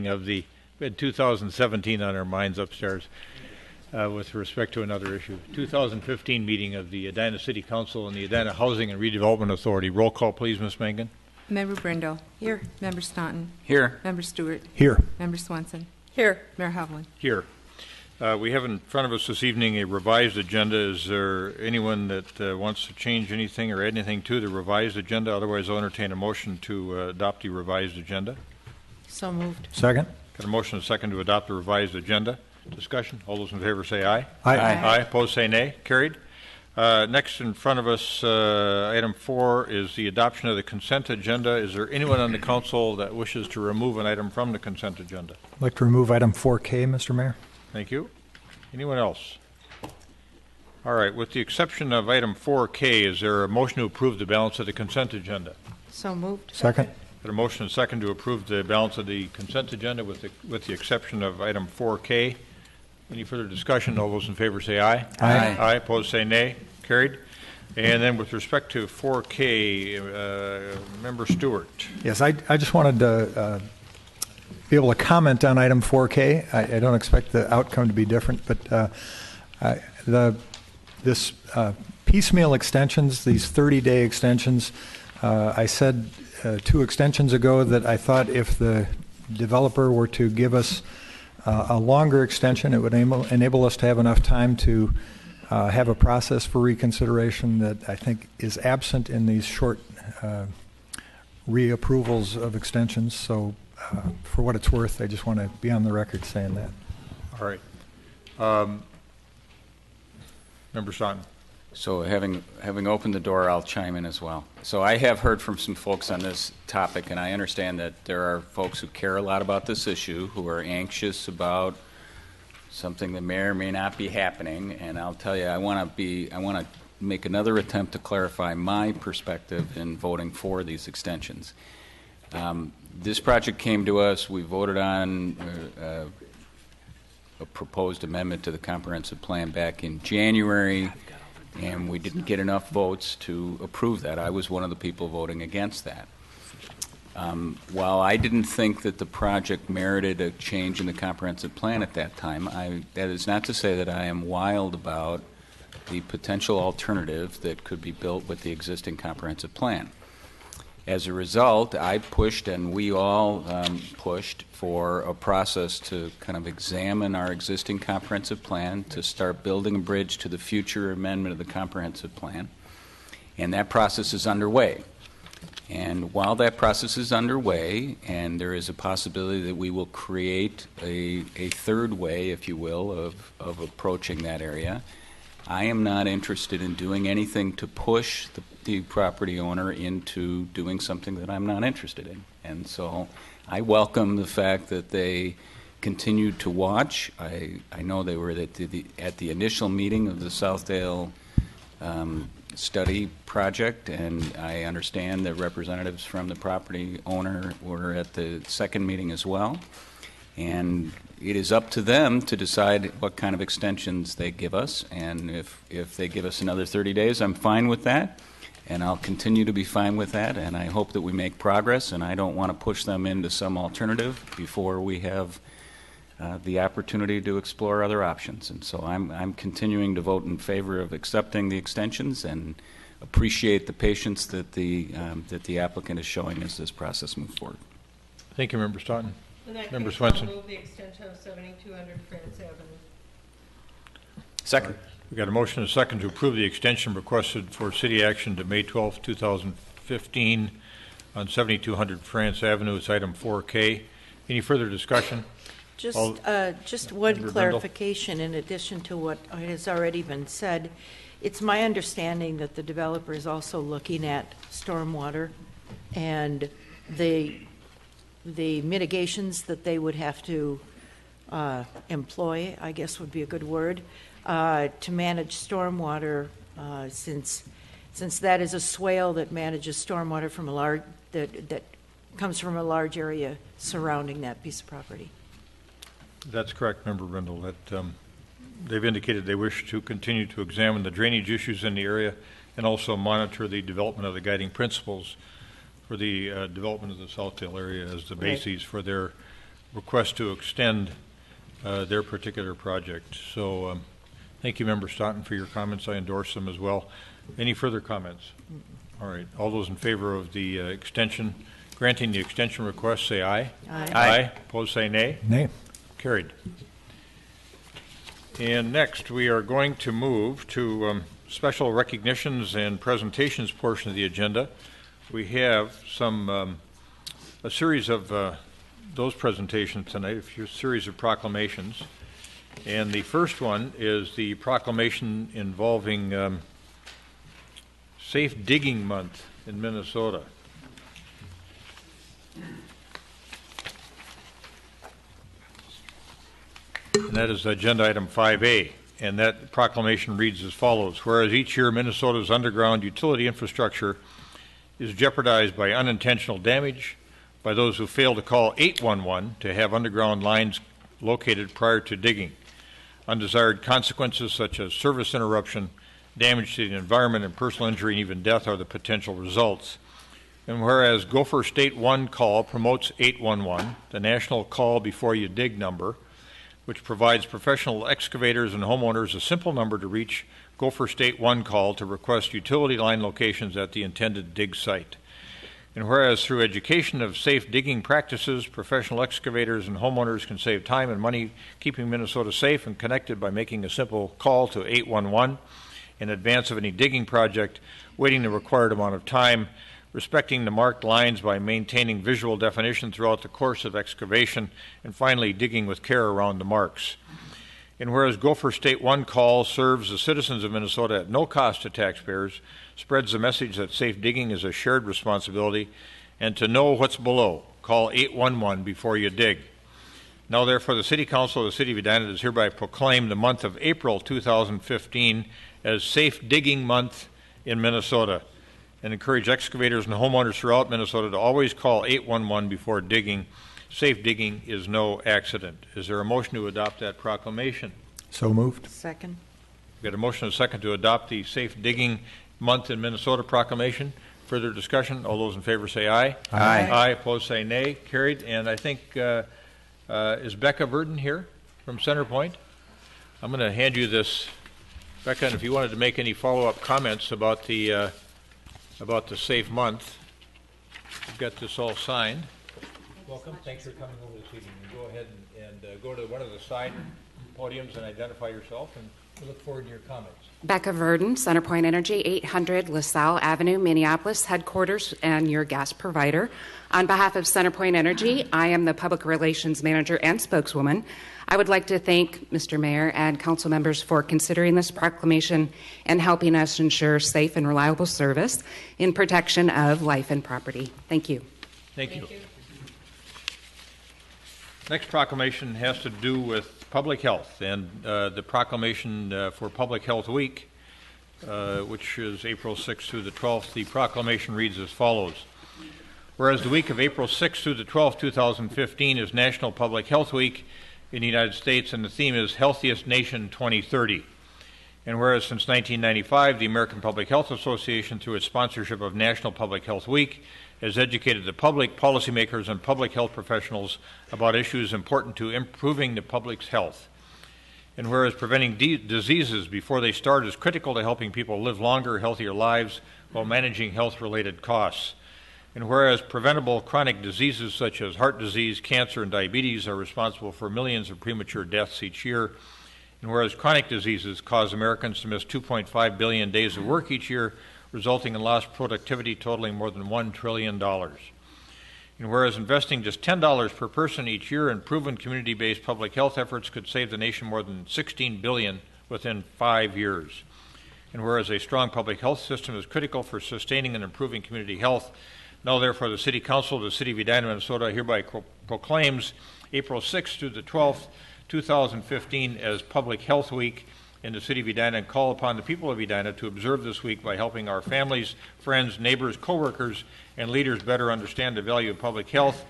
of the, we had 2017 on our minds upstairs with respect to another issue. 2015 meeting of the Edina City Council and the Edina Housing and Redevelopment Authority. Roll call, please, Ms. Mangan. Member Brindle. Here. Member Staunton. Here. Member Stewart. Here. Member Swenson. Here. Mayor Hovland. Here. We have in front of us this evening a revised agenda. Is there anyone that wants to change anything or add anything to the revised agenda? Otherwise, I'll entertain a motion to adopt the revised agenda. So moved. Second. Got a motion and a second to adopt the revised agenda. Discussion. All those in favor say aye. Aye. Aye. Opposed say nay. Carried. Next in front of us, item 4 is the adoption of the consent agenda. Is there anyone on the council that wishes to remove an item from the consent agenda? I'd like to remove item 4K, Mr. Mayor. Thank you. Anyone else? All right. With the exception of item 4K, is there a motion to approve the balance of the consent agenda? So moved. Second. Got a motion and a second to approve the balance of the consent agenda with the exception of item 4K. Any further discussion? All those in favor say aye. Aye. Aye. Opposed say nay. Carried. And then with respect to 4K, Member Stewart. Yes, I just wanted to be able to comment on item 4K. I don't expect the outcome to be different, but this piecemeal extensions, these 30-day extensions, I said 2 extensions ago that I thought if the developer were to give us a longer extension, it would enable us to have enough time to have a process for reconsideration that I think is absent in these short reapprovals of extensions. So for what it's worth, I just want to be on the record saying that. All right. Member Staunton. So having opened the door, I'll chime in as well. So I have heard from some folks on this topic, and I understand that there are folks who care a lot about this issue, who are anxious about something that may or may not be happening. And I'll tell you, I want to make another attempt to clarify my perspective in voting for these extensions. This project came to us. We voted on a proposed amendment to the comprehensive plan back in January, and we didn't get enough votes to approve that. I was one of the people voting against that. While I didn't think that the project merited a change in the comprehensive plan at that time, that is not to say that I am wild about the potential alternative that could be built with the existing comprehensive plan. As a result, I pushed, and we all pushed for a process to kind of examine our existing comprehensive plan, to start building a bridge to the future amendment of the comprehensive plan. And that process is underway. And while that process is underway, and there is a possibility that we will create a third way, if you will, of approaching that area, I am not interested in doing anything to push the property owner into doing something that I'm not interested in. And so I welcome the fact that they continued to watch. I know they were at the initial meeting of the Southdale study project, and I understand that representatives from the property owner were at the second meeting as well. And it is up to them to decide what kind of extensions they give us. And if they give us another 30 days, I'm fine with that. And I'll continue to be fine with that. And I hope that we make progress. And I don't want to push them into some alternative before we have the opportunity to explore other options. And so I'm continuing to vote in favor of accepting the extensions and appreciate the patience that the applicant is showing as this process moves forward. Thank you, Member Staunton. Member Case, Swenson. I'll move the extension of 7200 France Avenue. Second. We got a motion and a second to approve the extension requested for city action to May 12, 2015 on 7200 France Avenue. It's item 4K. Any further discussion? Just one Member clarification in addition to what has already been said. It's my understanding that the developer is also looking at stormwater and the mitigations that they would have to employ, I guess would be a good word, to manage stormwater, since that is a swale that manages stormwater from a large that comes from a large area surrounding that piece of property. That's correct, Member Brindle. That they've indicated they wish to continue to examine the drainage issues in the area and also monitor the development of the guiding principles for the development of the Southdale area as the bases for their request to extend their particular project. So thank you, Member Staunton, for your comments. I endorse them as well. Any further comments? All right. All those in favor of the extension, granting the extension request, say aye. Aye. Aye. Opposed, say nay. Nay. Carried. And next, we are going to move to special recognitions and presentations portion of the agenda. We have a series of those presentations tonight, a series of proclamations. And the first one is the proclamation involving Safe Digging Month in Minnesota. And that is agenda item 5A. And that proclamation reads as follows. Whereas each year Minnesota's underground utility infrastructure is jeopardized by unintentional damage by those who fail to call 811 to have underground lines located prior to digging. Undesired consequences such as service interruption, damage to the environment, and personal injury and even death are the potential results. And whereas Gopher State 1 call promotes 811, the national call before you dig number, which provides professional excavators and homeowners a simple number to reach Gopher State 1 call to request utility line locations at the intended dig site. And whereas through education of safe digging practices, professional excavators and homeowners can save time and money keeping Minnesota safe and connected by making a simple call to 811 in advance of any digging project, waiting the required amount of time, respecting the marked lines by maintaining visual definition throughout the course of excavation, and finally digging with care around the marks. And whereas Gopher State 1 call serves the citizens of Minnesota at no cost to taxpayers, spreads the message that safe digging is a shared responsibility, and to know what's below, call 811 before you dig. Now therefore the City Council of the City of Edina does hereby proclaim the month of April 2015 as Safe Digging Month in Minnesota, and encourage excavators and homeowners throughout Minnesota to always call 811 before digging. Safe digging is no accident. Is there a motion to adopt that proclamation? So moved. Second. We've got a motion and a second to adopt the Safe Digging Month in Minnesota proclamation. Further discussion? All those in favor say aye. Aye. Aye. Opposed say nay. Carried. And I think, is Becca Verdon here from Centerpoint? I'm going to hand you this, Becca, and if you wanted to make any follow-up comments about the Safe Month, we've got this all signed. Welcome. Thanks for coming over this evening. Go ahead and go to one of the side podiums and identify yourself, and we look forward to your comments. Becca Verdon, CenterPoint Energy, 800 LaSalle Avenue, Minneapolis, headquarters and your gas provider. On behalf of CenterPoint Energy, I am the Public Relations Manager and spokeswoman. I would like to thank Mr. Mayor and council members for considering this proclamation and helping us ensure safe and reliable service in protection of life and property. Thank you. Thank you. Next proclamation has to do with public health, and the proclamation for Public Health Week, which is April 6th through the 12th. The proclamation reads as follows. Whereas the week of April 6th through the 12th, 2015 is National Public Health Week in the United States, and the theme is Healthiest Nation 2030. And whereas since 1995, the American Public Health Association, through its sponsorship of National Public Health Week, has educated the public, policymakers, and public health professionals about issues important to improving the public's health. And whereas preventing diseases before they start is critical to helping people live longer, healthier lives while managing health-related costs. And whereas preventable chronic diseases such as heart disease, cancer, and diabetes are responsible for millions of premature deaths each year, and whereas chronic diseases cause Americans to miss 2.5 billion days of work each year, resulting in lost productivity totaling more than $1 trillion. And whereas investing just $10 per person each year in proven community-based public health efforts could save the nation more than $16 billion within 5 years. And whereas a strong public health system is critical for sustaining and improving community health, now therefore the City Council of the City of Edina, Minnesota hereby proclaims April 6th through the 12th, 2015 as Public Health Week in the City of Edina, and call upon the people of Edina to observe this week by helping our families, friends, neighbors, coworkers, and leaders better understand the value of public health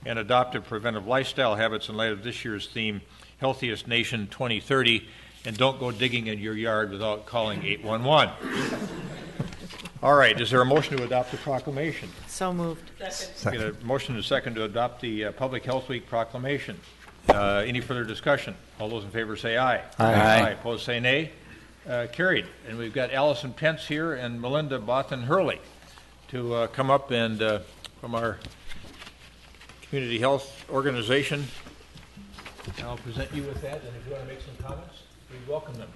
and adopt a preventive lifestyle habits in light of this year's theme, Healthiest Nation 2030, and don't go digging in your yard without calling 811. All right, is there a motion to adopt the proclamation? So moved. We get a motion and a second to adopt the Public Health Week proclamation. Any further discussion? All those in favor say aye. Aye. Opposed say nay. Carried. And we've got Allison Pence here and Melinda Bothan-Hurley to come up and from our community health organization. I'll present you with that, and if you want to make some comments, we welcome them.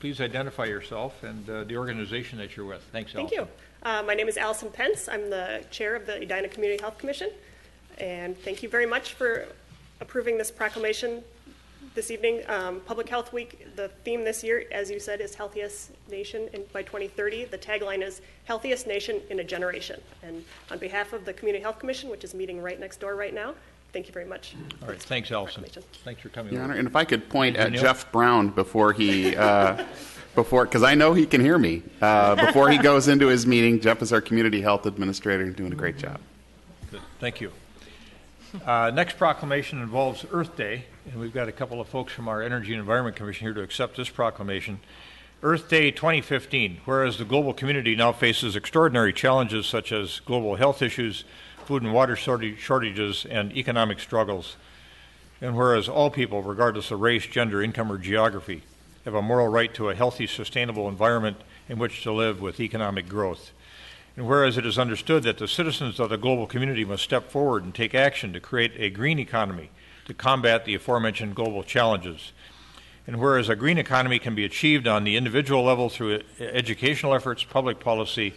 Please identify yourself and the organization that you're with. Thanks, Allison. Thank you. My name is Allison Pence. I'm the chair of the Edina Community Health Commission. And thank you very much for approving this proclamation this evening. Public Health Week, the theme this year, as you said, is Healthiest Nation by 2030. The tagline is Healthiest Nation in a Generation. And on behalf of the Community Health Commission, which is meeting right next door right now, thank you very much. All right, thanks, Allison. Thanks for coming Your over. Honor, and if I could point at Daniel? Jeff Brown before he, because I know he can hear me, before he goes into his meeting. Jeff is our community health administrator, doing a great job. Good. Thank you. Next proclamation involves Earth Day, and we've got a couple of folks from our Energy and Environment Commission here to accept this proclamation. Earth Day 2015, whereas the global community now faces extraordinary challenges such as global health issues, food and water shortages, and economic struggles, and whereas all people, regardless of race, gender, income, or geography, have a moral right to a healthy, sustainable environment in which to live with economic growth. And whereas it is understood that the citizens of the global community must step forward and take action to create a green economy to combat the aforementioned global challenges. And whereas a green economy can be achieved on the individual level through educational efforts, public policy,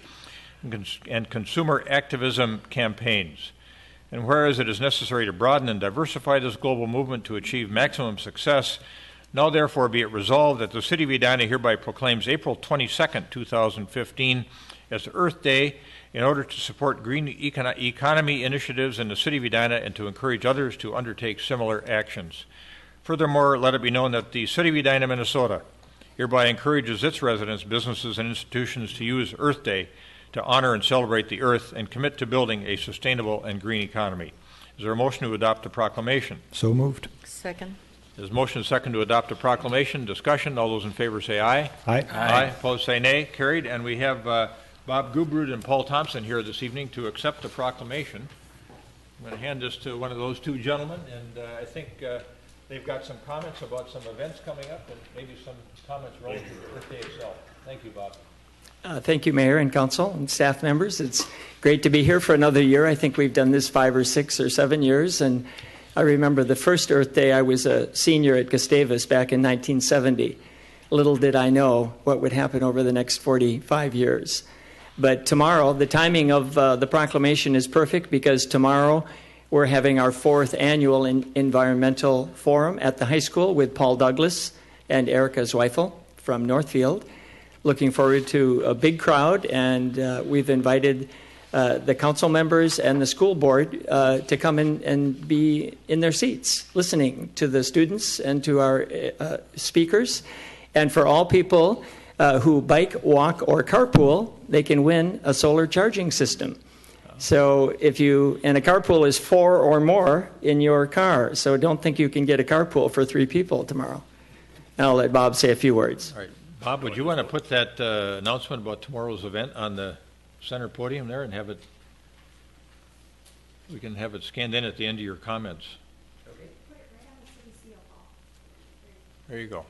and consumer activism campaigns. And whereas it is necessary to broaden and diversify this global movement to achieve maximum success, now therefore be it resolved that the City of Edina hereby proclaims April 22nd, 2015 as Earth Day in order to support green economy initiatives in the City of Edina and to encourage others to undertake similar actions. Furthermore, let it be known that the City of Edina, Minnesota hereby encourages its residents, businesses, and institutions to use Earth Day to honor and celebrate the earth and commit to building a sustainable and green economy. Is there a motion to adopt the proclamation? So moved. Second. There's a motion and second to adopt a proclamation. Discussion. All those in favor say aye. Aye. Aye. Opposed say nay. Carried. And we have Bob Gubrud and Paul Thompson here this evening to accept the proclamation. I'm going to hand this to one of those two gentlemen, and I think they've got some comments about some events coming up and maybe some comments relative to Earth Day itself. Thank you, Bob. Thank you, Mayor and Council and staff members. It's great to be here for another year. I think we've done this 5 or 6 or 7 years, and I remember the first Earth Day. I was a senior at Gustavus back in 1970. Little did I know what would happen over the next 45 years. But tomorrow, the timing of the proclamation is perfect because tomorrow we're having our 4th annual environmental forum at the high school with Paul Douglas and Erica Zweifel from Northfield. Looking forward to a big crowd, and we've invited the council members and the school board to come in and be in their seats, listening to the students and to our speakers. And for all people who bike, walk, or carpool, they can win a solar charging system. So if you, and a carpool is 4 or more in your car, so don't think you can get a carpool for 3 people tomorrow. And I'll let Bob say a few words. All right. Bob, would you want to put that announcement about tomorrow's event on the center podium there and have it, we can have it scanned in at the end of your comments. Okay. Put it right on the city seal, Paul. There you go.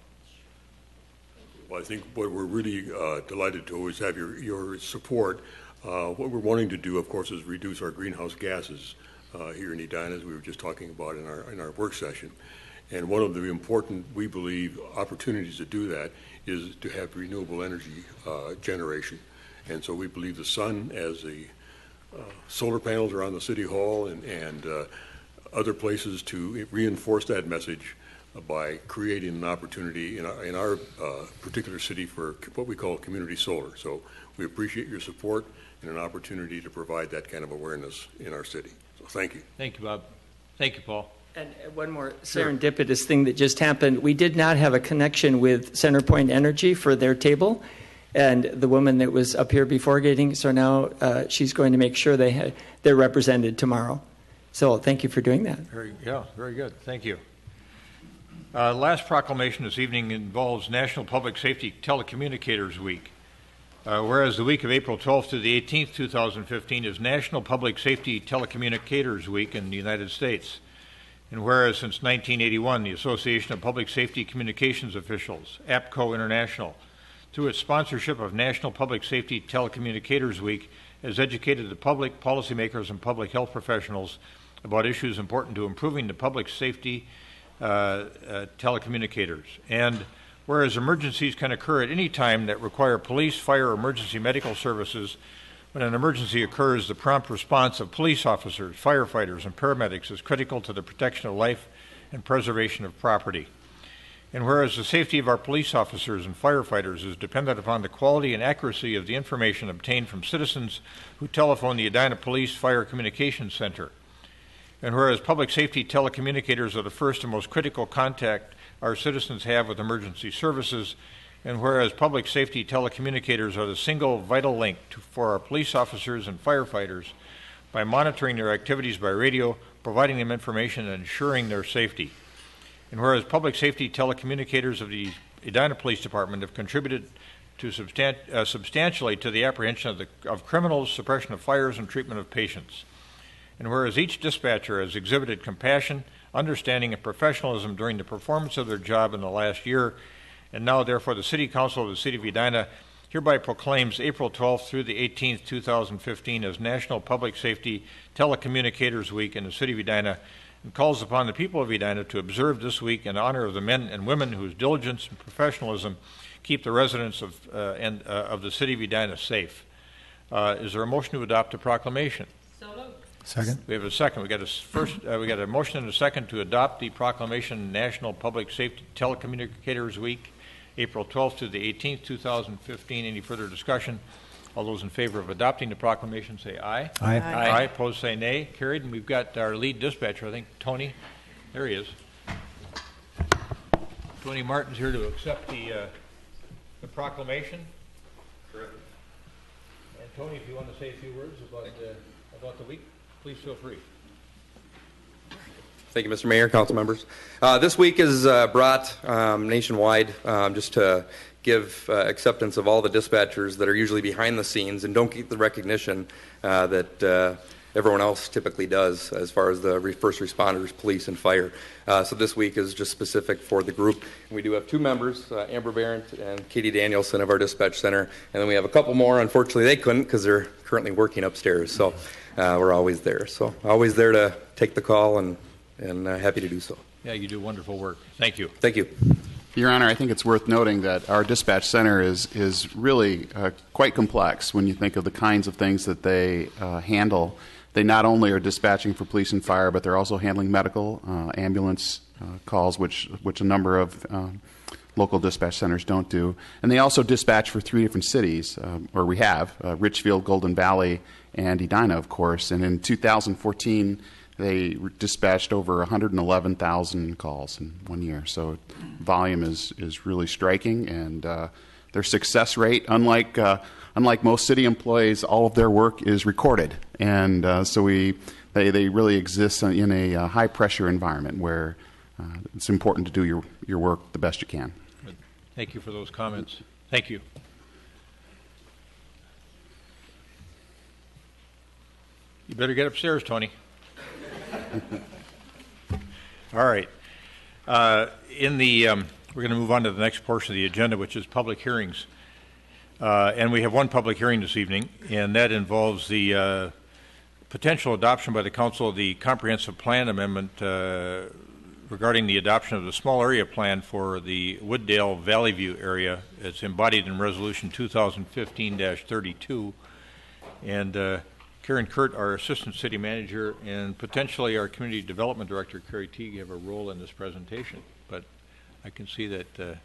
Well, I think what we're really delighted to always have your support. What we're wanting to do, of course, is reduce our greenhouse gases here in Edina, as we were just talking about in our work session. And one of the important, we believe, opportunities to do that is to have renewable energy generation. And so we believe the sun, as the solar panels are on the City Hall and other places, to reinforce that message by creating an opportunity in our particular city for what we call community solar. So we appreciate your support and an opportunity to provide that kind of awareness in our city. So thank you. Thank you, Bob. Thank you, Paul. And one more serendipitous thing that just happened. We did not have a connection with Centerpoint Energy for their table. And the woman that was up here before getting, so now she's going to make sure they're represented tomorrow. So thank you for doing that. Very good. Thank you. Last proclamation this evening involves National Public Safety Telecommunicators Week. Whereas the week of April 12th to the 18th, 2015 is National Public Safety Telecommunicators Week in the United States. And whereas since 1981, the Association of Public Safety Communications Officials, APCO International, through its sponsorship of National Public Safety Telecommunicators Week, has educated the public, policymakers, and public health professionals about issues important to improving the public safety telecommunicators. And whereas emergencies can occur at any time that require police, fire, or emergency medical services, when an emergency occurs, the prompt response of police officers, firefighters, and paramedics is critical to the protection of life and preservation of property. And whereas the safety of our police officers and firefighters is dependent upon the quality and accuracy of the information obtained from citizens who telephone the Edina Police Fire Communications Center. And whereas public safety telecommunicators are the first and most critical contact our citizens have with emergency services, and whereas public safety telecommunicators are the single vital link for our police officers and firefighters by monitoring their activities by radio, providing them information, and ensuring their safety. And whereas public safety telecommunicators of the Edina Police Department have contributed to substantially to the apprehension of criminals, suppression of fires, and treatment of patients. And whereas each dispatcher has exhibited compassion, understanding, and professionalism during the performance of their job in the last year, and now therefore the City Council of the City of Edina hereby proclaims April 12th through the 18th, 2015 as National Public Safety Telecommunicators Week in the City of Edina, and calls upon the people of Edina to observe this week in honor of the men and women whose diligence and professionalism keep the residents of the City of Edina safe. Is there a motion to adopt the proclamation? So moved. Second? We have a second. We got a motion and a second to adopt the proclamation National Public Safety Telecommunicators Week, April 12th to the 18th, 2015. Any further discussion? All those in favor of adopting the proclamation say aye. Aye. Aye. Opposed say nay. Carried. And we've got our lead dispatcher, I think, Tony. There he is. Tony Martin's here to accept the proclamation. Correct. And Tony, if you want to say a few words about the week, please feel free. Thank you, Mr. Mayor, council members. This week is brought nationwide just to give acceptance of all the dispatchers that are usually behind the scenes and don't get the recognition that everyone else typically does as far as the first responders, police, and fire. So this week is just specific for the group. And we do have two members, Amber Barrett and Katie Danielson of our dispatch center. And then we have a couple more. Unfortunately, they couldn't because they're currently working upstairs. So we're always there. So always there to take the call and happy to do so. Yeah, you do wonderful work. Thank you. Thank you. Your Honor, I think it's worth noting that our dispatch center is really quite complex when you think of the kinds of things that they handle. They not only are dispatching for police and fire, but they're also handling medical, ambulance calls, which a number of local dispatch centers don't do. And they also dispatch for 3 different cities, or we have, Richfield, Golden Valley, and Edina, of course. And in 2014, they dispatched over 111,000 calls in 1 year. So volume is really striking, and their success rate, unlike most city employees, all of their work is recorded. And so they really exist in a high pressure environment where it's important to do your work the best you can. Thank you for those comments. Thank you. You better get upstairs, Tony. All right. We're going to move on to the next portion of the agenda, which is public hearings. And we have one public hearing this evening, and that involves the potential adoption by the Council of the Comprehensive Plan Amendment regarding the adoption of the small area plan for the Wooddale Valley View area. It's embodied in Resolution 2015-32. And Karen Kurt, our Assistant City Manager, and potentially our Community Development Director, Carrie Teague, have a role in this presentation. But I can see that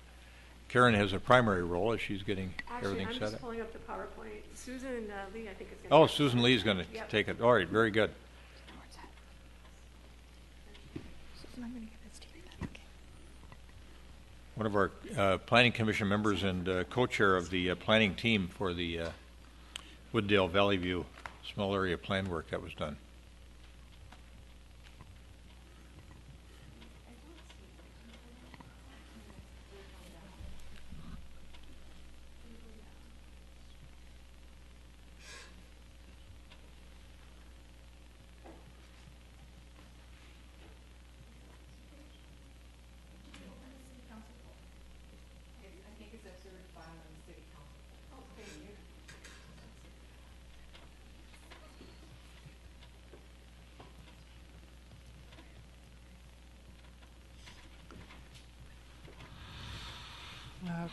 Karen has a primary role as she's getting everything set up. I'm just pulling up the PowerPoint. Susan Lee, I think, is going to. Oh, Susan Lee is going to take it. All right, very good. One of our Planning Commission members and co-chair of the planning team for the Wooddale Valley View small area plan work that was done.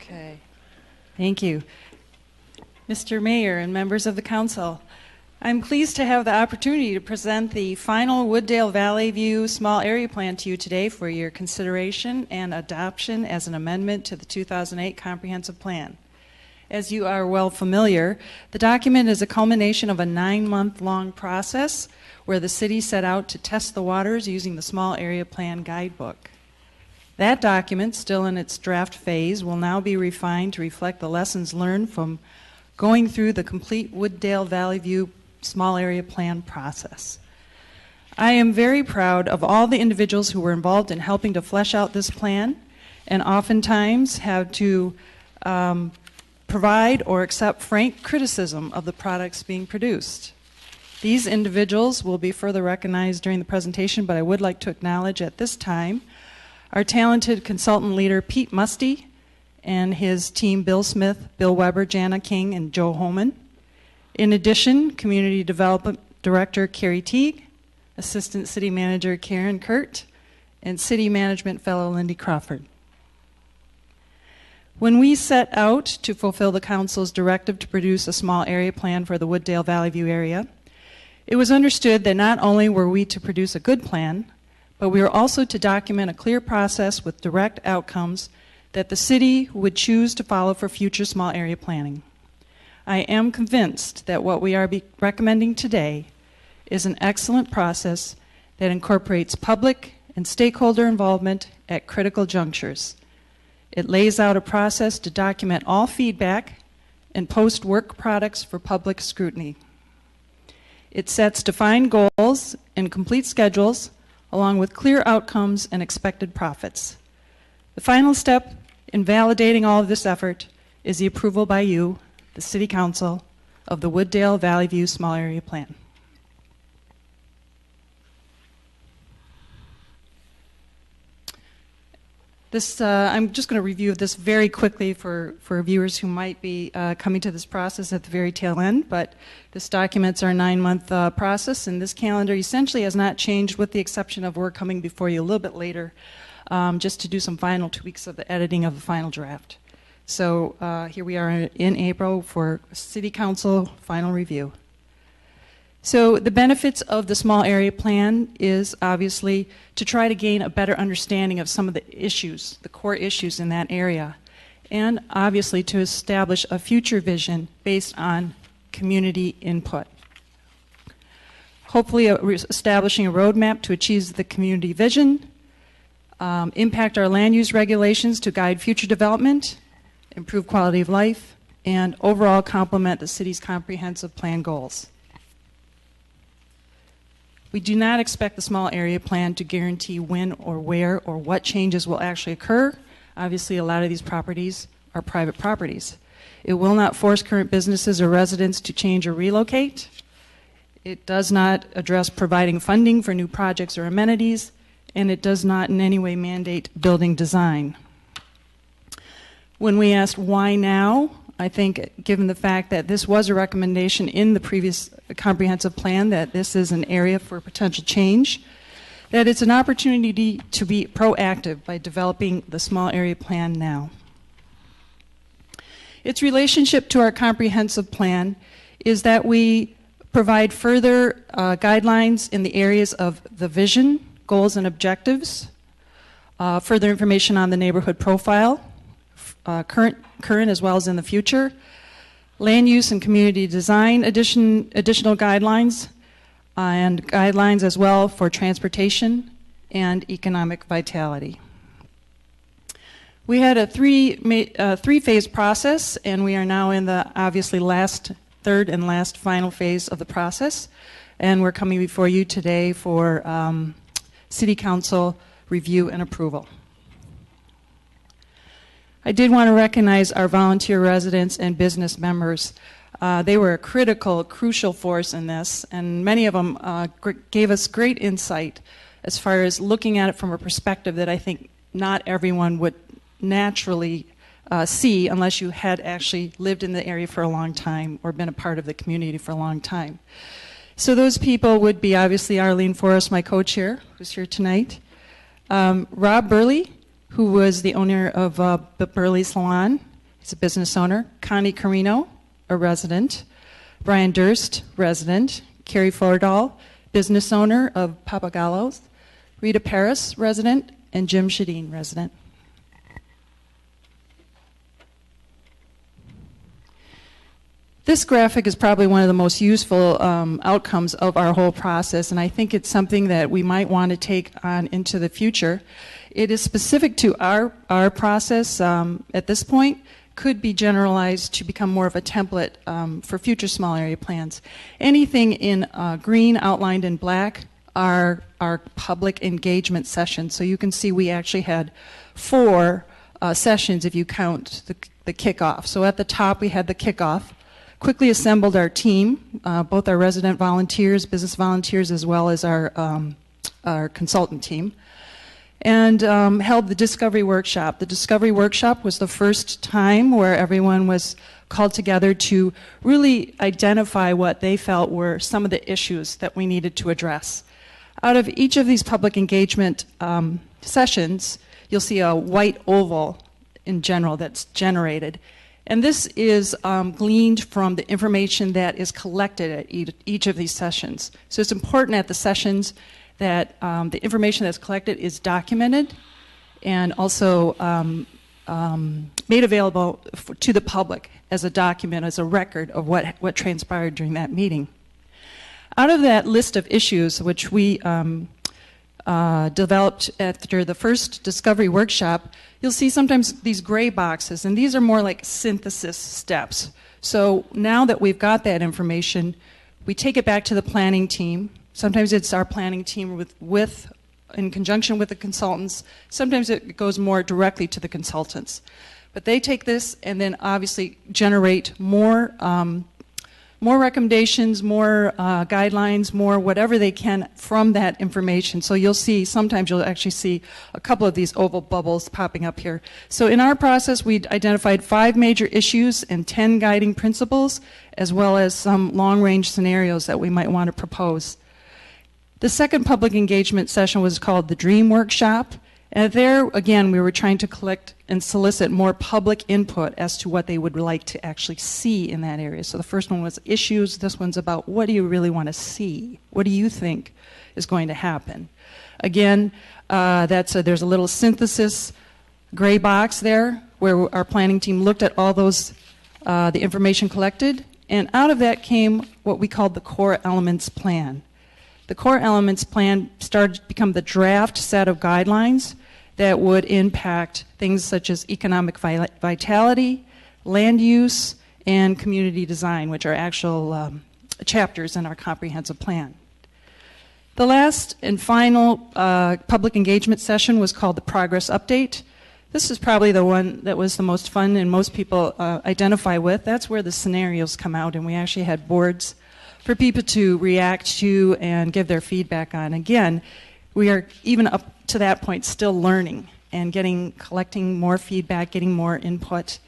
Okay. Thank you. Mr. Mayor and members of the council, I'm pleased to have the opportunity to present the final Wooddale Valley View Small Area Plan to you today for your consideration and adoption as an amendment to the 2008 Comprehensive Plan. As you are well familiar, the document is a culmination of a 9-month-long process where the city set out to test the waters using the Small Area Plan Guidebook. That document, still in its draft phase, will now be refined to reflect the lessons learned from going through the complete Wooddale Valley View Small Area Plan process. I am very proud of all the individuals who were involved in helping to flesh out this plan and oftentimes have to provide or accept frank criticism of the products being produced. These individuals will be further recognized during the presentation, but I would like to acknowledge at this time our talented consultant leader Pete Musty and his team Bill Smith, Bill Weber, Jana King, and Joe Holman. In addition, Community Development Director Carrie Teague, Assistant City Manager Karen Kurt, and City Management Fellow Lindy Crawford. When we set out to fulfill the Council's directive to produce a small area plan for the Wooddale Valley View area, it was understood that not only were we to produce a good plan, but we were also to document a clear process with direct outcomes that the city would choose to follow for future small area planning. I am convinced that what we are recommending today is an excellent process that incorporates public and stakeholder involvement at critical junctures. It lays out a process to document all feedback and post work products for public scrutiny. It sets defined goals and complete schedules along with clear outcomes and expected profits. The final step in validating all of this effort is the approval by you, the City Council, of the Wooddale Valley View Small Area Plan. I'm just going to review this very quickly for viewers who might be coming to this process at the very tail end, but this document's our 9-month process, and this calendar essentially has not changed with the exception of we're coming before you a little bit later just to do some final tweaks of the editing of the final draft. So here we are in April for City Council final review. So the benefits of the small area plan is obviously to try to gain a better understanding of some of the issues, the core issues in that area, and obviously to establish a future vision based on community input. Hopefully establishing a roadmap to achieve the community vision, impact our land use regulations to guide future development, improve quality of life, and overall complement the city's comprehensive plan goals. We do not expect the small area plan to guarantee when or where or what changes will actually occur. Obviously, a lot of these properties are private properties. It will not force current businesses or residents to change or relocate. It does not address providing funding for new projects or amenities, and it does not in any way mandate building design. When we asked why now, I think given the fact that this was a recommendation in the previous comprehensive plan that this is an area for potential change, that it's an opportunity to be proactive by developing the small area plan now. Its relationship to our comprehensive plan is that we provide further guidelines in the areas of the vision, goals and objectives, further information on the neighborhood profile, current as well as in the future, land use and community design additional guidelines, and guidelines as well for transportation and economic vitality. We had a three-phase process, and we are now in the obviously third and last final phase of the process, and we're coming before you today for City Council review and approval. I did want to recognize our volunteer residents and business members. They were a crucial force in this, and many of them gave us great insight as far as looking at it from a perspective that I think not everyone would naturally see unless you had actually lived in the area for a long time or been a part of the community for a long time. So those people would be obviously Arlene Forrest, my co-chair, who's here tonight, Rob Burley, who was the owner of Burley Salon, he's a business owner. Connie Carino, a resident. Brian Durst, resident. Carrie Fordahl, business owner of Papagallos. Rita Paris, resident. And Jim Shadeen, resident. This graphic is probably one of the most useful outcomes of our whole process, and I think it's something that we might want to take on into the future. It is specific to our process at this point, could be generalized to become more of a template for future small area plans. Anything in green outlined in black are our public engagement sessions. So you can see we actually had 4 sessions if you count the kickoff. So at the top we had the kickoff. Quickly assembled our team, both our resident volunteers, business volunteers, as well as our consultant team, and held the Discovery Workshop. The Discovery Workshop was the first time where everyone was called together to really identify what they felt were some of the issues that we needed to address. Out of each of these public engagement sessions, you'll see a white oval in general that's generated. And this is gleaned from the information that is collected at each of these sessions. So it's important at the sessions that the information that's collected is documented and also made available to the public as a document, as a record of what transpired during that meeting. Out of that list of issues, which we developed after the first Discovery Workshop, you'll see sometimes these gray boxes, and these are more like synthesis steps. So now that we've got that information, we take it back to the planning team. Sometimes it's our planning team in conjunction with the consultants. Sometimes it goes more directly to the consultants. But they take this and then obviously generate more recommendations, more guidelines, more whatever they can from that information. So sometimes you'll actually see a couple of these oval bubbles popping up here. So in our process, we identified 5 major issues and 10 guiding principles, as well as some long-range scenarios that we might want to propose. The second public engagement session was called the Dream Workshop. And there, again, we were trying to collect and solicit more public input as to what they would like to actually see in that area. So the first one was issues. This one's about what do you really want to see? What do you think is going to happen? Again, there's a little synthesis gray box there where our planning team looked at all those, the information collected, and out of that came what we called the Core Elements Plan. The Core Elements Plan started to become the draft set of guidelines that would impact things such as economic vitality, land use, and community design, which are actual chapters in our comprehensive plan. The last and final public engagement session was called the Progress Update. This is probably the one that was the most fun and most people identify with. That's where the scenarios come out, and we actually had boards for people to react to and give their feedback on. Again, we are even up to that point still learning and collecting more feedback, getting more input.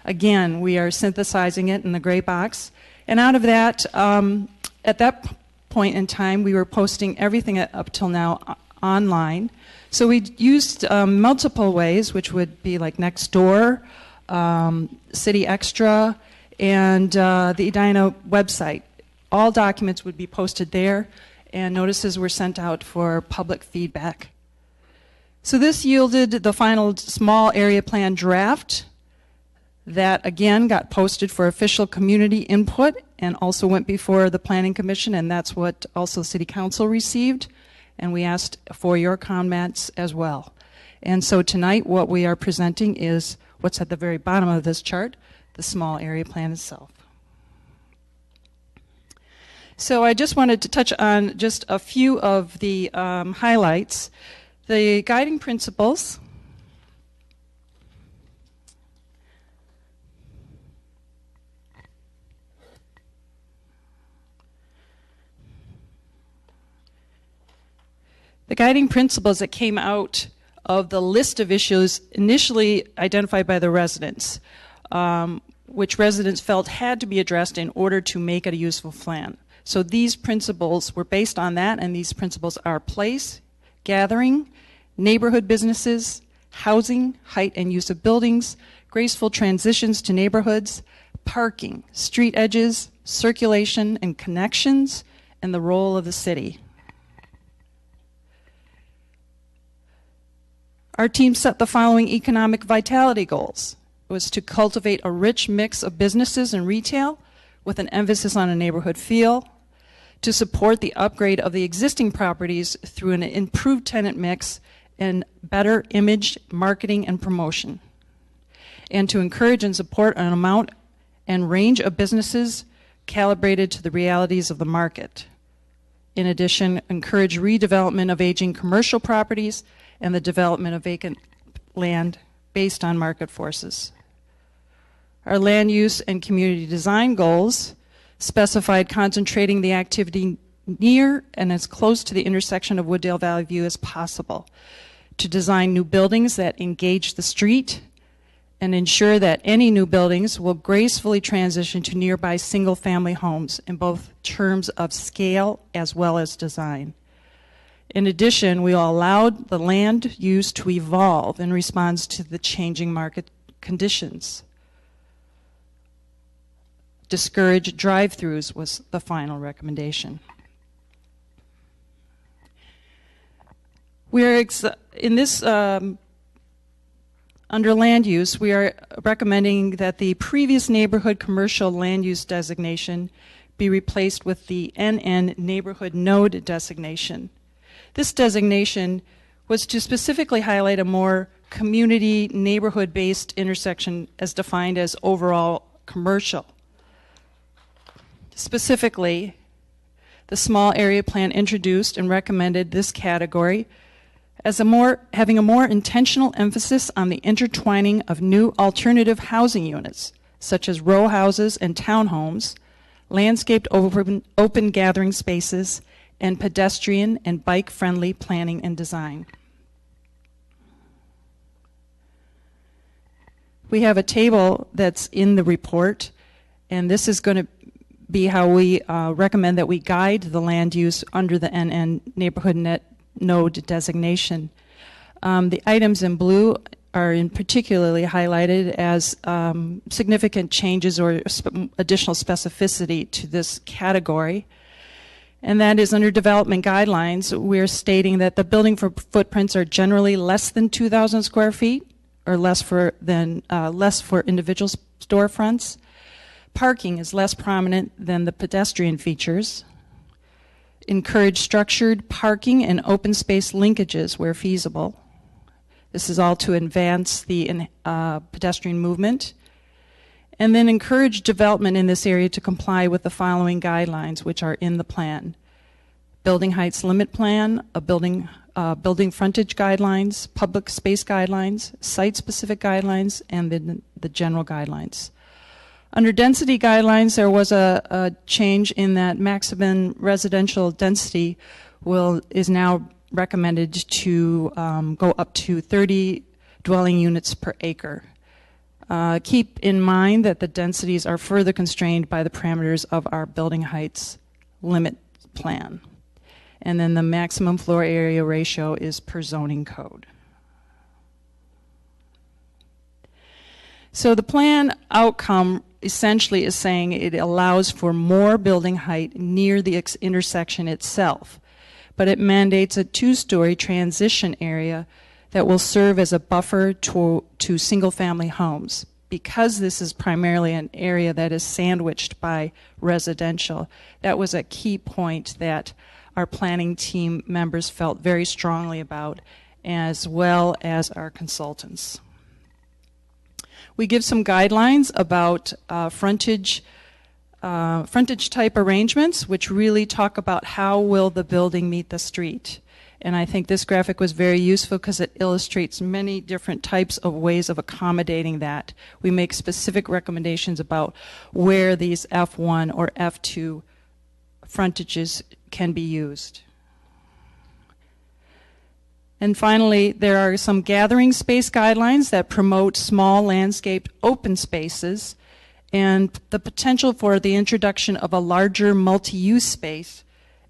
Again, we are synthesizing it in the gray box. And out of that, at that point in time, we were posting everything up till now online. So we used multiple ways, which would be like Nextdoor, City Extra, and the Edina website. All documents would be posted there, and notices were sent out for public feedback. So this yielded the final small area plan draft that, again, got posted for official community input and also went before the Planning Commission, and that's what also City Council received, and we asked for your comments as well. And so tonight what we are presenting is what's at the very bottom of this chart, the small area plan itself. So I just wanted to touch on just a few of the highlights. The guiding principles. The guiding principles that came out of the list of issues initially identified by the residents, which residents felt had to be addressed in order to make it a useful plan. So these principles were based on that, and these principles are place, gathering, neighborhood businesses, housing, height and use of buildings, graceful transitions to neighborhoods, parking, street edges, circulation and connections, and the role of the city. Our team set the following economic vitality goals. It was to cultivate a rich mix of businesses and retail with an emphasis on a neighborhood feel, to support the upgrade of the existing properties through an improved tenant mix and better image, marketing, and promotion, and to encourage and support an amount and range of businesses calibrated to the realities of the market. In addition, encourage redevelopment of aging commercial properties and the development of vacant land based on market forces. Our land use and community design goals specified concentrating the activity near and as close to the intersection of Wooddale Valley View as possible, to design new buildings that engage the street and ensure that any new buildings will gracefully transition to nearby single-family homes in both terms of scale as well as design. In addition, we allowed the land use to evolve in response to the changing market conditions. Discourage drive-throughs was the final recommendation. We are in this under land use, we are recommending that the previous neighborhood commercial land use designation be replaced with the NN neighborhood node designation. This designation was to specifically highlight a more community neighborhood-based intersection as defined as overall commercial. Specifically, the small area plan introduced and recommended this category as having a more intentional emphasis on the intertwining of new alternative housing units, such as row houses and townhomes, landscaped open gathering spaces, and pedestrian and bike-friendly planning and design. We have a table that's in the report, and this is going to be how we recommend that we guide the land use under the NN neighborhood node designation. The items in blue are in particularly highlighted as significant changes or additional specificity to this category. And that is under development guidelines, we're stating that the building footprints are generally less than 2,000 square feet or less for individual storefronts. Parking is less prominent than the pedestrian features. Encourage structured parking and open space linkages where feasible. This is all to advance the pedestrian movement. And then encourage development in this area to comply with the following guidelines, which are in the plan. Building heights limit plan, a building frontage guidelines, public space guidelines, site-specific guidelines, and then the general guidelines. Under density guidelines, there was a change in that maximum residential density is now recommended to go up to 30 dwelling units per acre. Keep in mind that the densities are further constrained by the parameters of our building heights limit plan. And then the maximum floor area ratio is per zoning code. So the plan outcome essentially is saying it allows for more building height near the intersection itself, but it mandates a two-story transition area that will serve as a buffer to single-family homes. Because this is primarily an area that is sandwiched by residential, that was a key point that our planning team members felt very strongly about, as well as our consultants. We give some guidelines about frontage type arrangements, which really talk about how will the building meet the street. And I think this graphic was very useful because it illustrates many different types of ways of accommodating that. We make specific recommendations about where these F1 or F2 frontages can be used. And finally, there are some gathering space guidelines that promote small landscaped open spaces and the potential for the introduction of a larger multi-use space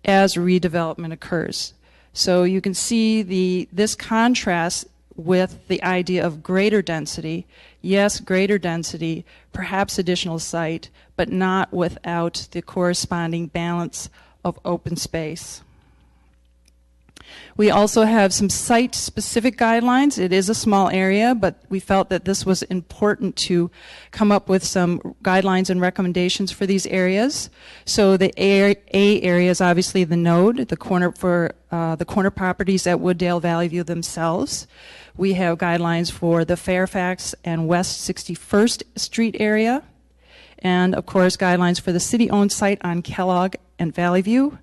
as redevelopment occurs. So you can see this contrast with the idea of greater density. Yes, greater density, perhaps additional site, but not without the corresponding balance of open space. We also have some site-specific guidelines. It is a small area, but we felt that this was important to come up with some guidelines and recommendations for these areas. So the A area is obviously the node, the corner for the corner properties at Wooddale Valley View themselves. We have guidelines for the Fairfax and West 61st Street area, and of course guidelines for the city-owned site on Kellogg and Valley View,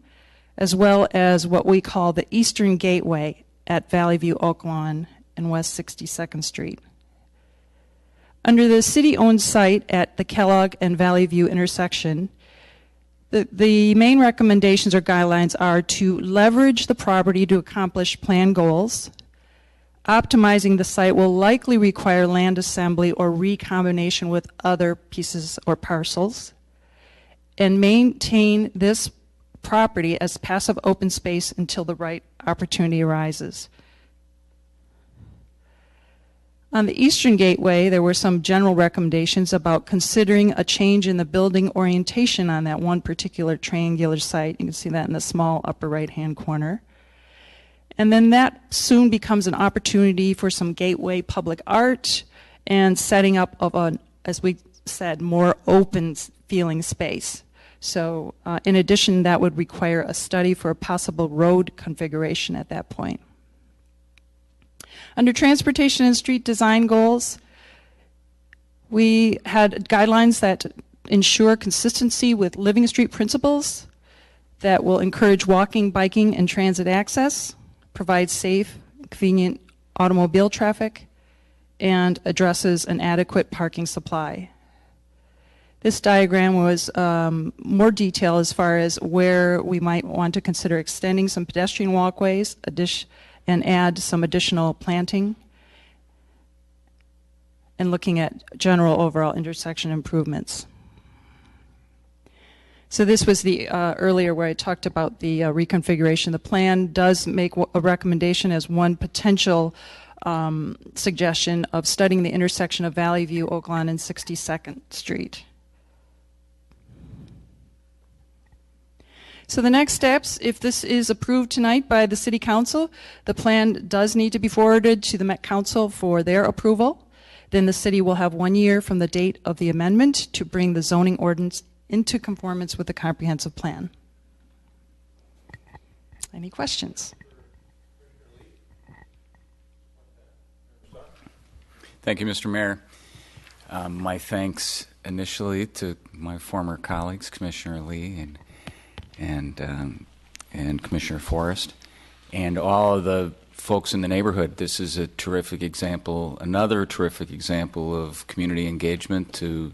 as well as what we call the Eastern Gateway at Valley View Oak Lawn and West 62nd Street. Under the city-owned site at the Kellogg and Valley View intersection, the main recommendations or guidelines are to leverage the property to accomplish plan goals. Optimizing the site will likely require land assembly or recombination with other pieces or parcels, and maintain this property as passive open space until the right opportunity arises. On the Eastern Gateway, there were some general recommendations about considering a change in the building orientation on that one particular triangular site. You can see that in the small upper right-hand corner. And then that soon becomes an opportunity for some gateway public art and setting up of an, as we said, more open feeling space. So in addition, that would require a study for a possible road configuration at that point. Under transportation and street design goals, we had guidelines that ensure consistency with Living Street principles that will encourage walking, biking, and transit access, provide safe, convenient automobile traffic, and addresses an adequate parking supply. This diagram was more detail as far as where we might want to consider extending some pedestrian walkways and add some additional planting, and looking at general overall intersection improvements. So this was the earlier where I talked about the reconfiguration. The plan does make a recommendation as one potential suggestion of studying the intersection of Valley View, Oak Lawn, and 62nd Street. So the next steps, if this is approved tonight by the City Council, the plan does need to be forwarded to the Met Council for their approval. Then the City will have 1 year from the date of the amendment to bring the zoning ordinance into conformance with the comprehensive plan. Any questions? Thank you, Mr. Mayor. My thanks initially to my former colleagues, Commissioner Lee and Commissioner Forrest, and all of the folks in the neighborhood. This is a terrific example, another terrific example of community engagement to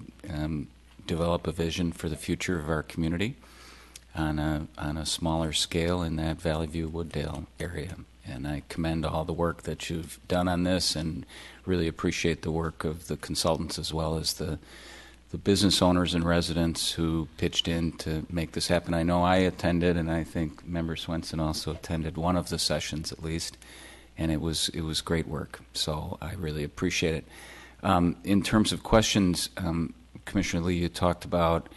develop a vision for the future of our community on a smaller scale in that Valley View Wooddale area. And I commend all the work that you've done on this, and really appreciate the work of the consultants as well as the business owners and residents who pitched in to make this happen. I know I attended, and I think Member Swenson also attended one of the sessions at least, and it was great work. So I really appreciate it. In terms of questions, Commissioner Lee, you talked about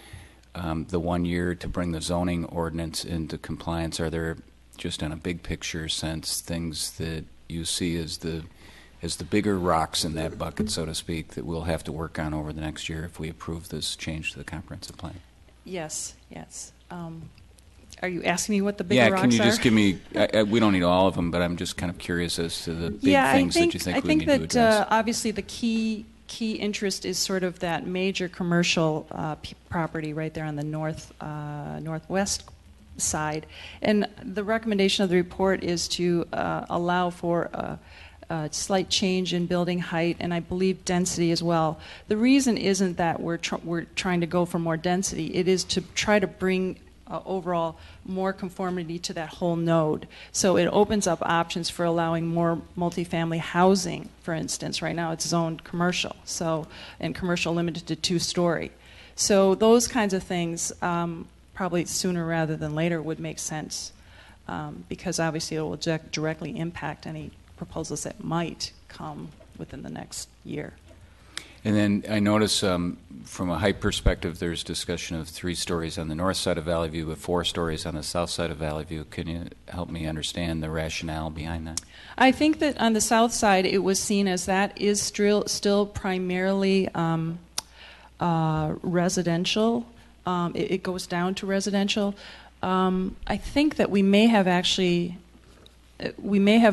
the 1 year to bring the zoning ordinance into compliance. Are there, just on a big picture sense, things that you see as the bigger rocks in that bucket, so to speak, that we'll have to work on over the next year if we approve this change to the comprehensive plan? Yes. Are you asking me what the bigger rocks are? Yeah, can you just give me, we don't need all of them, but I'm just kind of curious as to the big things that you think we need to address. I think that obviously the key interest is sort of that major commercial property right there on the northwest side. And the recommendation of the report is to allow for a slight change in building height, and I believe density as well. The reason isn't that we're trying to go for more density. It is to try to bring overall more conformity to that whole node. So it opens up options for allowing more multifamily housing, for instance. Right now it's zoned commercial, and commercial limited to 2-story. So those kinds of things probably sooner rather than later would make sense, because obviously it will directly impact any proposals that might come within the next year. And then I notice from a height perspective, there's discussion of 3 stories on the north side of Valley View, but 4 stories on the south side of Valley View. Can you help me understand the rationale behind that? I think that on the south side, it was seen as that is still primarily residential. It goes down to residential. I think that we may have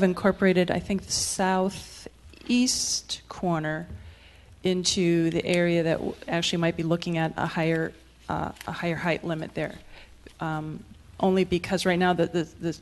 incorporated, I think, the southeast corner into the area that actually might be looking at a higher height limit there. Only because right now the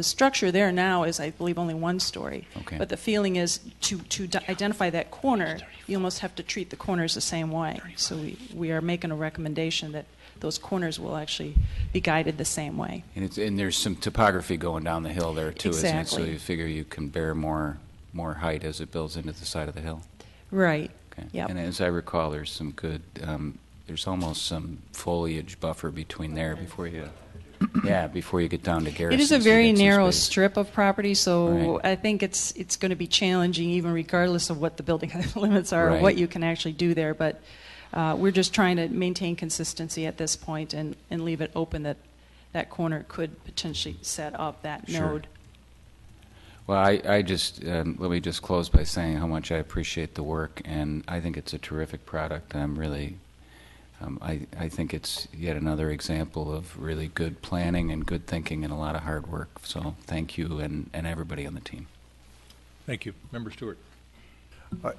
structure there now is, I believe, only 1 story. Okay. But the feeling is to identify that corner, you almost have to treat the corners the same way. So we are making a recommendation that those corners will actually be guided the same way. And there's some topography going down the hill there too, Exactly. isn't it? So you figure you can bear more height as it builds into the side of the hill. Right. Okay. Yep. And as I recall, there's some good, there's almost some foliage buffer between there before you get down to Garrison. It is a so you very get some narrow space. strip of property, so Right. I think it's going to be challenging, even regardless of what the building limits are, or Right. what you can actually do there. But we're just trying to maintain consistency at this point and leave it open that corner could potentially set up that Sure. node. Well, I just let me just close by saying how much I appreciate the work, and I think it's a terrific product. I'm really, I think it's yet another example of really good planning and good thinking and a lot of hard work. So thank you and everybody on the team. Thank you. Member Stewart.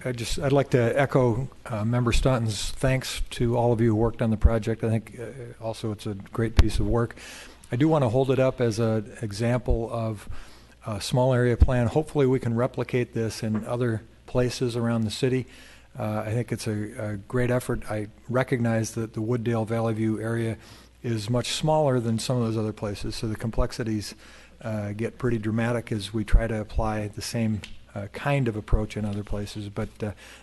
I'd like to echo Member Staunton's thanks to all of you who worked on the project. I think also it's a great piece of work. I do want to hold it up as an example of a small area plan. Hopefully we can replicate this in other places around the city. I think it's a great effort. I recognize that the Wooddale Valley View area is much smaller than some of those other places, so the complexities get pretty dramatic as we try to apply the same kind of approach in other places. But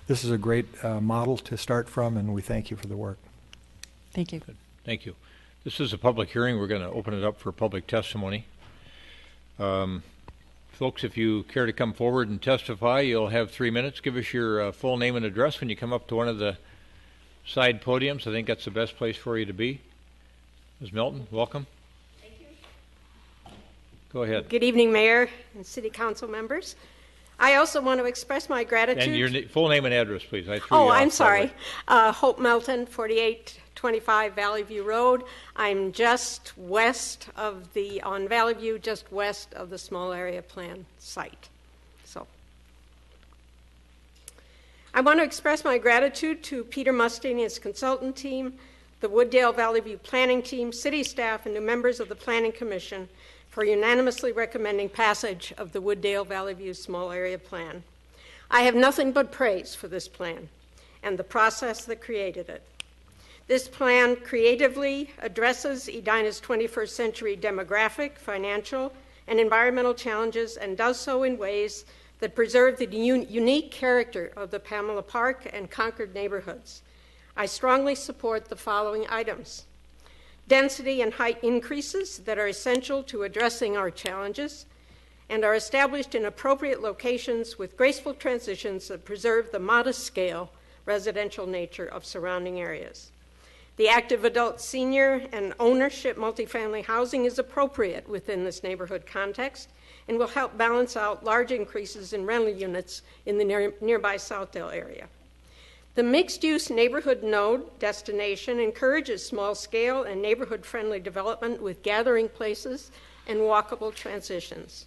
this is a great model to start from, and we thank you for the work. Thank you. Good. Thank you. This is a public hearing. We're going to open it up for public testimony. Folks, if you care to come forward and testify, you'll have 3 minutes. Give us your full name and address when you come up to one of the side podiums. I think that's the best place for you to be. Ms. Melton, welcome. Thank you. Go ahead. Good evening, Mayor and City Council members. I also want to express my gratitude. And your full name and address, please. I threw you off I'm that sorry. way. Hope Melton, 4825 Valley View Road. I'm just west of on Valley View, just west of the small area plan site. So I want to express my gratitude to Peter Musting and his consultant team, the Wooddale Valley View planning team, city staff, and the members of the Planning Commission for unanimously recommending passage of the Wooddale Valley View Small Area Plan. I have nothing but praise for this plan and the process that created it. This plan creatively addresses Edina's 21st century demographic, financial, and environmental challenges and does so in ways that preserve the unique character of the Pamela Park and Concord neighborhoods. I strongly support the following items: density and height increases that are essential to addressing our challenges and are established in appropriate locations with graceful transitions that preserve the modest scale residential nature of surrounding areas. The active adult senior and ownership multifamily housing is appropriate within this neighborhood context and will help balance out large increases in rental units in the nearby Southdale area. The mixed-use neighborhood node destination encourages small-scale and neighborhood-friendly development with gathering places and walkable transitions.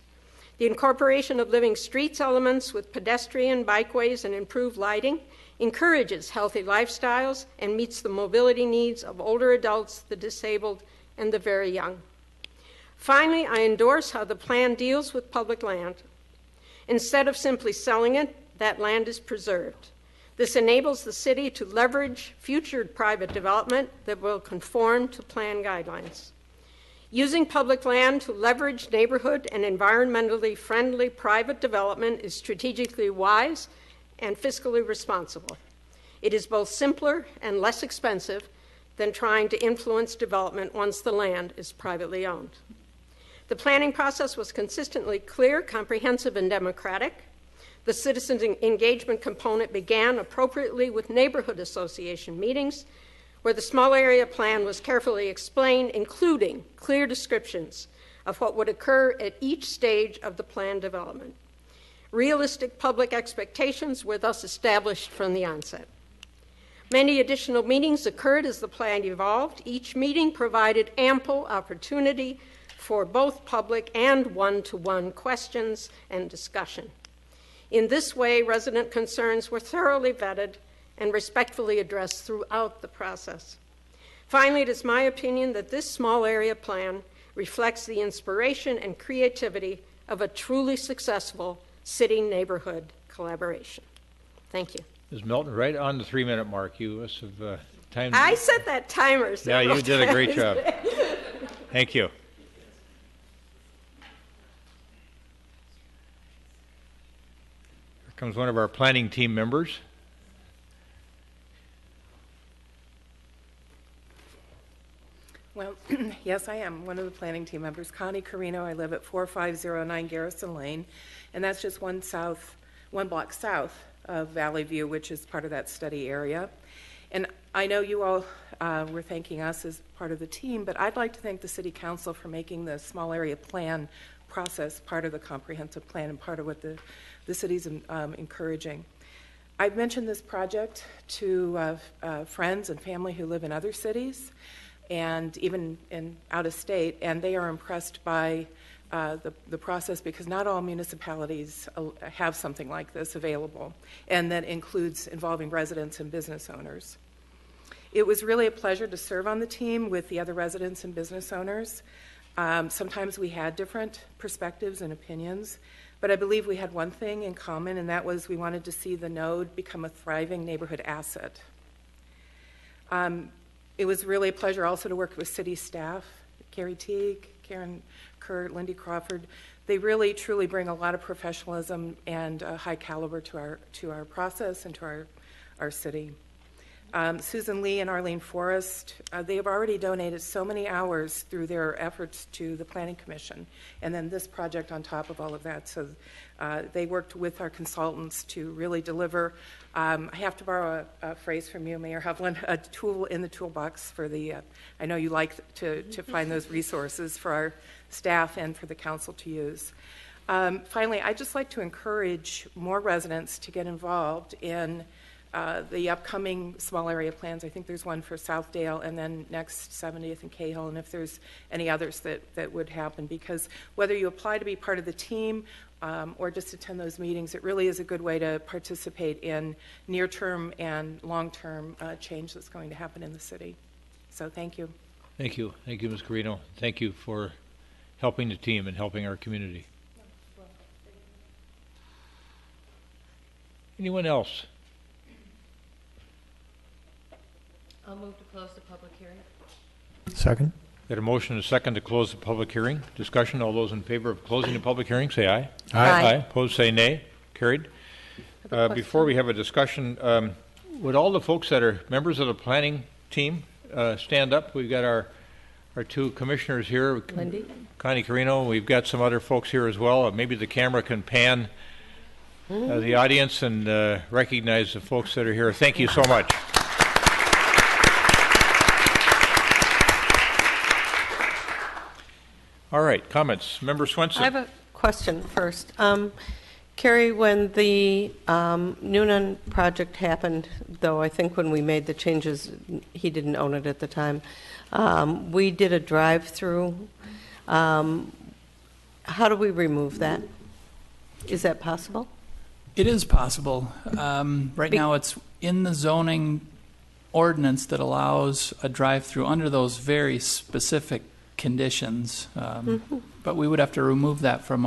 The incorporation of living streets elements with pedestrian, bikeways, and improved lighting encourages healthy lifestyles and meets the mobility needs of older adults, the disabled, and the very young. Finally, I endorse how the plan deals with public land. Instead of simply selling it, that land is preserved. This enables the city to leverage future private development that will conform to plan guidelines. Using public land to leverage neighborhood and environmentally friendly private development is strategically wise and fiscally responsible. It is both simpler and less expensive than trying to influence development once the land is privately owned. The planning process was consistently clear, comprehensive, and democratic. The citizens' engagement component began appropriately with neighborhood association meetings, where the small area plan was carefully explained, including clear descriptions of what would occur at each stage of the plan development. Realistic public expectations were thus established from the onset. Many additional meetings occurred as the plan evolved. Each meeting provided ample opportunity for both public and one-to-one questions and discussion. In this way, resident concerns were thoroughly vetted and respectfully addressed throughout the process. Finally, it is my opinion that this small area plan reflects the inspiration and creativity of a truly successful city-neighborhood collaboration. Thank you. Ms. Melton, right on the 3-minute mark. You must have timed. I set that timer. Yeah, you did a great job. Thank you. Here comes one of our planning team members. Well, yes, I am one of the planning team members. Connie Carino. I live at 4509 Garrison Lane, and that's just one block south of Valley View, which is part of that study area. And I know you all were thanking us as part of the team, but I'd like to thank the City Council for making the small area plan process part of the comprehensive plan and part of what the city's encouraging. I've mentioned this project to friends and family who live in other cities and even in out of state, and they are impressed by the process because not all municipalities have something like this available, and that includes involving residents and business owners. It was really a pleasure to serve on the team with the other residents and business owners. Sometimes we had different perspectives and opinions, but I believe we had one thing in common, and that was we wanted to see the node become a thriving neighborhood asset. It was really a pleasure also to work with city staff, Carrie Teague, Karen Kurt, Lindy Crawford. They really, truly bring a lot of professionalism and high caliber to our process and to our city. Susan Lee and Arlene Forrest, they have already donated so many hours through their efforts to the Planning Commission, and then this project on top of all of that. So they worked with our consultants to really deliver, I have to borrow a phrase from you, Mayor Hovland, a tool in the toolbox for the, I know you like to find those resources for our staff and for the council to use. Finally, I'd just like to encourage more residents to get involved in the upcoming small area plans. I think there's one for Southdale and then next 70th and Cahill, and if there's any others that would happen, because whether you apply to be part of the team or just attend those meetings, it really is a good way to participate in near-term and long-term change that's going to happen in the city. So thank you. Thank you. Thank you, Ms. Carino. Thank you for helping the team and helping our community. Anyone else? I'll move to close the public hearing. Second. Got a motion and a second to close the public hearing. Discussion. All those in favor of closing the public hearing, say aye. Aye. Aye. Opposed, say nay. Carried. Before we have a discussion, would all the folks that are members of the planning team stand up? We've got our two commissioners here. Lindy? Connie Carino. We've got some other folks here as well. Maybe the camera can pan the audience and recognize the folks that are here. Thank you so much. All right, comments. Member Swenson. I have a question first. Carrie, when the Noonan project happened, though I think when we made the changes, he didn't own it at the time, we did a drive-through. How do we remove that? Is that possible? It is possible. Right now it's in the zoning ordinance that allows a drive-through under those very specific conditions, but we would have to remove that from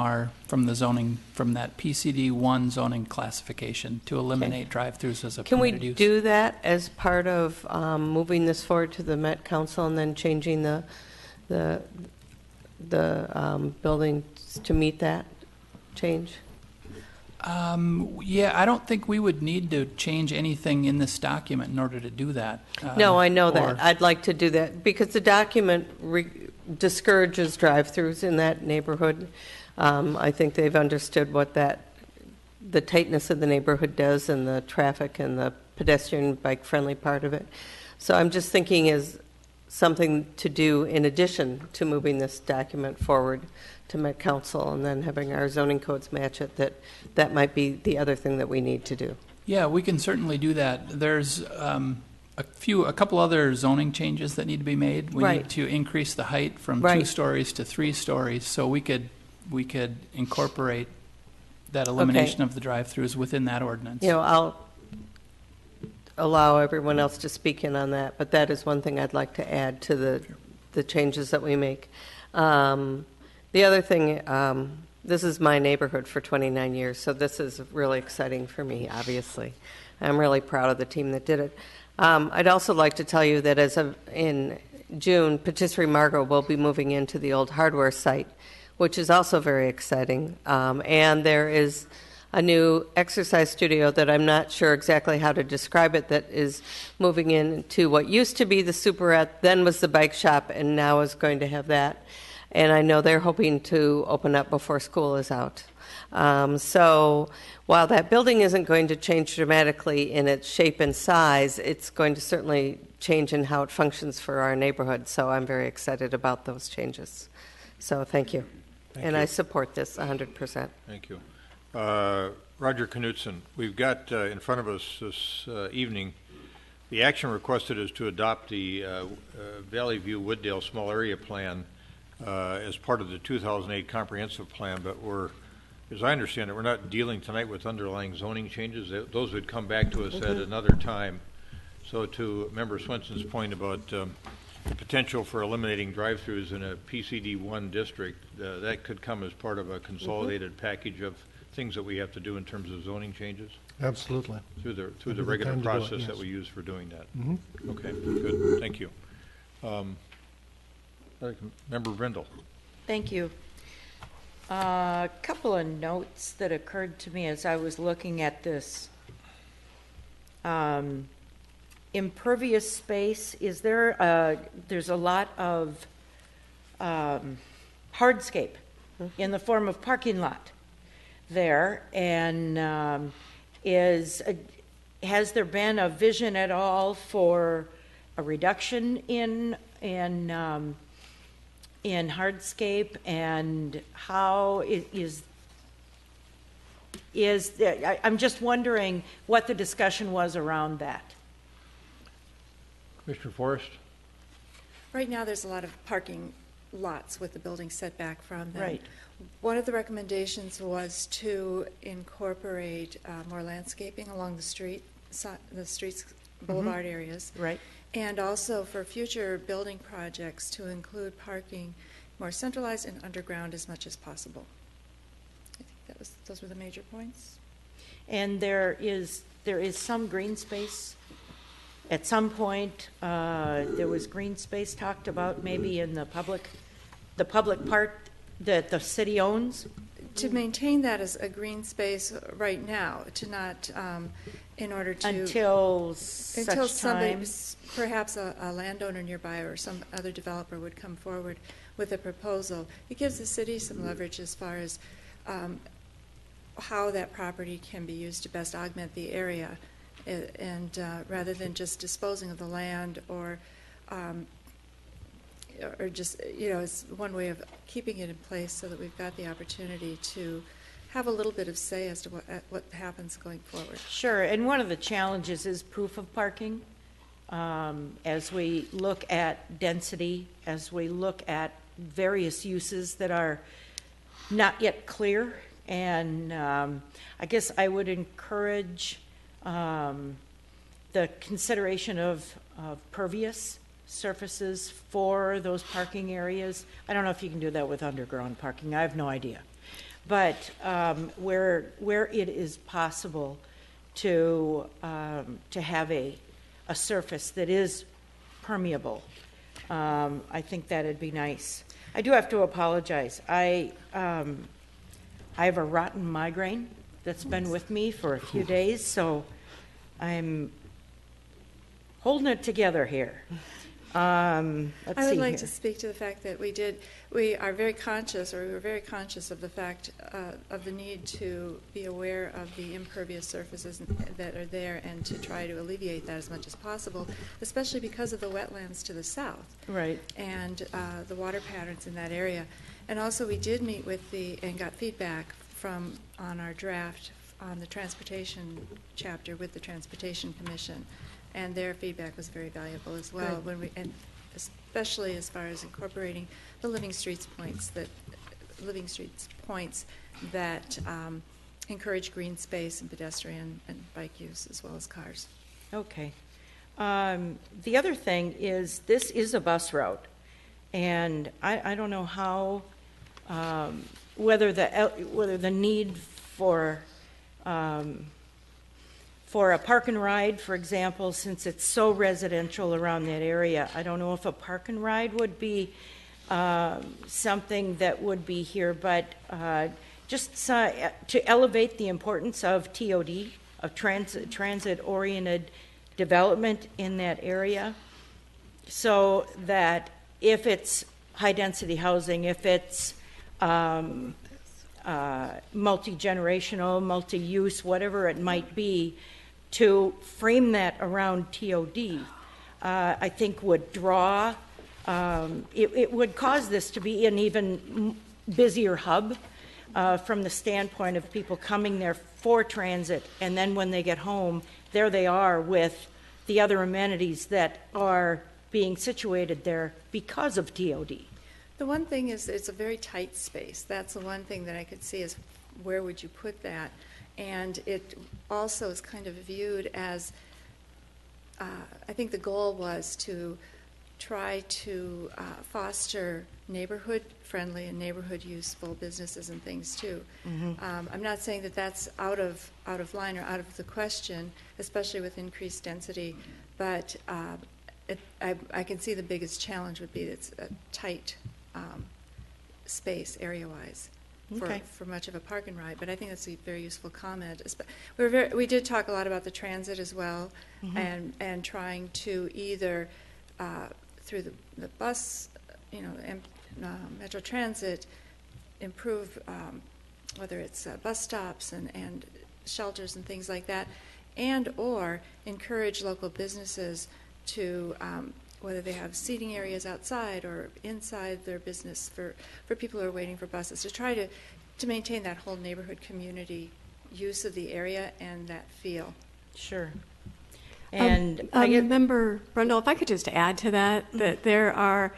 the zoning, from that PCD1 zoning classification to eliminate drive-throughs as a permitted use. Can we do that as part of moving this forward to the Met Council and then changing the building to meet that change? Yeah, I don't think we would need to change anything in this document in order to do that. No, I know that. I'd like to do that because the document discourages drive-throughs in that neighborhood. I think they've understood what the tightness of the neighborhood does, and the traffic and the pedestrian bike-friendly part of it. So I'm just thinking as something to do in addition to moving this document forward to Met Council and then having our zoning codes match it, that might be the other thing that we need to do. Yeah, we can certainly do that. There's a couple other zoning changes that need to be made. We need to increase the height from 2 stories to 3 stories, so we could incorporate that elimination of the drive-throughs within that ordinance. You know, I'll allow everyone else to speak in on that, but that is one thing I'd like to add to the changes that we make. The other thing, this is my neighborhood for 29 years, so this is really exciting for me, obviously. I'm really proud of the team that did it. I'd also like to tell you that as of in June, Patisserie Margot will be moving into the old hardware site, which is also very exciting. And there is a new exercise studio that I'm not sure exactly how to describe it, that is moving into what used to be the Superette, then was the bike shop, and now is going to have that. And I know they're hoping to open up before school is out. So while that building isn't going to change dramatically in its shape and size, it's going to certainly change in how it functions for our neighborhood. So I'm very excited about those changes. So thank you. Thank you. I support this 100%. Thank you. Roger Knutson, we've got in front of us this evening, the action requested is to adopt the Valley View Wooddale Small Area Plan as part of the 2008 Comprehensive Plan, but as I understand it, we're not dealing tonight with underlying zoning changes. Those would come back to us at another time. So to Member Swenson's point about the potential for eliminating drive-throughs in a PCD1 district, that could come as part of a consolidated package of things that we have to do in terms of zoning changes? Absolutely. Through the regular process that we use for doing that. Okay, good. Thank you. Member Brindle. Thank you. A couple of notes that occurred to me as I was looking at this. Impervious space, there's a lot of hardscape in the form of parking lot there, and has there been a vision at all for a reduction in hardscape, and how I'm just wondering what the discussion was around that. Commissioner Forrest? Right now, there's a lot of parking lots with the building set back from them. Right. One of the recommendations was to incorporate more landscaping along the streets, boulevard areas. Right. And also for future building projects to include parking more centralized and underground as much as possible. I think those were the major points. And there is some green space. At some point, there was green space talked about, maybe in the public part that the city owns. To maintain that as a green space right now, to not, in order to until somebody, perhaps a landowner nearby or some other developer would come forward with a proposal. It gives the city some leverage as far as how that property can be used to best augment the area, and rather than just disposing of the land or just, it's one way of keeping it in place so that we've got the opportunity to have a little bit of say as to what happens going forward. Sure, and one of the challenges is proof of parking. As we look at density, as we look at various uses that are not yet clear, and I guess I would encourage the consideration of pervious surfaces for those parking areas. I don't know if you can do that with underground parking. I have no idea. But where it is possible to have a surface that is permeable, I think that'd be nice. I do have to apologize. I have a rotten migraine that's been with me for a few days, so I'm holding it together here. Let's I would see like here. to speak to the fact that we were very conscious of the fact of the need to be aware of the impervious surfaces that are there and to try to alleviate that as much as possible, especially because of the wetlands to the south. Right. And the water patterns in that area. And also we did meet with and got feedback on our draft on the transportation chapter with the Transportation Commission. And their feedback was very valuable as well, and especially as far as incorporating the living streets points that encourage green space and pedestrian and bike use as well as cars. Okay. The other thing is this is a bus route, and I don't know how whether the need for a park and ride, for example, since it's so residential around that area, I don't know if a park and ride would be something that would be here, but just to elevate the importance of TOD, of transit-oriented development in that area, so that if it's high-density housing, if it's multi-generational, multi-use, whatever it might be, to frame that around TOD, I think would draw, it would cause this to be an even busier hub from the standpoint of people coming there for transit, and then when they get home, there they are with the other amenities that are being situated there because of TOD. The one thing is it's a very tight space. That's the one thing that I could see is where would you put that? And it also is kind of viewed as, I think the goal was to try to foster neighborhood-friendly and neighborhood-useful businesses and things too. Mm-hmm. I'm not saying that that's out of line or out of the question, especially with increased density, but I can see the biggest challenge would be it's a tight space area-wise. For much of a park and ride, but I think that's a very useful comment. We did talk a lot about the transit as well, Mm-hmm. and trying to either through the bus, Metro Transit, improve whether it's bus stops and shelters and things like that, and or encourage local businesses to whether they have seating areas outside or inside their business for people who are waiting for buses, to try to maintain that whole neighborhood community use of the area and that feel. Sure. And Member Brundle, if I could just add to that, that there are,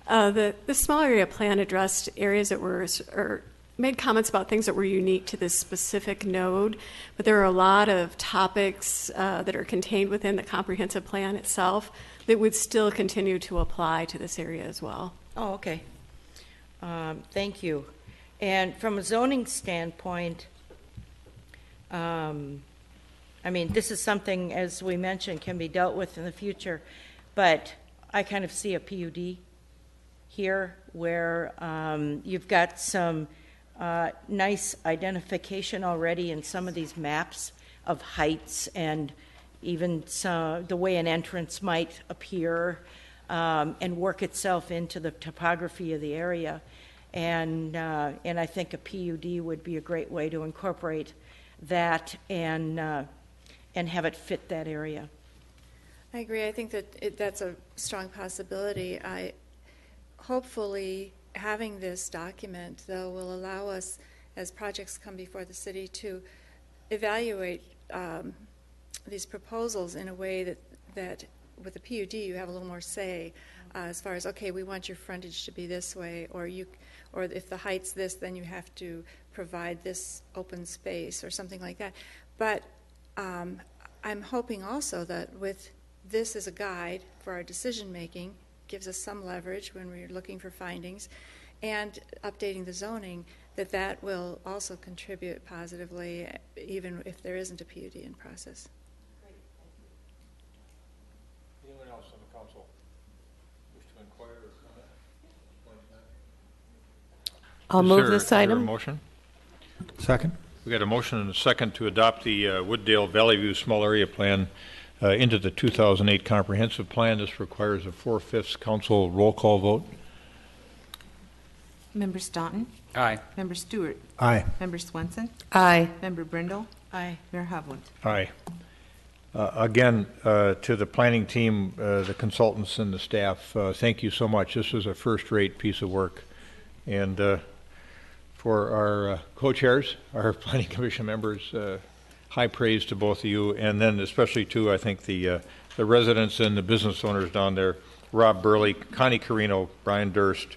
the small area plan addressed areas that were, or made comments about things that were unique to this specific node, but there are a lot of topics that are contained within the comprehensive plan itself that would still continue to apply to this area as well. Oh, okay. Thank you. And from a zoning standpoint, I mean, this is something, as we mentioned, can be dealt with in the future, but I kind of see a PUD here where you've got some nice identification already in some of these maps of heights and even the way an entrance might appear and work itself into the topography of the area. And I think a PUD would be a great way to incorporate that and have it fit that area. I agree. I think that that's a strong possibility. Hopefully having this document, though, will allow us, as projects come before the city, to evaluate these proposals in a way that with the PUD you have a little more say as far as, okay, we want your frontage to be this way, or if the height's this, then you have to provide this open space or something like that. But I'm hoping also that with this as a guide for our decision making, gives us some leverage when we're looking for findings, and updating the zoning, that will also contribute positively, even if there isn't a PUD in process. Anyone else on the council wish to inquire or comment? I'll move this Is there item. a motion? Second? We got a motion and a second to adopt the Wooddale Valley View Small Area Plan into the 2008 comprehensive plan. This requires a 4/5 council roll call vote. Member Staunton? Aye. Member Stewart? Aye. Member Swenson? Aye. Member Brindle? Aye. Mayor Hovland? Aye. Again, to the planning team, the consultants and the staff, thank you so much. This is a first-rate piece of work. And for our co-chairs, our planning commission members, high praise to both of you. And then especially to, I think, the residents and the business owners down there, Rob Burley, Connie Carino, Brian Durst,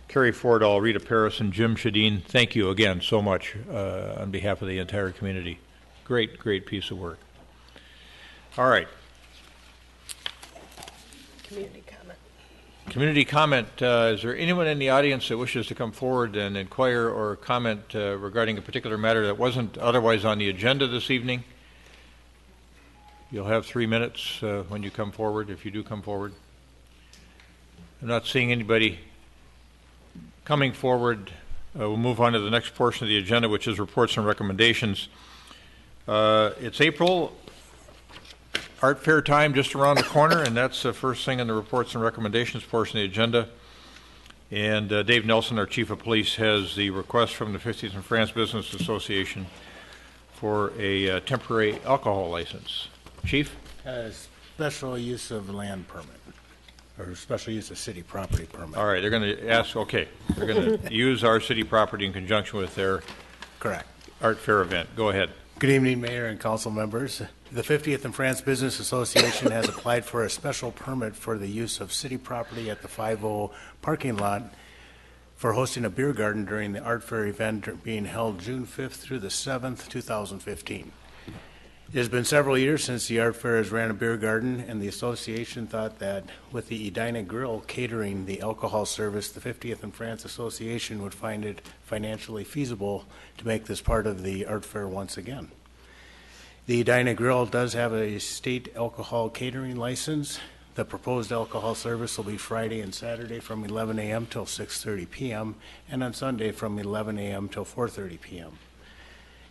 Kerry Fordall, Rita Paris, and Jim Shadeen. Thank you again so much on behalf of the entire community. Great, great piece of work. All right. Community comment. Community comment. Is there anyone in the audience that wishes to come forward and inquire or comment regarding a particular matter that wasn't otherwise on the agenda this evening? You'll have 3 minutes when you come forward, if you do come forward. I'm not seeing anybody coming forward. We'll move on to the next portion of the agenda, which is reports and recommendations. It's April. Art Fair time just around the corner, and that's the first thing in the reports and recommendations portion of the agenda. And Dave Nelson, our Chief of Police, has the request from the 50th and France Business Association for a temporary alcohol license. Chief? Special use of land permit, or special use of city property permit. All right, they're going to ask, okay, they're going to use our city property in conjunction with their Correct. Art Fair event. Go ahead. Good evening, Mayor and council members. The 50th and France Business Association has applied for a special permit for the use of city property at the 50 parking lot for hosting a beer garden during the Art Fair event being held June 5th through the 7th, 2015. It has been several years since the Art Fair has ran a beer garden, and the association thought that with the Edina Grill catering the alcohol service, the 50th and France Association would find it financially feasible to make this part of the Art Fair once again. The Edina Grill does have a state alcohol catering license. The proposed alcohol service will be Friday and Saturday from 11 a.m. till 6:30 p.m. and on Sunday from 11 a.m. till 4:30 p.m.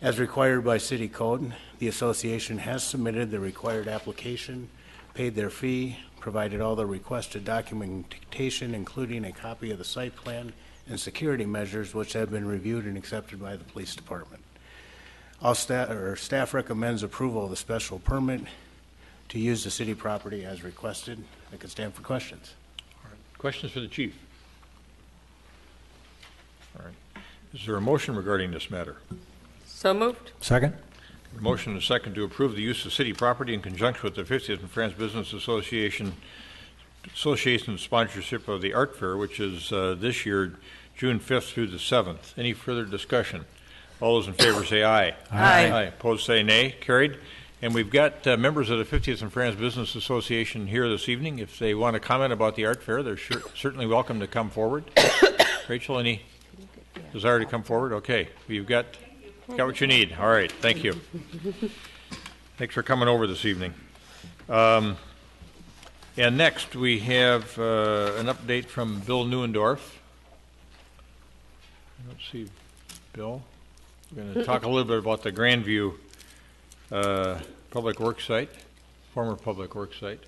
As required by city code, the association has submitted the required application, paid their fee, provided all the requested documentation, including a copy of the site plan and security measures, which have been reviewed and accepted by the police department. All staff recommends approval of the special permit to use the city property as requested. I can stand for questions. All right. Questions for the chief? All right. Is there a motion regarding this matter? So moved. Second? A motion and a second to approve the use of city property in conjunction with the 50th and France Business Association sponsorship of the Art Fair, which is this year, June 5th through the 7th. Any further discussion? All those in favor say aye. Aye. Aye. Opposed say nay. Carried. And we've got members of the 50th and France Business Association here this evening. If they want to comment about the Art Fair, they're certainly welcome to come forward. Rachel, any desire to come forward? Okay. You've got what you need. All right. Thank you. Thanks for coming over this evening. And next we have an update from Bill Neuendorf. Let's see, Bill. We're going to talk a little bit about the Grandview public works site, former public works site.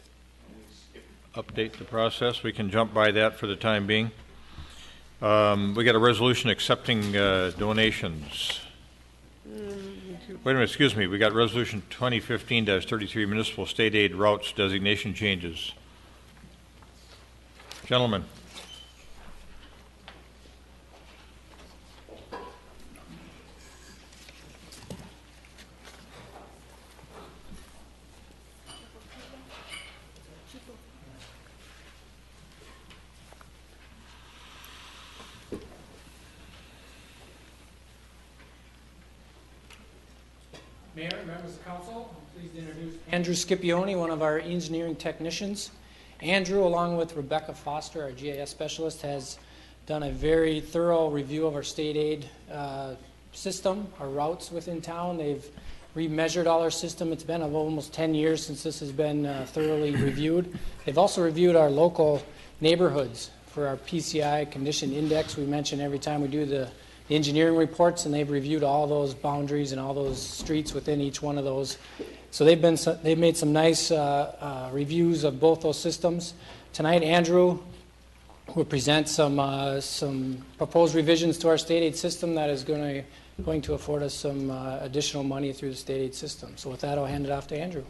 Update the process. We can jump by that for the time being. We got a resolution accepting donations. Wait a minute, excuse me. We got resolution 2015-33 municipal state aid routes designation changes. Gentlemen. Mayor, members of council, I'm pleased to introduce Andrew Scipione, one of our engineering technicians. Andrew, along with Rebecca Foster, our GIS specialist, has done a very thorough review of our state aid system, our routes within town. They've remeasured all our system. It's been almost 10 years since this has been thoroughly reviewed. They've also reviewed our local neighborhoods for our PCI condition index. We mention every time we do the engineering reports, and they've reviewed all those boundaries and all those streets within each one of those. So they've made some nice reviews of both those systems. Tonight, Andrew will present some proposed revisions to our state aid system that is going to afford us some additional money through the state aid system. So with that, I'll hand it off to Andrew.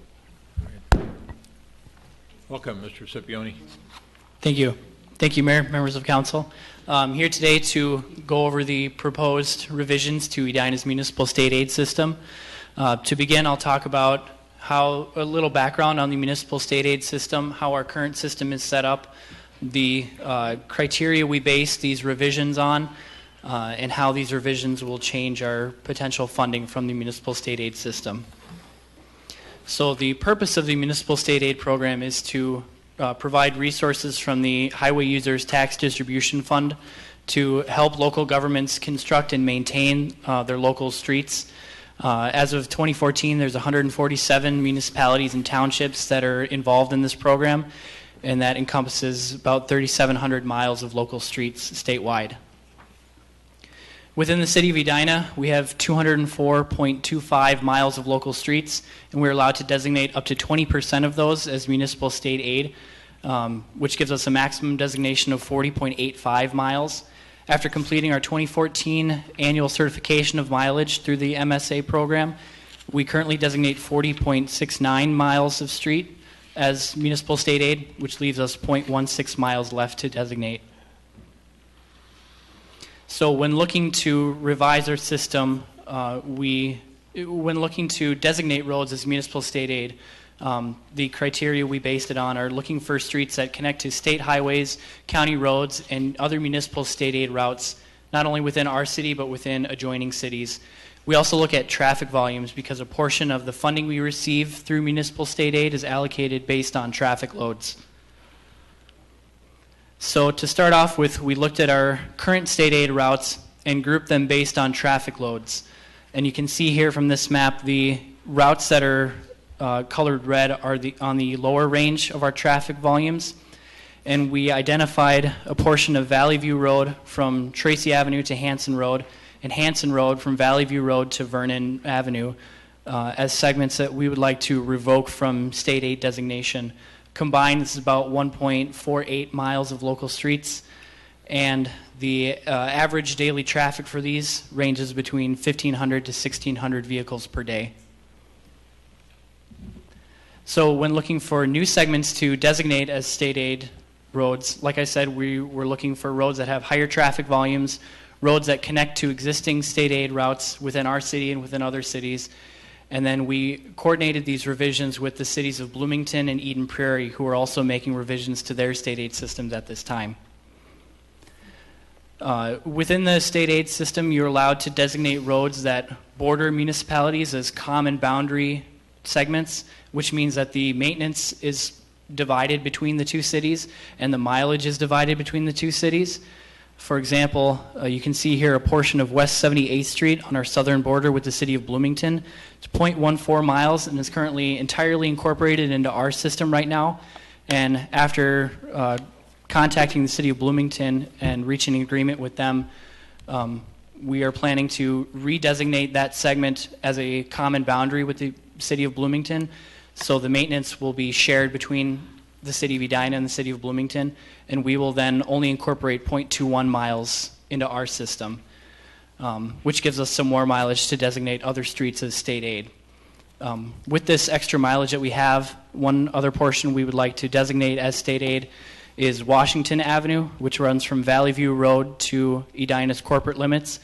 Welcome, Mr. Scipione. Thank you. Thank you, Mayor, members of council. I'm here today to go over the proposed revisions to Edina's municipal state aid system. To begin, I'll talk about a little background on the municipal state aid system, how our current system is set up, the criteria we base these revisions on, and how these revisions will change our potential funding from the municipal state aid system. So the purpose of the municipal state aid program is to provide resources from the Highway Users Tax Distribution Fund to help local governments construct and maintain their local streets. As of 2014, there's 147 municipalities and townships that are involved in this program, and that encompasses about 3,700 miles of local streets statewide. Within the city of Edina, we have 204.25 miles of local streets, and we're allowed to designate up to 20% of those as municipal state aid, which gives us a maximum designation of 40.85 miles. After completing our 2014 annual certification of mileage through the MSA program, we currently designate 40.69 miles of street as municipal state aid, which leaves us 0.16 miles left to designate. So when looking to revise our system, when looking to designate roads as municipal state aid, the criteria we based it on are looking for streets that connect to state highways, county roads, and other municipal state aid routes, not only within our city but within adjoining cities. We also look at traffic volumes because a portion of the funding we receive through municipal state aid is allocated based on traffic loads. So to start off with, we looked at our current state aid routes and grouped them based on traffic loads. And you can see here from this map, the routes that are colored red are on the lower range of our traffic volumes. And we identified a portion of Valley View Road from Tracy Avenue to Hanson Road, and Hanson Road from Valley View Road to Vernon Avenue as segments that we would like to revoke from state aid designation. Combined, this is about 1.48 miles of local streets, and the average daily traffic for these ranges between 1,500 to 1,600 vehicles per day. So when looking for new segments to designate as state aid roads, like I said, we were looking for roads that have higher traffic volumes, roads that connect to existing state aid routes within our city and within other cities. And then we coordinated these revisions with the cities of Bloomington and Eden Prairie, who are also making revisions to their state aid systems at this time. Within the state aid system, you're allowed to designate roads that border municipalities as common boundary segments, which means that the maintenance is divided between the two cities and the mileage is divided between the two cities. For example, you can see here a portion of West 78th Street on our southern border with the city of Bloomington. It's 0.14 miles and is currently entirely incorporated into our system right now. And after contacting the city of Bloomington and reaching an agreement with them, we are planning to redesignate that segment as a common boundary with the city of Bloomington. So the maintenance will be shared between the city of Edina and the city of Bloomington, and we will then only incorporate 0.21 miles into our system, which gives us some more mileage to designate other streets as state aid. With this extra mileage that we have, one other portion we would like to designate as state aid is Washington Avenue, which runs from Valley View Road to Edina's corporate limits.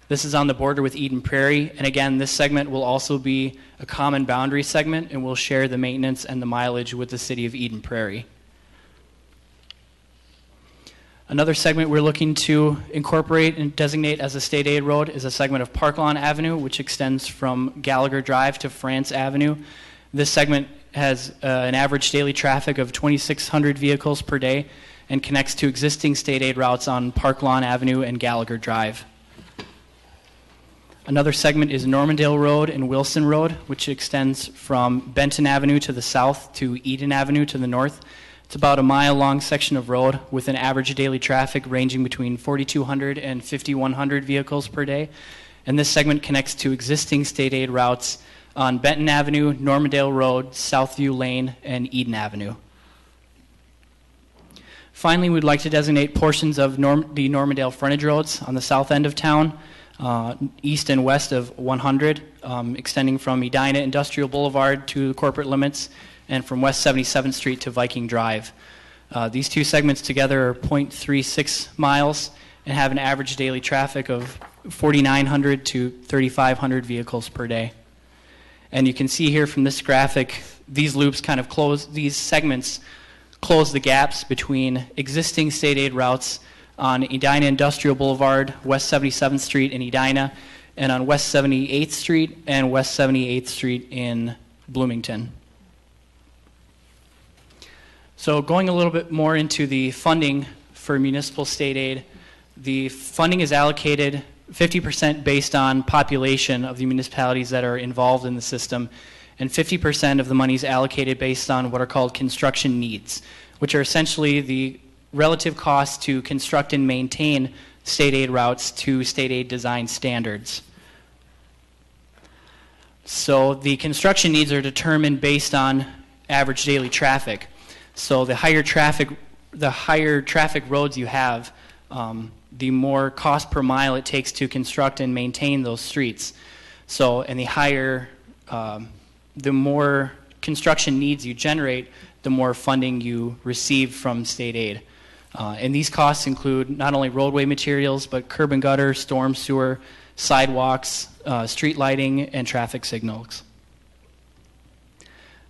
This is on the border with Eden Prairie, and again, this segment will also be a common boundary segment, and we'll share the maintenance and the mileage with the city of Eden Prairie. Another segment we're looking to incorporate and designate as a state aid road is a segment of Park Lawn Avenue, which extends from Gallagher Drive to France Avenue. This segment has an average daily traffic of 2,600 vehicles per day and connects to existing state aid routes on Park Lawn Avenue and Gallagher Drive. Another segment is Normandale Road and Wilson Road, which extends from Benton Avenue to the south to Eden Avenue to the north. It's about a mile-long section of road with an average daily traffic ranging between 4,200 and 5,100 vehicles per day. And this segment connects to existing state aid routes on Benton Avenue, Normandale Road, Southview Lane, and Eden Avenue. Finally, we'd like to designate portions of the Normandale frontage roads on the south end of town, east and west of 100, extending from Edina Industrial Boulevard to the corporate limits, and from West 77th Street to Viking Drive. These two segments together are 0.36 miles and have an average daily traffic of 4,900 to 3,500 vehicles per day. And you can see here from this graphic, these loops kind of close, these segments close the gaps between existing state aid routes on Edina Industrial Boulevard, West 77th Street in Edina, and on West 78th Street and West 78th Street in Bloomington. So going a little bit more into the funding for municipal state aid, the funding is allocated 50% based on population of the municipalities that are involved in the system, and 50% of the money is allocated based on what are called construction needs, which are essentially the relative costs to construct and maintain state aid routes to state aid design standards. So the construction needs are determined based on average daily traffic. So the higher traffic roads you have, the more cost per mile it takes to construct and maintain those streets. So, and the more construction needs you generate, the more funding you receive from state aid. And these costs include not only roadway materials, but curb and gutter, storm sewer, sidewalks, street lighting, and traffic signals.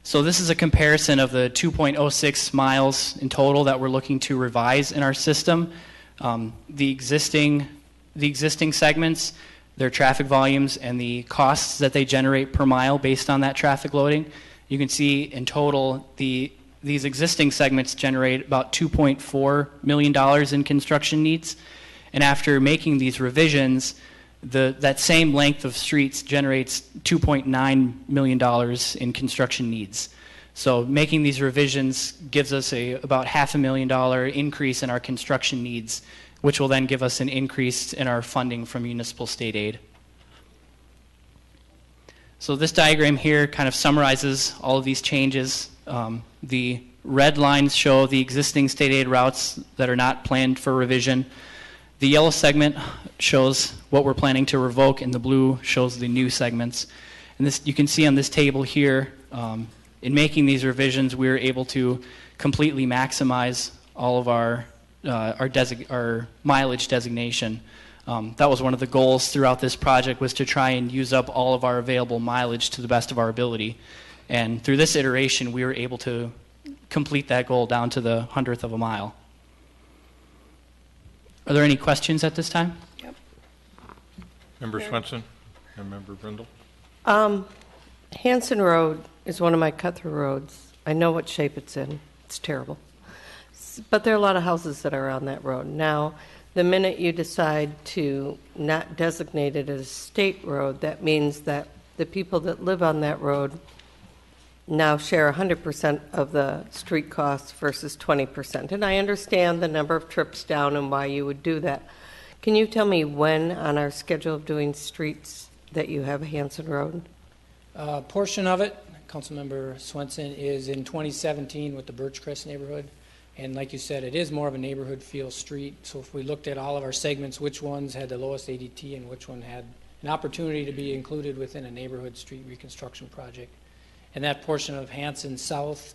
So this is a comparison of the 2.06 miles in total that we're looking to revise in our system. The existing segments, their traffic volumes, and the costs that they generate per mile based on that traffic loading. You can see in total these existing segments generate about $2.4 million in construction needs. And after making these revisions, that same length of streets generates $2.9 million in construction needs. So making these revisions gives us about $500,000 increase in our construction needs, which will then give us an increase in our funding from municipal state aid. So this diagram here kind of summarizes all of these changes. The red lines show the existing state aid routes that are not planned for revision. The yellow segment shows what we're planning to revoke, and the blue shows the new segments. And this, you can see on this table here, in making these revisions, we were able to completely maximize all of our mileage designation. That was one of the goals throughout this project, was to try and use up all of our available mileage to the best of our ability. And through this iteration, we were able to complete that goal down to the 100th of a mile. Are there any questions at this time? Yep. Member Swenson and Member Brindle. Hanson Road is one of my cut-through roads. I know what shape it's in. It's terrible. But there are a lot of houses that are on that road. Now, the minute you decide to not designate it as a state road, that means that the people that live on that road now share 100% of the street costs versus 20%. And I understand the number of trips down and why you would do that. Can you tell me when on our schedule of doing streets that you have Hanson Road? A portion of it, Councilmember Swenson, is in 2017 with the Birchcrest neighborhood. And like you said, it is more of a neighborhood feel street. So if we looked at all of our segments, which ones had the lowest ADT and which one had an opportunity to be included within a neighborhood street reconstruction project. And that portion of Hanson south,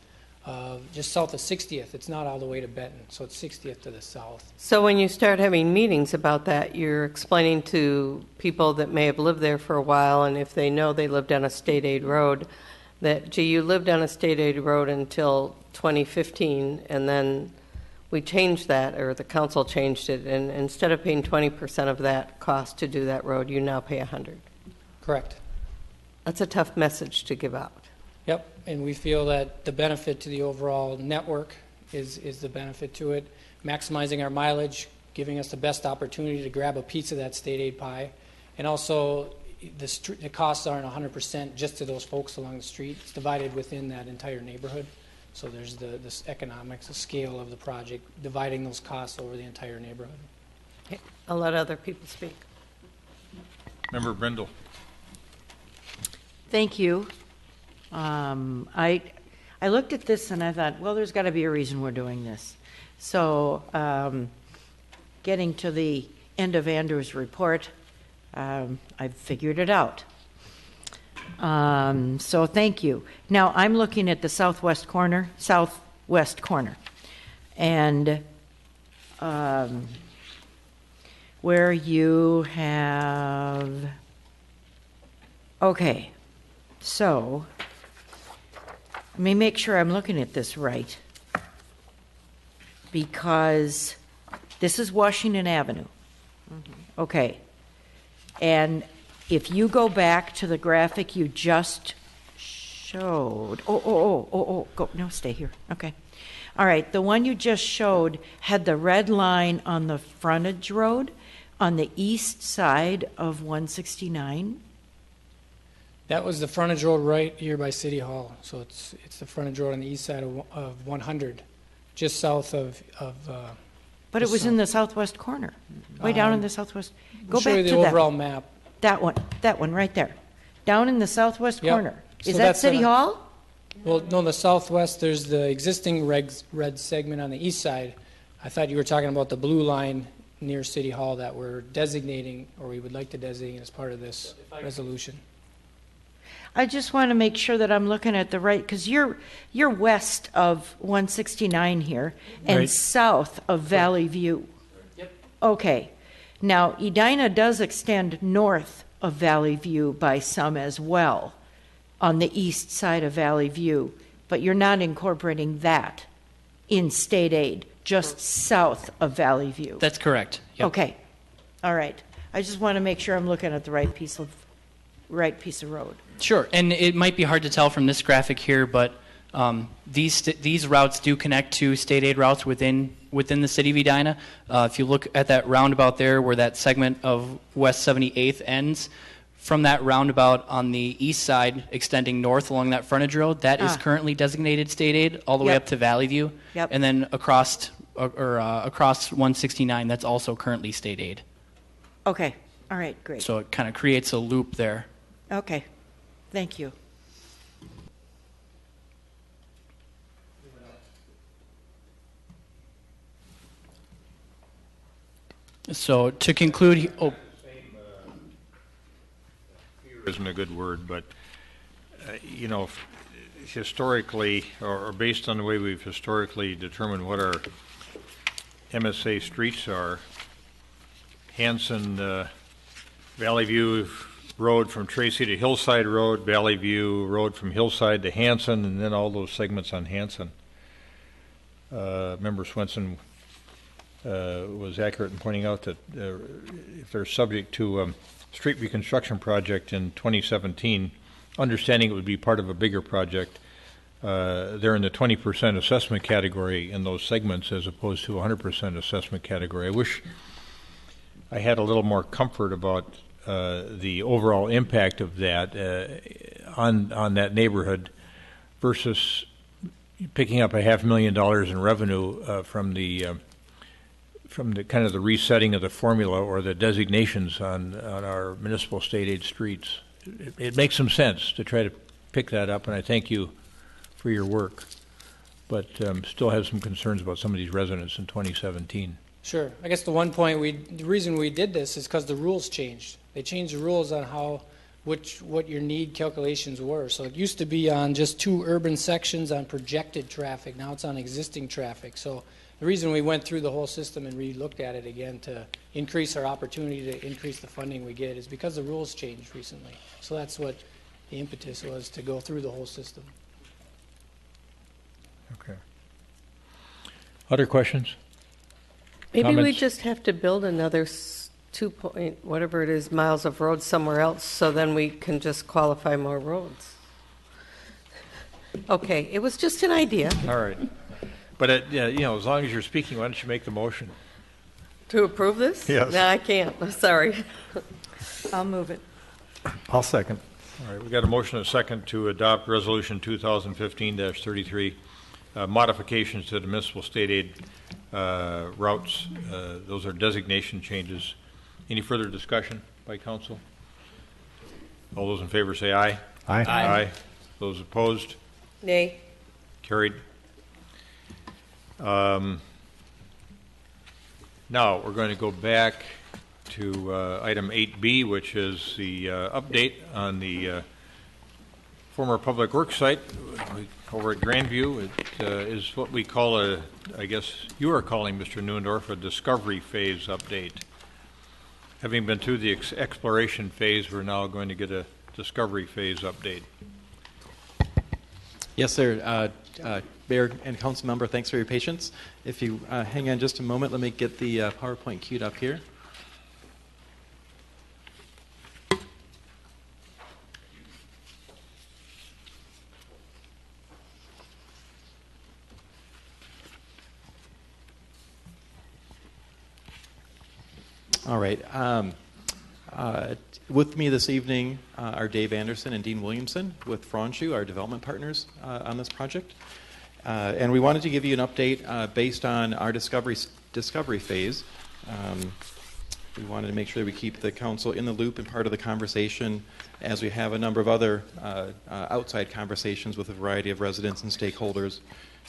just south of 60th, it's not all the way to Benton, so it's 60th to the south. So when you start having meetings about that, you're explaining to people that may have lived there for a while, and if they know they lived on a state aid road, that, gee, you lived on a state aid road until 2015, and then we changed that, or the council changed it, and instead of paying 20% of that cost to do that road, you now pay 100. Correct. That's a tough message to give out. Yep, and we feel that the benefit to the overall network is the benefit to it, maximizing our mileage, giving us the best opportunity to grab a piece of that state aid pie, and also the costs aren't 100% just to those folks along the street. It's divided within that entire neighborhood. So there's this economics, the scale of the project, dividing those costs over the entire neighborhood. Okay. I'll let other people speak. Member Brindle. Thank you. I looked at this and I thought, well, there's got to be a reason we're doing this. So getting to the end of Andrew's report, I've figured it out. So thank you. Now I'm looking at the southwest corner, and where you have, okay, so let me make sure I'm looking at this right, because this is Washington Avenue. Okay. And if you go back to the graphic you just showed, go, no, stay here. Okay. All right, the one you just showed had the red line on the frontage road on the east side of 169. That was the frontage road right here by City Hall. So it's the frontage road on the east side of 100, just south of. But it was in the southwest corner, way down in the southwest. Go show back you the to overall that. map. That one right there, down in the southwest Yep. corner. So Is that that's City Hall? Well, no, the southwest, there's the existing red segment on the east side. I thought you were talking about the blue line near City Hall that we're designating, or we would like to designate as part of this resolution. I just want to make sure that I'm looking at the right, because you're west of 169 here and Right. south of Valley View. Yep. Okay. Now, Edina does extend north of Valley View by some as well on the east side of Valley View, but you're not incorporating that in state aid, just south of Valley View. That's correct. Yep. Okay. All right. I just want to make sure I'm looking at the right piece of road. Sure, and it might be hard to tell from this graphic here, but these routes do connect to state aid routes within the city of Edina. If you look at that roundabout there where that segment of West 78th ends, from that roundabout on the east side extending north along that frontage road, that is currently designated state aid all the way Yep. up to Valley View. Yep. And then across 169, that's also currently state aid. Okay. All right, great. So it kind of creates a loop there. Okay. Thank you. So to conclude, Isn't a good word, but, historically, or based on the way we've historically determined what our MSA streets are, Hanson, Valley View Road from Tracy to Hillside Road, Valley View Road from Hillside to Hanson, and then all those segments on Hanson. Member Swenson was accurate in pointing out that if they're subject to street reconstruction project in 2017, understanding it would be part of a bigger project, they're in the 20% assessment category in those segments as opposed to 100% assessment category. I wish I had a little more comfort about the overall impact of that on that neighborhood versus picking up $500,000 in revenue from the kind of the resetting of the formula or the designations on our municipal state aid streets. It makes some sense to try to pick that up, and I thank you for your work, but still have some concerns about some of these residents in 2017. Sure. I guess the reason we did this is because the rules changed. They changed the rules on what your need calculations were. So it used to be on just 2 urban sections on projected traffic. Now it's on existing traffic. So the reason we went through the whole system and re-looked at it again to increase our opportunity to increase the funding we get is because the rules changed recently. So that's what the impetus was, to go through the whole system. Okay. Other questions? Maybe we Comments? just have to build another 2 point, whatever it is, miles of road somewhere else, so then we can just qualify more roads. Okay, it was just an idea. All right. But, as long as you're speaking, why don't you make the motion? To approve this? Yes. No, I can't, I'm sorry. I'll move it. I'll second. All right, we got a motion and a second to adopt Resolution 2015-33, modifications to the municipal state aid routes. Those are designation changes. Any further discussion by council? All those in favor say aye. Aye. Aye. Those opposed? Nay. Carried. Now, we're going to go back to item 8B, which is the update on the former Public Works site over at Grandview. It is what we call I guess you are calling, Mr. Neuendorf, a discovery phase update. Having been through the exploration phase, we're now going to get a discovery phase update. Yes, sir. Mayor and council member, thanks for your patience. If you hang on just a moment, let me get the PowerPoint queued up here. All right. With me this evening are Dave Anderson and Dean Williamson with Fronshu, our development partners on this project. And we wanted to give you an update based on our discovery phase. We wanted to make sure we keep the council in the loop and part of the conversation as we have a number of other outside conversations with a variety of residents and stakeholders.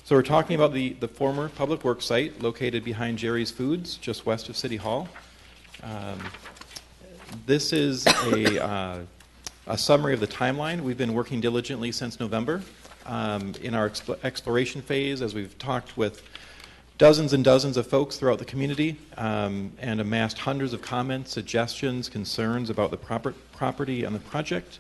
So we're talking about the former Public Works site located behind Jerry's Foods, just west of City Hall. This is a summary of the timeline. We've been working diligently since November in our exploration phase as we've talked with dozens and dozens of folks throughout the community and amassed hundreds of comments, suggestions, concerns about the property and the project.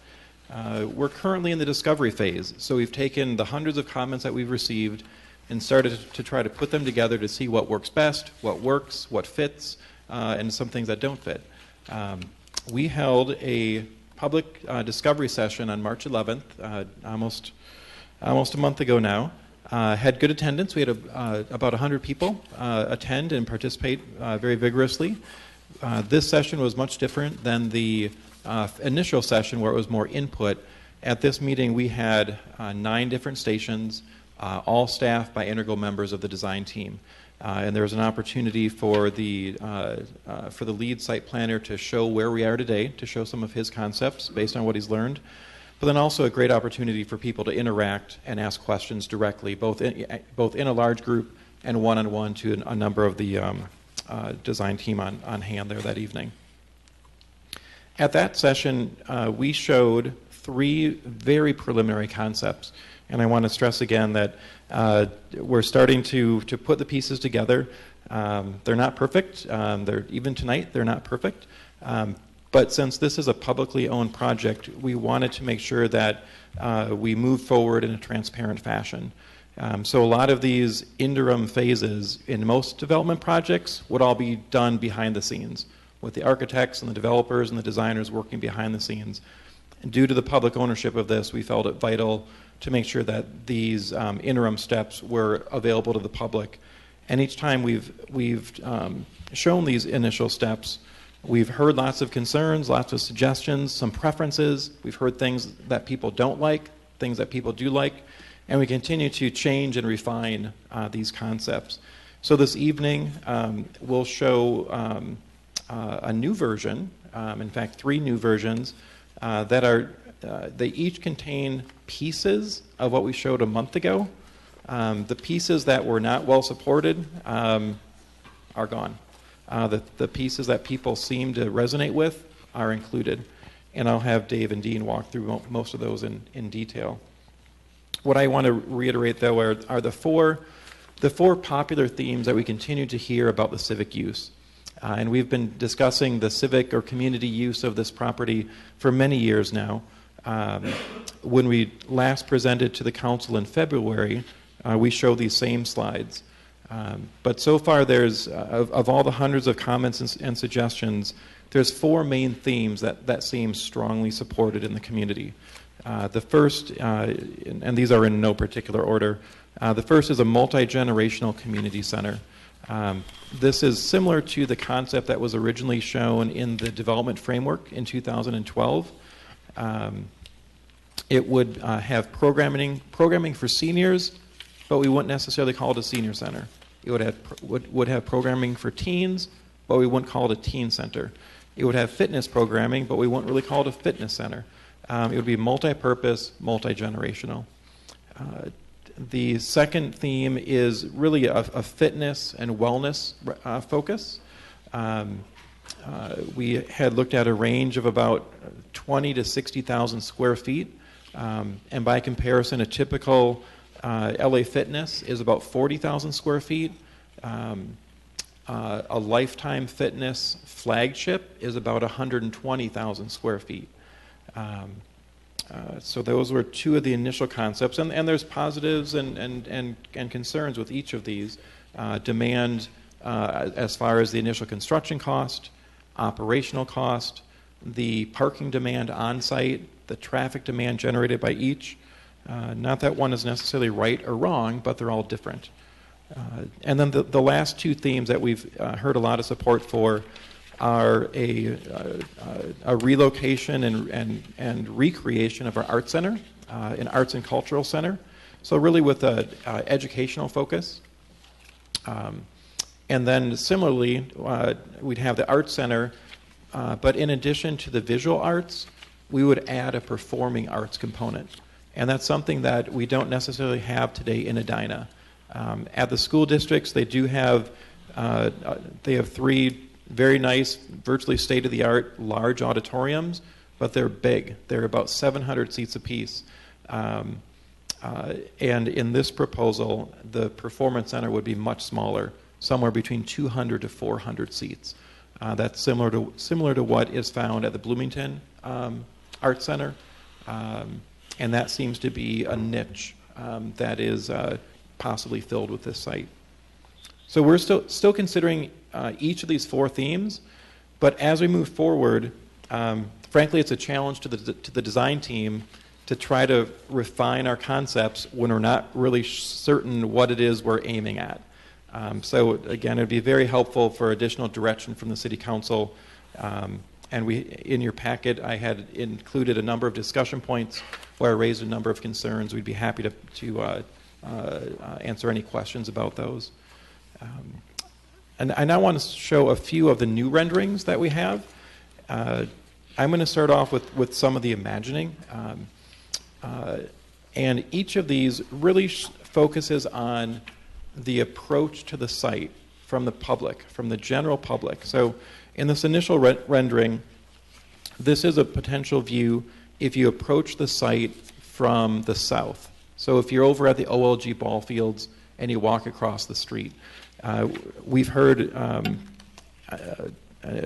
We're currently in the discovery phase, so we've taken the hundreds of comments that we've received and started to try to put them together to see what works best, what works, what fits, and some things that don't fit. We held a public discovery session on March 11th, almost a month ago now. Had good attendance. We had about 100 people attend and participate very vigorously. This session was much different than the initial session where it was more input. At this meeting, we had 9 different stations, all staffed by integral members of the design team. And there was an opportunity for the lead site planner to show where we are today, to show some of his concepts based on what he's learned, but then also a great opportunity for people to interact and ask questions directly, both in a large group and one-on-one to a number of the design team on hand there that evening. At that session, we showed 3 very preliminary concepts. And I want to stress again that we're starting to put the pieces together. They're not perfect. Even tonight, they're not perfect. But since this is a publicly owned project, we wanted to make sure that we move forward in a transparent fashion. So a lot of these interim phases in most development projects would all be done behind the scenes, with the architects and the developers and the designers working behind the scenes. And due to the public ownership of this, we felt it vital to make sure that these interim steps were available to the public. And each time we've shown these initial steps, we've heard lots of concerns, lots of suggestions, some preferences. We've heard things that people don't like, things that people do like, and we continue to change and refine these concepts. So this evening, we'll show a new version, in fact, 3 new versions that are they each contain pieces of what we showed a month ago. The pieces that were not well supported are gone. The pieces that people seem to resonate with are included. And I'll have Dave and Dean walk through most of those in detail. What I want to reiterate, though, are the four popular themes that we continue to hear about the civic use. And we've been discussing the civic or community use of this property for many years now. When we last presented to the council in February, we show these same slides. But so far, there's of all the hundreds of comments and suggestions, there's 4 main themes that seem strongly supported in the community. The first, and these are in no particular order, the first is a multi-generational community center. This is similar to the concept that was originally shown in the development framework in 2012. It would have programming for seniors, but we wouldn't necessarily call it a senior center. It would have programming for teens, but we wouldn't call it a teen center. It would have fitness programming, but we wouldn't really call it a fitness center. It would be multi-purpose, multi-generational. The second theme is really a fitness and wellness focus. We had looked at a range of about 20 to 60,000 square feet. And by comparison, a typical LA Fitness is about 40,000 square feet. A Lifetime Fitness flagship is about 120,000 square feet. So those were two of the initial concepts, and there's positives and concerns with each of these. Demand as far as the initial construction cost, operational cost, the parking demand on site, the traffic demand generated by each. Not that one is necessarily right or wrong, but they're all different. And then the last two themes that we've heard a lot of support for are a relocation and recreation of our art center, an arts and cultural center. So really with an educational focus. And then similarly, we'd have the art center, but in addition to the visual arts, we would add a performing arts component. And that's something that we don't necessarily have today in Edina. At the school districts, they do have, they have three very nice, virtually state-of-the-art large auditoriums, but they're big. They're about 700 seats apiece. And in this proposal, the performance center would be much smaller, somewhere between 200 to 400 seats. That's similar to what is found at the Bloomington Art Center, and that seems to be a niche that is possibly filled with this site. So we're still considering each of these four themes, but as we move forward, frankly, it's a challenge to the design team to try to refine our concepts when we're not really certain what it is we're aiming at. So again, it would be very helpful for additional direction from the City Council. And in your packet, I had included a number of discussion points where I raised a number of concerns. We'd be happy to answer any questions about those. And I now want to show a few of the new renderings that we have. I'm going to start off with some of the imagining. And each of these really focuses on the approach to the site from the public, from the general public. So in this initial rendering, this is a potential view if you approach the site from the south. So if you're over at the OLG ball fields and you walk across the street, we've heard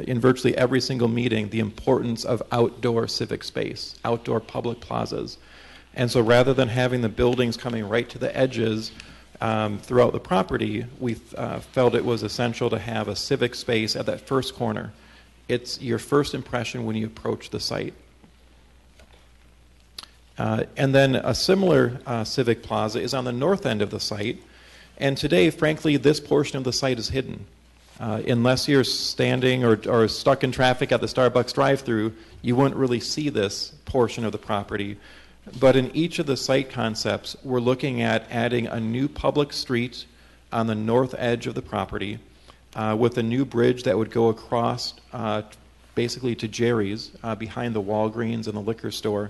in virtually every single meeting the importance of outdoor civic space, outdoor public plazas. And so rather than having the buildings coming right to the edges throughout the property, we felt it was essential to have a civic space at that first corner. It's your first impression when you approach the site. And then a similar civic plaza is on the north end of the site. And today, frankly, this portion of the site is hidden. Unless you're standing or stuck in traffic at the Starbucks drive-thru, you wouldn't really see this portion of the property. But in each of the site concepts, we're looking at adding a new public street on the north edge of the property with a new bridge that would go across basically to Jerry's behind the Walgreens and the liquor store.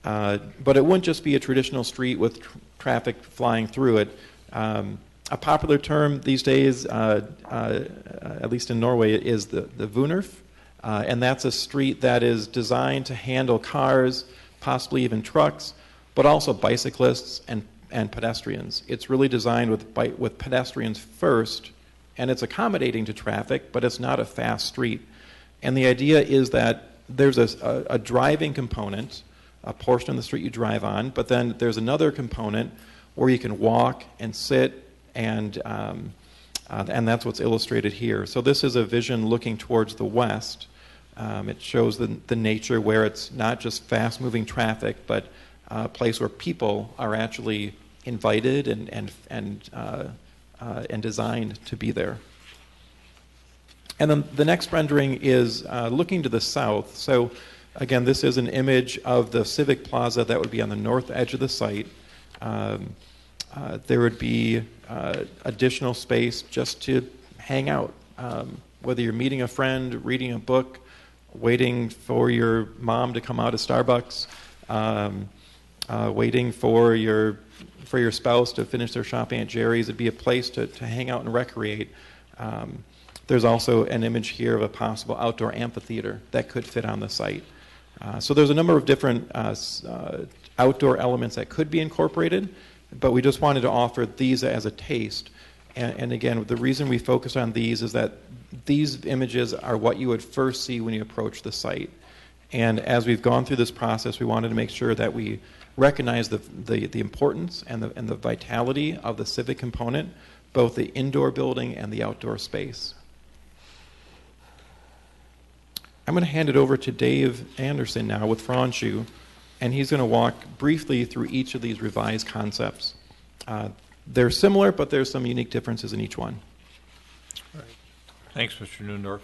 But it wouldn't just be a traditional street with traffic flying through it. A popular term these days, at least in Norway, is the Vunerf. And that's a street that is designed to handle cars, possibly even trucks, but also bicyclists and pedestrians. It's really designed with pedestrians first, and it's accommodating to traffic, but it's not a fast street. And the idea is that there's a driving component, a portion of the street you drive on, but then there's another component where you can walk and sit, and that's what's illustrated here. So this is a vision looking towards the west. It shows the nature where it's not just fast-moving traffic, but a place where people are actually invited and designed to be there. And then the next rendering is looking to the south. So again, this is an image of the Civic Plaza that would be on the north edge of the site. There would be additional space just to hang out, whether you're meeting a friend, reading a book, waiting for your mom to come out of Starbucks, waiting for your spouse to finish their shopping at Jerry's. It'd be a place to hang out and recreate. There's also an image here of a possible outdoor amphitheater that could fit on the site. So there's a number of different outdoor elements that could be incorporated, but we just wanted to offer these as a taste. And again, the reason we focus on these is that these images are what you would first see when you approach the site. And as we've gone through this process, we wanted to make sure that we recognize the importance and the vitality of the civic component, both the indoor building and the outdoor space. I'm going to hand it over to Dave Anderson now with Franchu, and he's going to walk briefly through each of these revised concepts. They're similar, but there's some unique differences in each one. All right. Thanks, Mr. Newendorf.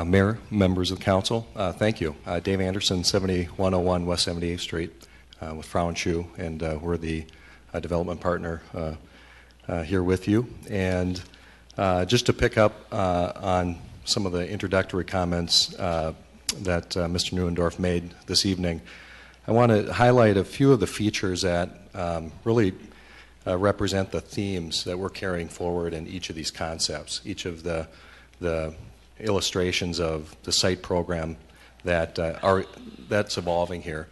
Mayor, members of the council, thank you. Dave Anderson, 7101 West 78th Street with Franchu, and we're the development partner here with you. And just to pick up on some of the introductory comments that Mr. Newendorf made this evening, I want to highlight a few of the features that really represent the themes that we're carrying forward in each of these concepts, each of the illustrations of the site program that's evolving here.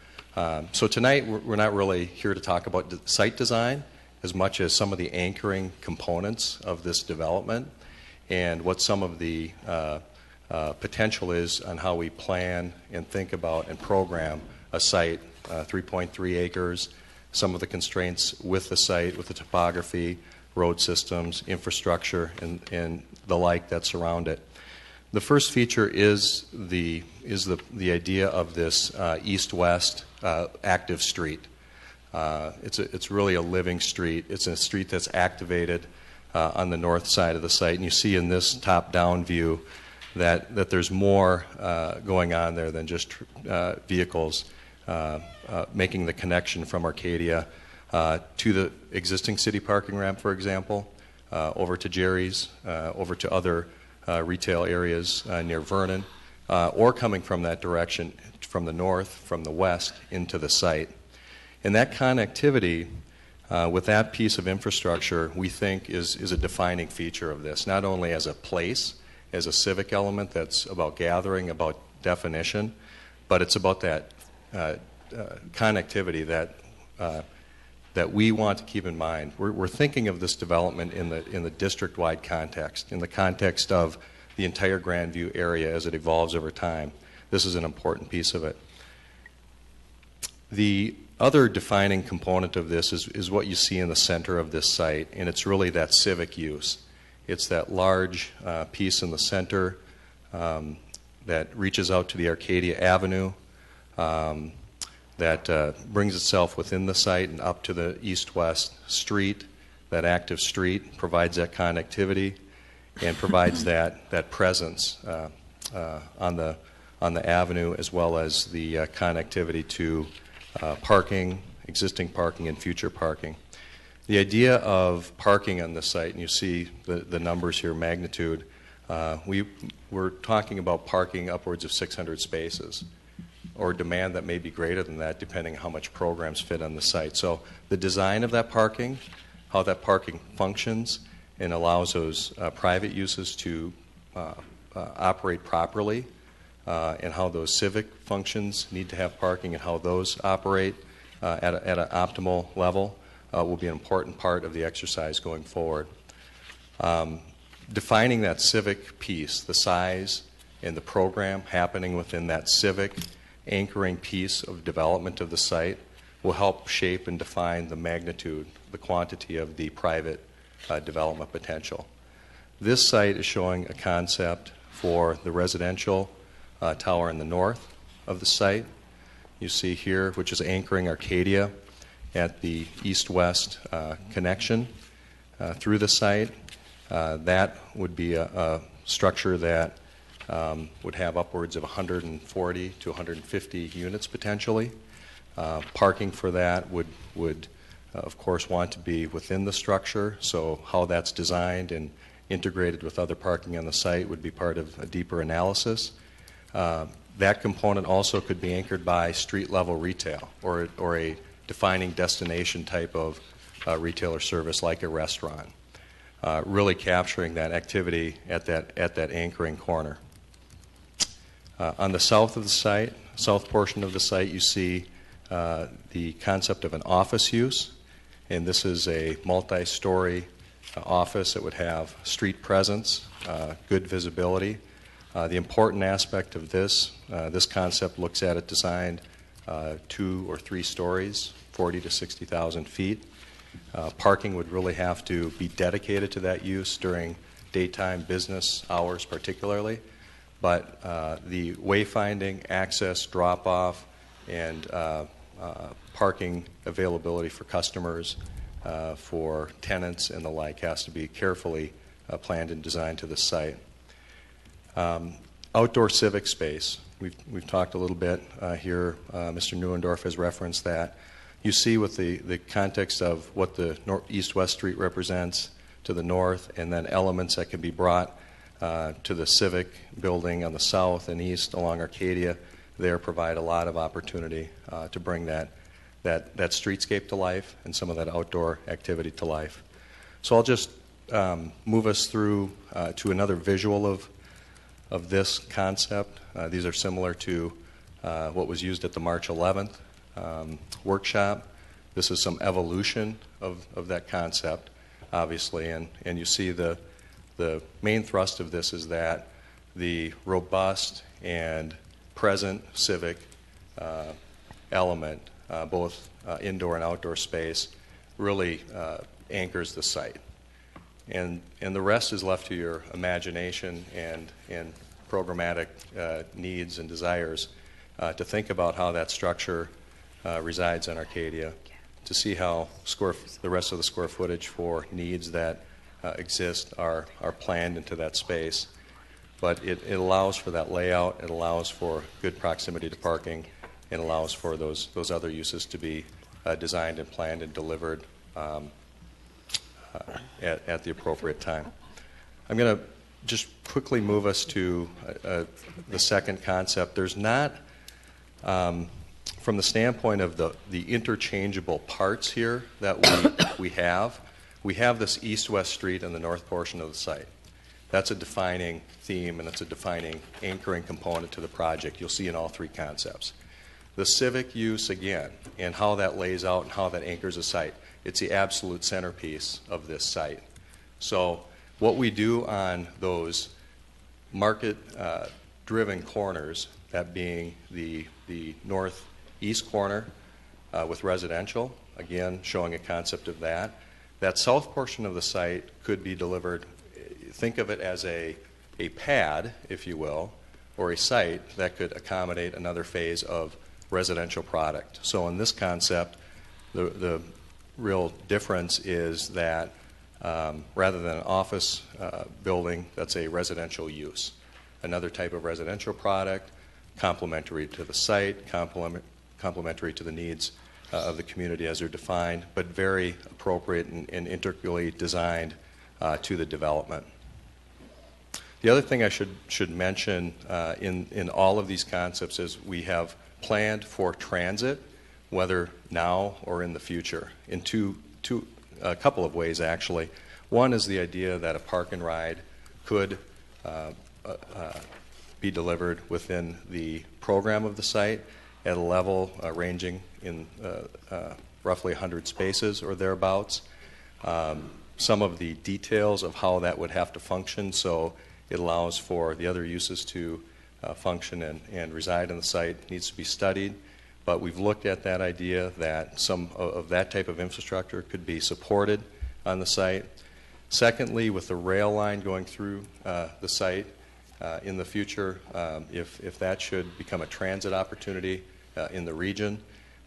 So tonight we're not really here to talk about the site design as much as some of the anchoring components of this development and what some of the potential is on how we plan and think about and program a site, 3.3 acres, some of the constraints with the site, with the topography, road systems, infrastructure, and the like that surround it. The first feature is the idea of this east-west active street. It's really a living street. It's a street that's activated on the north side of the site, and you see in this top-down view that there's more going on there than just vehicles making the connection from Arcadia to the existing city parking ramp, for example, over to Jerry's, over to other retail areas near Vernon, or coming from that direction, from the north, from the west, into the site. And that connectivity with that piece of infrastructure, we think, is a defining feature of this, not only as a place, as a civic element that's about gathering, about definition, but it's about that connectivity that we want to keep in mind. We're thinking of this development in the district-wide context, in the context of the entire Grandview area as it evolves over time. This is an important piece of it. The other defining component of this is what you see in the center of this site, and it's really that civic use. It's that large piece in the center that reaches out to the Arcadia Avenue, that brings itself within the site and up to the east-west street. That active street provides that connectivity and provides that presence on the avenue, as well as the connectivity to parking, existing parking, and future parking. The idea of parking on the site, and you see the numbers here, magnitude, we're talking about parking upwards of 600 spaces, or demand that may be greater than that depending on how much programs fit on the site. So the design of that parking, how that parking functions and allows those private uses to operate properly, and how those civic functions need to have parking and how those operate at an optimal level will be an important part of the exercise going forward. Defining that civic piece, the size and the program happening within that civic anchoring piece of development of the site will help shape and define the magnitude, the quantity of the private development potential. This site is showing a concept for the residential tower in the north of the site. You see here, which is anchoring Arcadia at the east-west connection through the site. That would be a structure that would have upwards of 140 to 150 units potentially. Parking for that would of course, want to be within the structure, so how that's designed and integrated with other parking on the site would be part of a deeper analysis. That component also could be anchored by street-level retail or a defining destination type of retail or service like a restaurant, really capturing that activity at that anchoring corner. On the south of the site, south portion of the site, you see the concept of an office use, and this is a multi-story office that would have street presence, good visibility. The important aspect of this concept looks at it designed 2 or 3 stories, 40 to 60,000 feet. Parking would really have to be dedicated to that use during daytime business hours particularly, but the wayfinding, access, drop-off, and parking availability for customers, for tenants and the like has to be carefully planned and designed to the site. Outdoor civic space. We've talked a little bit here. Mr. Neuendorf has referenced that. You see with the context of what the east-west street represents to the north, and then elements that can be brought to the civic building on the south and east along Arcadia, there provide a lot of opportunity to bring that streetscape to life and some of that outdoor activity to life. So I'll just move us through to another visual of this concept. These are similar to what was used at the March 11th workshop. This is some evolution of that concept, obviously, and you see the main thrust of this is that the robust and present civic element, both indoor and outdoor space, really anchors the site. And the rest is left to your imagination and programmatic needs and desires to think about how that structure resides in Arcadia, to see how the rest of the square footage for needs that exist are planned into that space. But it allows for that layout, it allows for good proximity to parking, and allows for those other uses to be designed and planned and delivered at the appropriate time. I'm going to just quickly move us to the second concept. There's not, from the standpoint of the interchangeable parts here that we have this east-west street in the north portion of the site. That's a defining theme, and it's a defining anchoring component to the project you'll see in all 3 concepts. The civic use, again, and how that lays out and how that anchors a site, it's the absolute centerpiece of this site. So what we do on those market-driven corners, that being the northeast corner with residential, again, showing a concept of that south portion of the site could be delivered, think of it as a pad, if you will, or a site that could accommodate another phase of residential product. So in this concept, the real difference is that rather than an office building, that's a residential use. Another type of residential product, complementary to the site, complementary to the needs of the community as they're defined, but very appropriate and integrally designed to the development. The other thing I should mention in all of these concepts is we have planned for transit, whether now or in the future, in a couple of ways actually. One is the idea that a park and ride could be delivered within the program of the site at a level ranging in roughly 100 spaces or thereabouts. Some of the details of how that would have to function, so it allows for the other uses to function and reside in the site, needs to be studied. But we've looked at that idea that some of that type of infrastructure could be supported on the site. Secondly, with the rail line going through the site in the future, if that should become a transit opportunity in the region,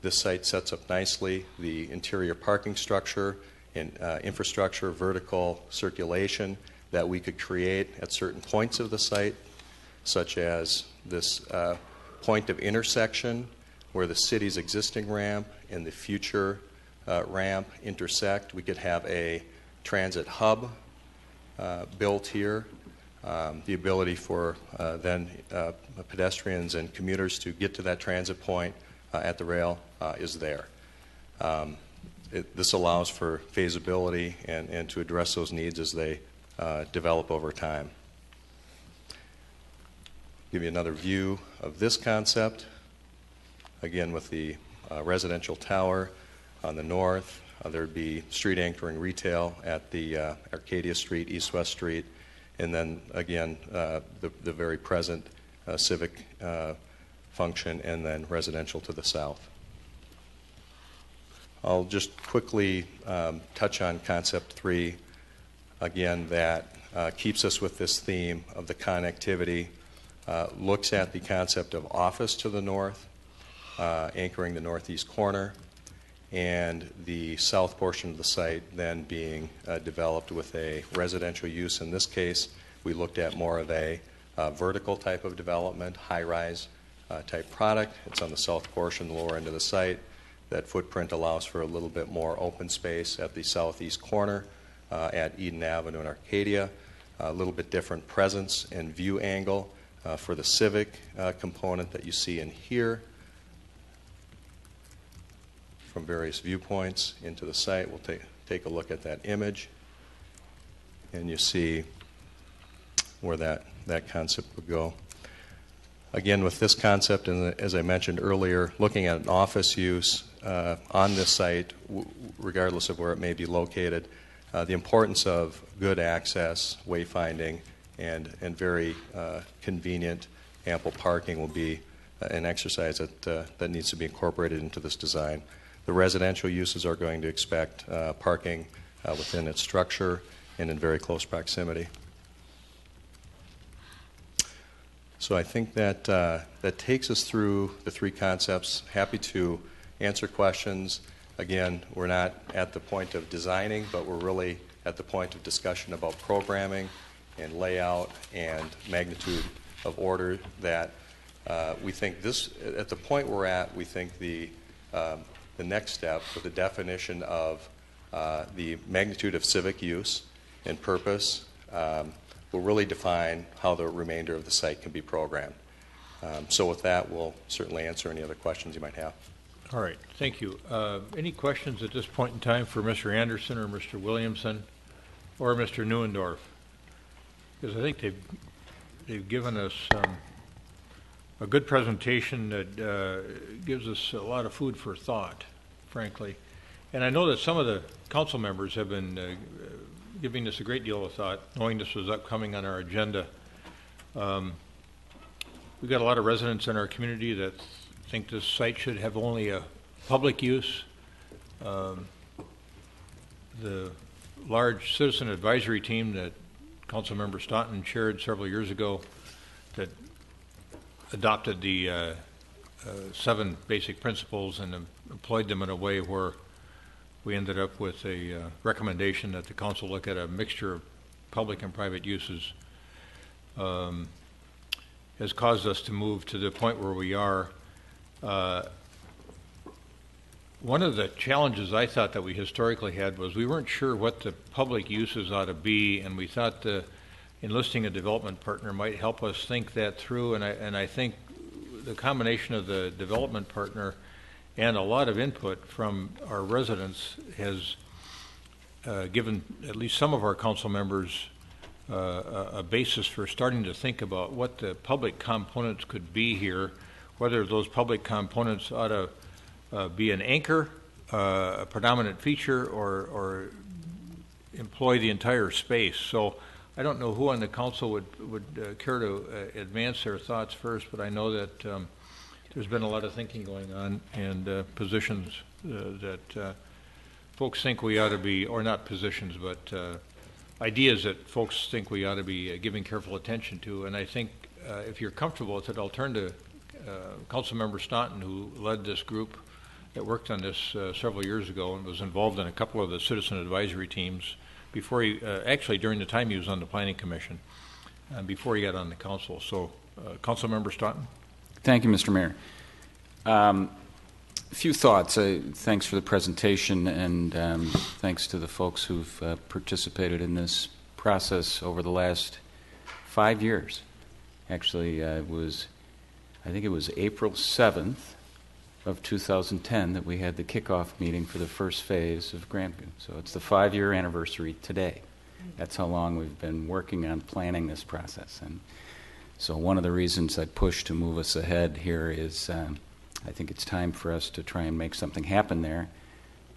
this site sets up nicely the interior parking structure and infrastructure, vertical circulation that we could create at certain points of the site, such as this point of intersection where the city's existing ramp and the future ramp intersect. We could have a transit hub built here. The ability for then pedestrians and commuters to get to that transit point at the rail is there. This allows for feasibility and to address those needs as they develop over time. Give you another view of this concept. Again, with the residential tower on the north, there'd be street anchoring retail at the Arcadia Street, East-West Street, and then again, the very present civic function, and then residential to the south. I'll just quickly touch on concept 3, again, that keeps us with this theme of the connectivity, looks at the concept of office to the north, anchoring the northeast corner, and the south portion of the site then being developed with a residential use. In this case, we looked at more of a vertical type of development, high-rise type product. It's on the south portion, the lower end of the site. That footprint allows for a little bit more open space at the southeast corner at Eden Avenue and Arcadia. A little bit different presence and view angle for the civic component that you see in here from various viewpoints into the site. We'll take a look at that image, and you see where that concept would go. Again, with this concept, and as I mentioned earlier, looking at an office use on this site, regardless of where it may be located, the importance of good access, wayfinding, and very convenient, ample parking will be an exercise that needs to be incorporated into this design. The residential uses are going to expect parking within its structure and in very close proximity. So I think that that takes us through the 3 concepts. Happy to answer questions. Again, we're not at the point of designing, but we're really at the point of discussion about programming and layout and magnitude of order that we think this, at the point we're at, we think the next step with the definition of the magnitude of civic use and purpose will really define how the remainder of the site can be programmed. So with that, we'll certainly answer any other questions you might have. All right, thank you. Any questions at this point in time for Mr. Anderson or Mr. Williamson or Mr. Neuendorf? Because I think they've given us a good presentation that gives us a lot of food for thought, frankly. And I know that some of the council members have been giving this a great deal of thought, knowing this was upcoming on our agenda. We've got a lot of residents in our community that think this site should have only a public use. The large citizen advisory team that Councilmember Staunton chaired several years ago that adopted the 7 basic principles and employed them in a way where we ended up with a recommendation that the council look at a mixture of public and private uses, has caused us to move to the point where we are. One of the challenges I thought that we historically had was we weren't sure what the public uses ought to be, and we thought enlisting a development partner might help us think that through, and I think the combination of the development partner and a lot of input from our residents has given at least some of our council members a basis for starting to think about what the public components could be here, whether those public components ought to be an anchor, a predominant feature, or employ the entire space. So I don't know who on the council would care to advance their thoughts first, but I know that there's been a lot of thinking going on and positions that folks think we ought to be, or not positions, but ideas that folks think we ought to be giving careful attention to. And I think if you're comfortable with it, I'll turn to Councilmember Staunton, who led this group that worked on this several years ago and was involved in a couple of the citizen advisory teams before he, actually during the time he was on the Planning Commission, before he got on the council. So, Councilmember Staunton. Thank you, Mr. Mayor. few thoughts. Thanks for the presentation, and thanks to the folks who've participated in this process over the last 5 years. Actually, I think it was April 7th of 2010 that we had the kickoff meeting for the first phase of Grandview. So it's the 5-year anniversary today. That's how long we've been working on planning this process. And so one of the reasons I push to move us ahead here is I think it's time for us to try and make something happen there,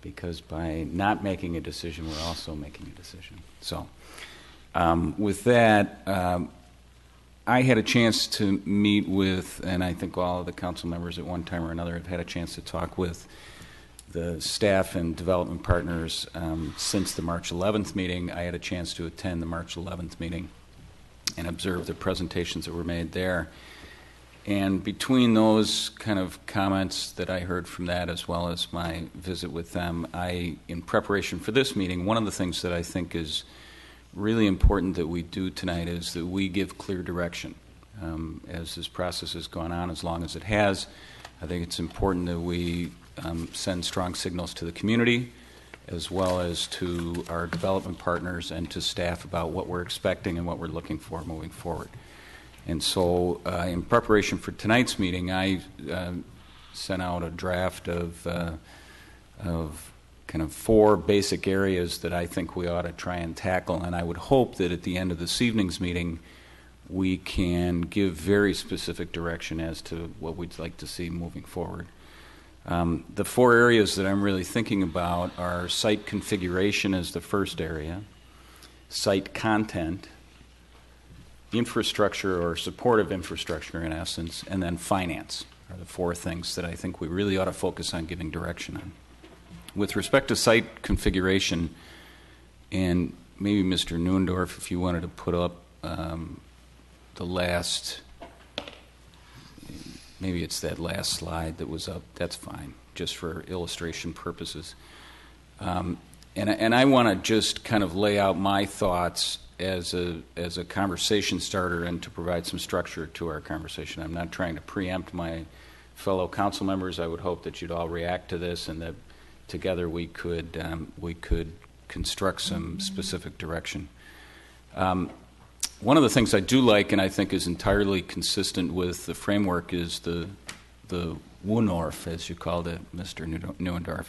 because by not making a decision, we're also making a decision. So with that, I had a chance to meet with, and I think all of the council members at one time or another have had a chance to talk with the staff and development partners since the March 11th meeting. I had a chance to attend the March 11th meeting and observe the presentations that were made there. And between those kind of comments that I heard from that, as well as my visit with them, in preparation for this meeting, one of the things that I think is really important that we do tonight is that we give clear direction. As this process has gone on as long as it has, I think it's important that we send strong signals to the community, as well as to our development partners and to staff about what we're expecting and what we're looking for moving forward. And so in preparation for tonight's meeting, I sent out a draft of kind of 4 basic areas that I think we ought to try and tackle, and I would hope that at the end of this evening's meeting we can give very specific direction as to what we'd like to see moving forward. The 4 areas that I'm really thinking about are site configuration as the first area, site content, infrastructure or supportive infrastructure in essence, and then finance are the 4 things that I think we really ought to focus on giving direction on. With respect to site configuration, and maybe Mr. Neuendorf, if you wanted to put up the last, maybe it's that last slide that was up, that's fine, just for illustration purposes. And I want to just kind of lay out my thoughts as a conversation starter and to provide some structure to our conversation. I'm not trying to preempt my fellow council members. I would hope that you'd all react to this and that together we could construct some specific direction. One of the things I do like and I think is entirely consistent with the framework is the WUNORF, as you called it, Mr. Neuendorf.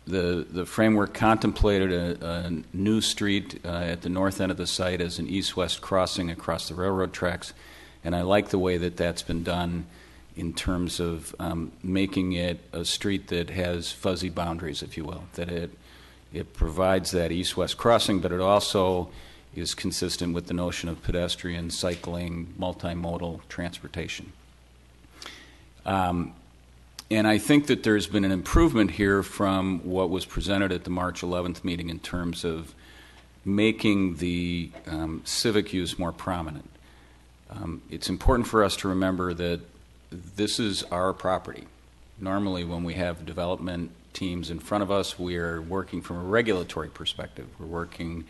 The framework contemplated a new street at the north end of the site as an east-west crossing across the railroad tracks, and I like the way that that's been done in terms of making it a street that has fuzzy boundaries, if you will, that it provides that east-west crossing, but it also is consistent with the notion of pedestrian, cycling, multimodal transportation. And I think that there's been an improvement here from what was presented at the March 11th meeting in terms of making the civic use more prominent. It's important for us to remember that this is our property. Normally when we have development teams in front of us, we're working from a regulatory perspective. We're working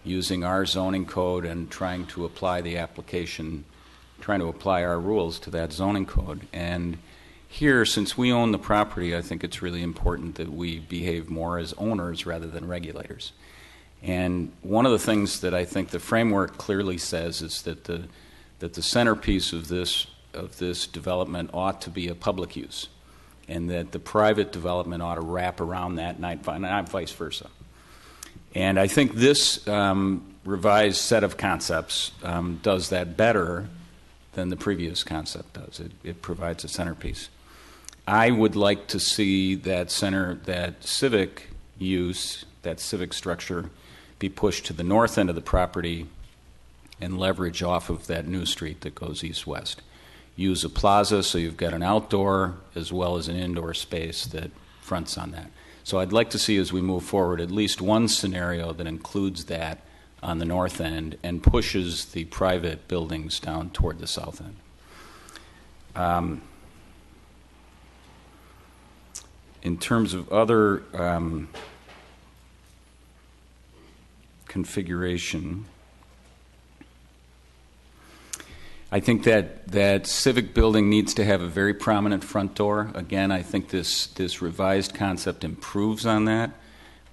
using our zoning code and trying to apply the application, trying to apply our rules to that zoning code. And here, since we own the property, I think it's really important that we behave more as owners rather than regulators. And one of the things that I think the framework clearly says is that the centerpiece of this development ought to be a public use, and that the private development ought to wrap around that, not vice versa. And I think this revised set of concepts does that better than the previous concept does. It provides a centerpiece. I would like to see that civic use, that civic structure, be pushed to the north end of the property and leverage off of that new street that goes east-west. Use a plaza so you've got an outdoor as well as an indoor space that fronts on that. So I'd like to see, as we move forward, at least one scenario that includes that on the north end and pushes the private buildings down toward the south end. In terms of other configuration, I think that civic building needs to have a very prominent front door. Again, I think this revised concept improves on that,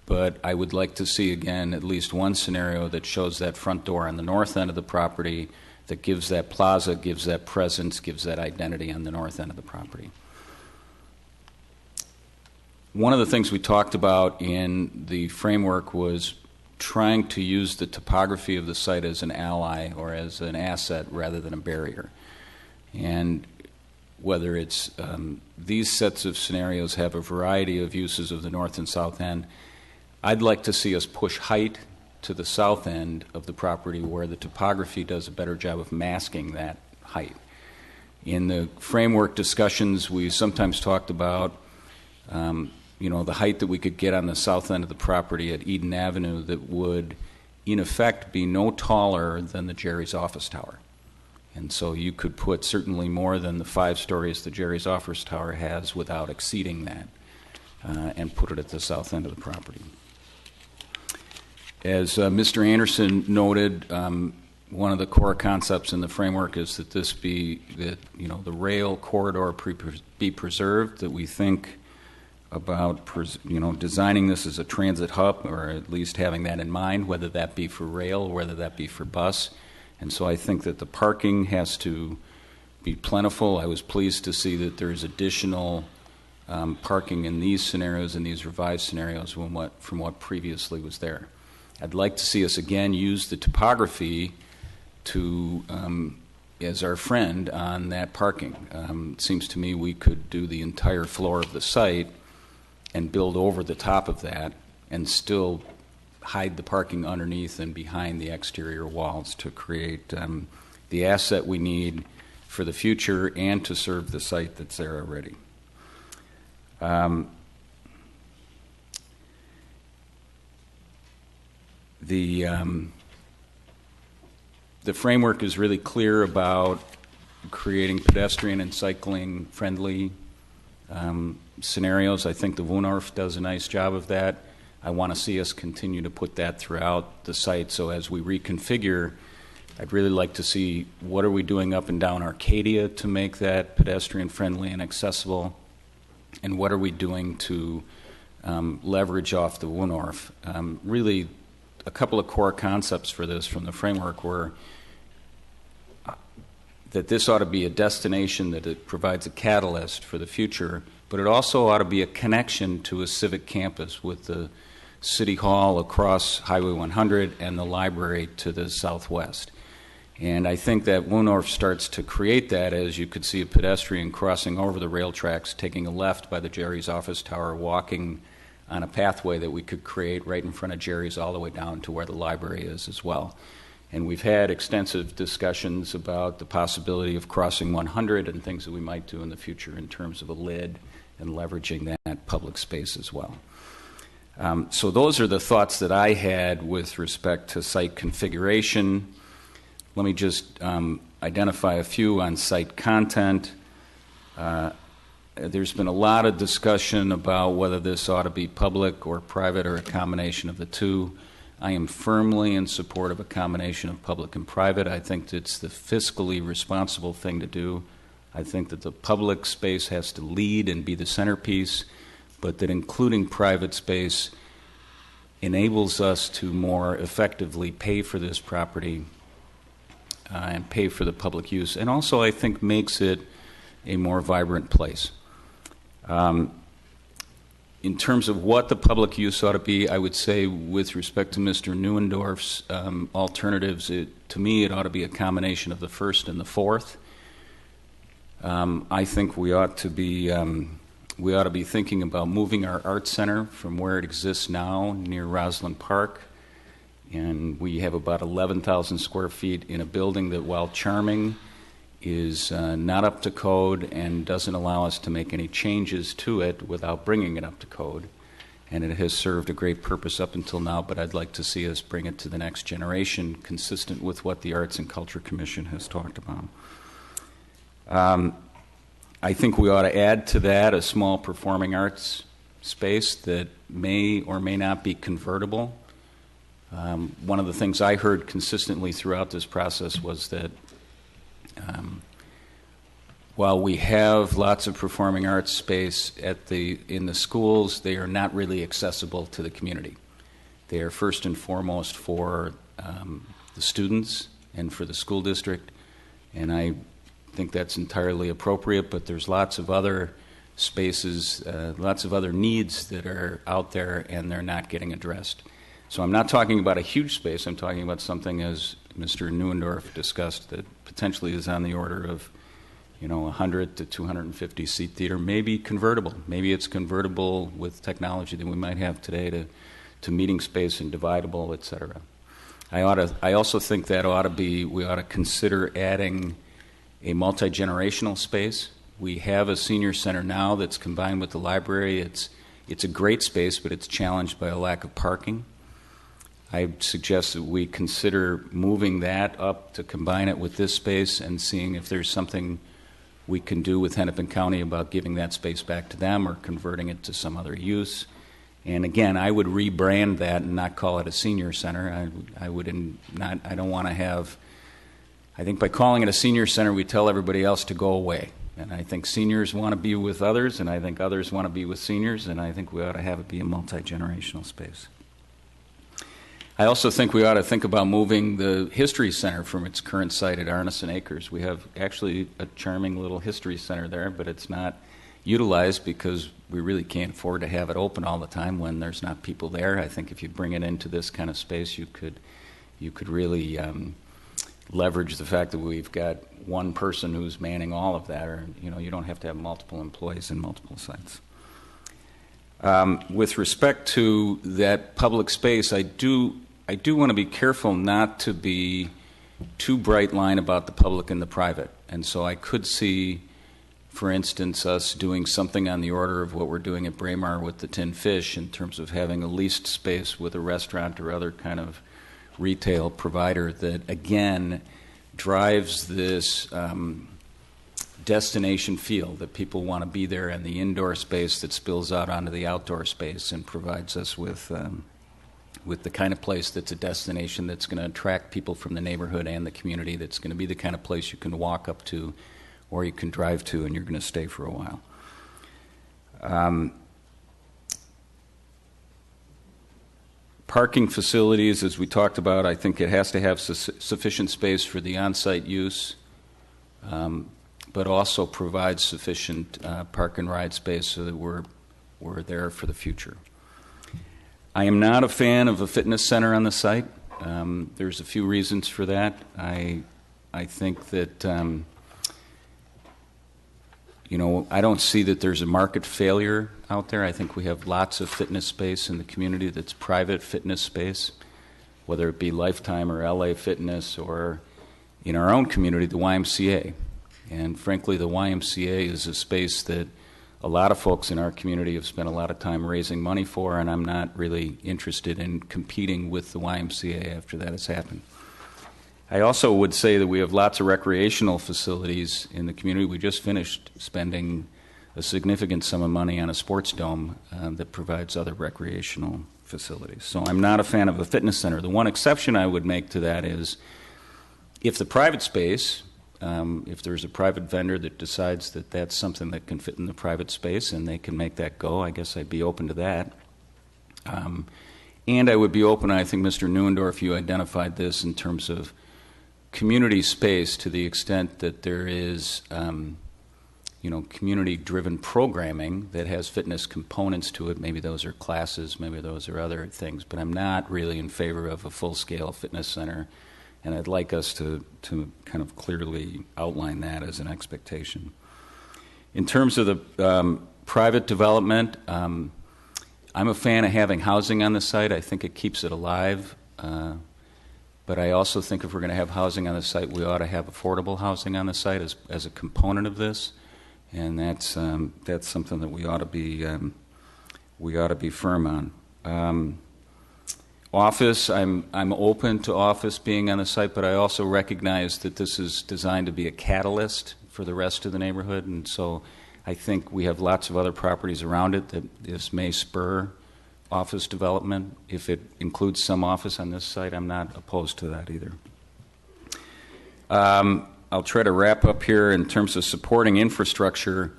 but I would like to see, again, at least one scenario that shows that front door on the north end of the property that gives that plaza, gives that presence, gives that identity on the north end of the property. One of the things we talked about in the framework was trying to use the topography of the site as an ally or as an asset rather than a barrier. And whether it's these sets of scenarios have a variety of uses of the north and south end, I'd like to see us push height to the south end of the property where the topography does a better job of masking that height. In the framework discussions, we sometimes talked about the height that we could get on the south end of the property at Eden Avenue that would, in effect, be no taller than the Jerry's office tower. And so you could put certainly more than the 5 stories the Jerry's office tower has without exceeding that, and put it at the south end of the property. As Mr. Anderson noted, one of the core concepts in the framework is that the rail corridor be preserved, that we think about designing this as a transit hub, or at least having that in mind, whether that be for rail, whether that be for bus. And so I think that the parking has to be plentiful. I was pleased to see that there's additional parking in these scenarios, in these revised scenarios, from what previously was there. I'd like to see us again use the topography to as our friend on that parking. It seems to me we could do the entire floor of the site and build over the top of that and still hide the parking underneath and behind the exterior walls to create the asset we need for the future and to serve the site that's there already. The framework is really clear about creating pedestrian and cycling friendly scenarios. I think the Woonorf does a nice job of that. I want to see us continue to put that throughout the site. So as we reconfigure, I'd really like to see what are we doing up and down Arcadia to make that pedestrian friendly and accessible, and what are we doing to leverage off the Woonorf. Really, a couple of core concepts for this from the framework were that this ought to be a destination that it provides a catalyst for the future, but it also ought to be a connection to a civic campus with the City Hall across Highway 100 and the library to the southwest. And I think that Woonorf starts to create that as you could see a pedestrian crossing over the rail tracks, taking a left by the Jerry's office tower, walking on a pathway that we could create right in front of Jerry's all the way down to where the library is as well. And we've had extensive discussions about the possibility of crossing 100 and things that we might do in the future in terms of a lid and leveraging that public space as well. So those are the thoughts that I had with respect to site configuration. Let me just identify a few on site content. There's been a lot of discussion about whether this ought to be public or private or a combination of the two. I am firmly in support of a combination of public and private. I think it's the fiscally responsible thing to do. I think that the public space has to lead and be the centerpiece, but that including private space enables us to more effectively pay for this property and pay for the public use, and also I think makes it a more vibrant place. In terms of what the public use ought to be, I would say with respect to Mr. Neuendorf's alternatives, to me it ought to be a combination of the first and the fourth. I think we ought to be thinking about moving our art center from where it exists now near Roslyn Park, and we have about 11,000 square feet in a building that, while charming, is not up to code and doesn't allow us to make any changes to it without bringing it up to code. And it has served a great purpose up until now, but I'd like to see us bring it to the next generation, consistent with what the Arts and Culture Commission has talked about. I think we ought to add to that a small performing arts space that may or may not be convertible. One of the things I heard consistently throughout this process was that While we have lots of performing arts space in the schools, they are not really accessible to the community. They are first and foremost for the students and for the school district, and I think that's entirely appropriate, but there's lots of other spaces, lots of other needs that are out there, and they're not getting addressed. So I'm not talking about a huge space. I'm talking about something, as Mr. Neuendorf discussed, that potentially is on the order of 100 to 250 seat theater, maybe convertible. Maybe it's convertible with technology that we might have today to meeting space and dividable, et cetera. I also think that we ought to consider adding a multi-generational space. We have a senior center now that's combined with the library. It's a great space, but it's challenged by a lack of parking. I suggest that we consider moving that up to combine it with this space and seeing if there's something we can do with Hennepin County about giving that space back to them or converting it to some other use. And again, I would rebrand that and not call it a senior center. I don't want to have. I think by calling it a senior center, we tell everybody else to go away. And I think seniors want to be with others, and I think others want to be with seniors, and I think we ought to have it be a multi-generational space. I also think we ought to think about moving the History Center from its current site at Arneson Acres. We have actually a charming little History Center there, but it's not utilized because we really can't afford to have it open all the time when there's not people there. I think if you bring it into this kind of space, you could really leverage the fact that we've got one person who's manning all of that, or you don't have to have multiple employees in multiple sites. With respect to that public space, I do want to be careful not to be too bright line about the public and the private. And so I could see, for instance, us doing something on the order of what we're doing at Braemar with the Tin Fish in terms of having a leased space with a restaurant or other kind of retail provider that, again, drives this destination feel that people want to be there, and the indoor space that spills out onto the outdoor space and provides us with the kind of place that's a destination that's going to attract people from the neighborhood and the community, that's going to be the kind of place you can walk up to or you can drive to and you're going to stay for a while. Parking facilities, as we talked about, I think it has to have sufficient space for the on-site use, but also provide sufficient park and ride space so that we're there for the future. I am not a fan of a fitness center on the site. There's a few reasons for that. I think that I don't see that there's a market failure out there. I think we have lots of fitness space in the community that's private fitness space, whether it be Lifetime or LA Fitness or in our own community, the YMCA. And frankly, the YMCA is a space that a lot of folks in our community have spent a lot of time raising money for, and I'm not really interested in competing with the YMCA after that has happened. I also would say that we have lots of recreational facilities in the community. We just finished spending a significant sum of money on a sports dome that provides other recreational facilities. So I'm not a fan of a fitness center. The one exception I would make to that is if the private space, if there's a private vendor that decides that that's something that can fit in the private space and they can make that go, I guess I'd be open to that. And I would be open, I think Mr. Neuendorf, you identified this in terms of community space to the extent that there is community-driven programming that has fitness components to it. Maybe those are classes, maybe those are other things, but I'm not really in favor of a full-scale fitness center, and I'd like us to kind of clearly outline that as an expectation. In terms of the private development, I'm a fan of having housing on the site. I think it keeps it alive. But I also think if we're going to have housing on the site, we ought to have affordable housing on the site as a component of this, and that's something that we ought to be firm on. Office, I'm open to office being on the site, but I also recognize that this is designed to be a catalyst for the rest of the neighborhood, and so I think we have lots of other properties around it that this may spur office development. If it includes some office on this site, I'm not opposed to that either. I'll try to wrap up here in terms of supporting infrastructure.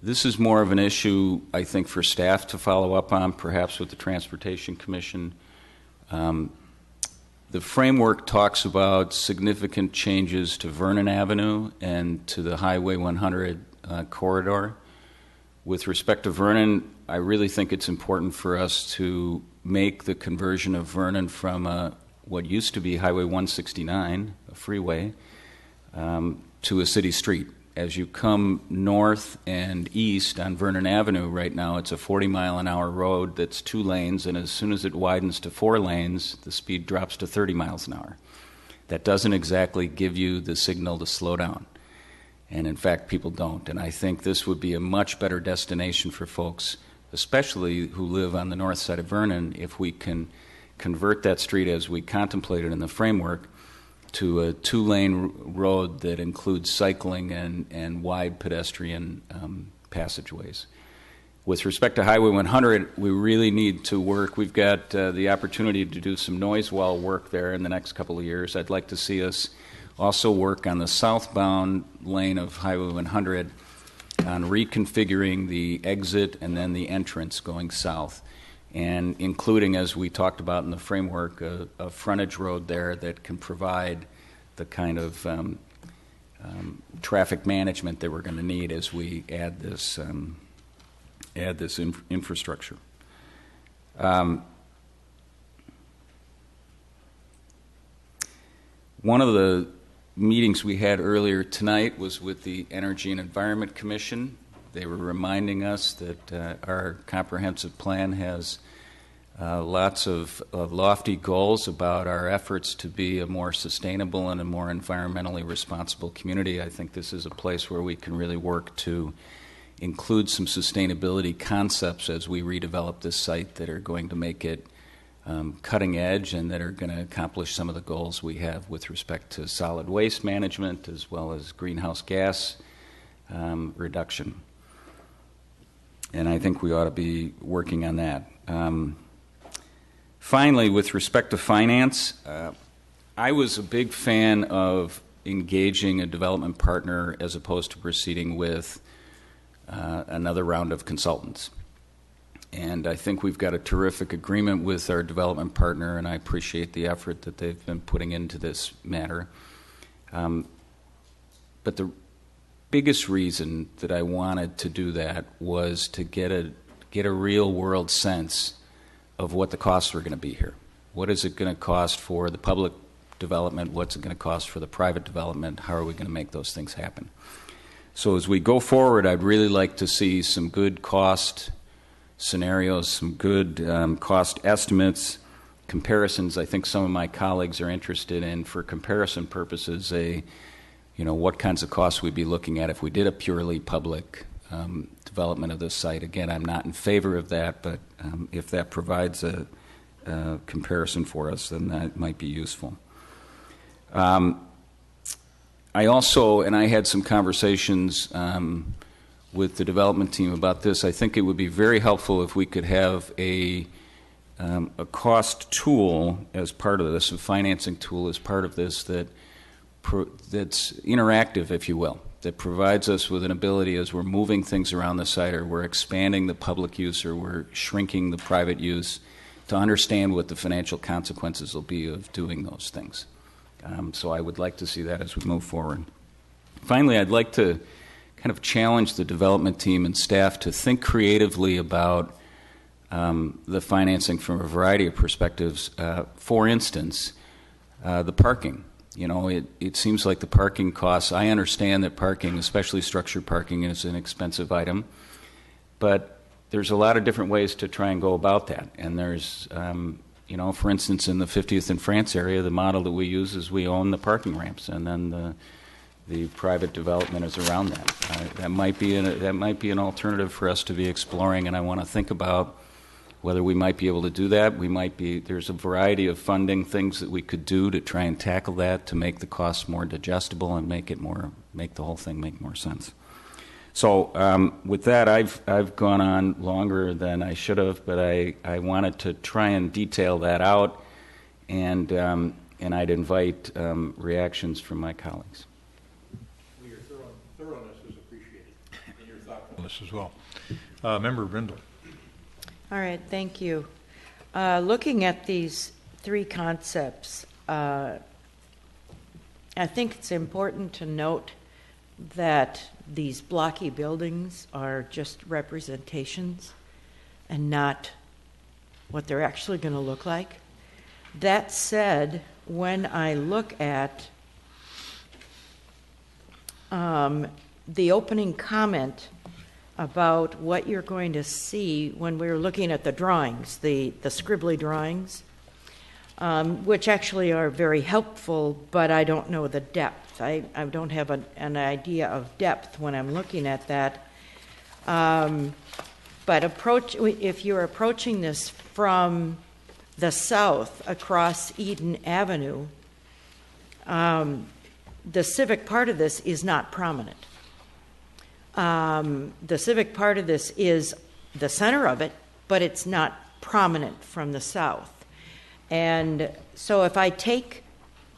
This is more of an issue, I think, for staff to follow up on, perhaps with the Transportation Commission. The framework talks about significant changes to Vernon Avenue and to the Highway 100 corridor. With respect to Vernon, I really think it's important for us to make the conversion of Vernon from what used to be Highway 169, a freeway, to a city street. As you come north and east on Vernon Avenue right now, it's a 40-mile-an-hour road that's 2 lanes, and as soon as it widens to 4 lanes, the speed drops to 30 miles an hour. That doesn't exactly give you the signal to slow down. And in fact, people don't. And I think this would be a much better destination for folks, especially who live on the north side of Vernon, if we can convert that street as we contemplated in the framework to a 2-lane road that includes cycling and wide pedestrian passageways. With respect to Highway 100, we really need to work. We've got the opportunity to do some noise wall work there in the next couple of years. I'd like to see us also work on the southbound lane of Highway 100 on reconfiguring the exit and then the entrance going south, and including, as we talked about in the framework, a frontage road there that can provide the kind of traffic management that we're going to need as we add this infrastructure. One of the meetings we had earlier tonight was with the Energy and Environment Commission. They were reminding us that our comprehensive plan has lots of lofty goals about our efforts to be a more sustainable and a more environmentally responsible community. I think this is a place where we can really work to include some sustainability concepts as we redevelop this site that are going to make it cutting edge and that are going to accomplish some of the goals we have with respect to solid waste management as well as greenhouse gas reduction. And I think we ought to be working on that. Finally, with respect to finance, I was a big fan of engaging a development partner as opposed to proceeding with another round of consultants. And I think we've got a terrific agreement with our development partner, and I appreciate the effort that they've been putting into this matter. But the biggest reason that I wanted to do that was to get a real world sense of what the costs were going to be here. What is it going to cost for the public development? What's it going to cost for the private development? How are we going to make those things happen? So as we go forward, I'd really like to see some good cost scenarios, some good cost estimates, comparisons. I think some of my colleagues are interested in, for comparison purposes, what kinds of costs we'd be looking at if we did a purely public development of this site. Again, I'm not in favor of that, but if that provides a comparison for us, then that might be useful. I also, and I had some conversations with the development team about this, I think it would be very helpful if we could have a cost tool as part of this, a financing tool as part of this that's interactive, if you will, that provides us with an ability as we're moving things around the site or we're expanding the public use or we're shrinking the private use to understand what the financial consequences will be of doing those things. So I would like to see that as we move forward. Finally, I'd like to kind of challenge the development team and staff to think creatively about the financing from a variety of perspectives. For instance, the parking. It seems like the parking costs, I understand that parking, especially structured parking, is an expensive item, but there's a lot of different ways to try and go about that. And there's, for instance, in the 50th and France area, the model that we use is we own the parking ramps, and then the private development is around that. That might be an alternative for us to be exploring, and I want to think about whether we might be able to do that. There's a variety of funding things that we could do to try and tackle that to make the costs more digestible and make the whole thing make more sense. So with that, I've gone on longer than I should have, but I wanted to try and detail that out, and I'd invite reactions from my colleagues. on this as well. Member Brindle. All right, thank you. Looking at these three concepts, I think it's important to note that these blocky buildings are just representations and not what they're actually going to look like. That said, when I look at the opening comment about what you're going to see when we're looking at the drawings, the scribbly drawings, which actually are very helpful, but I don't know the depth. I don't have an idea of depth when I'm looking at that. But if you're approaching this from the south across Eden Avenue, the civic part of this is not prominent. The civic part of this is the center of it, but it's not prominent from the south. And so if I take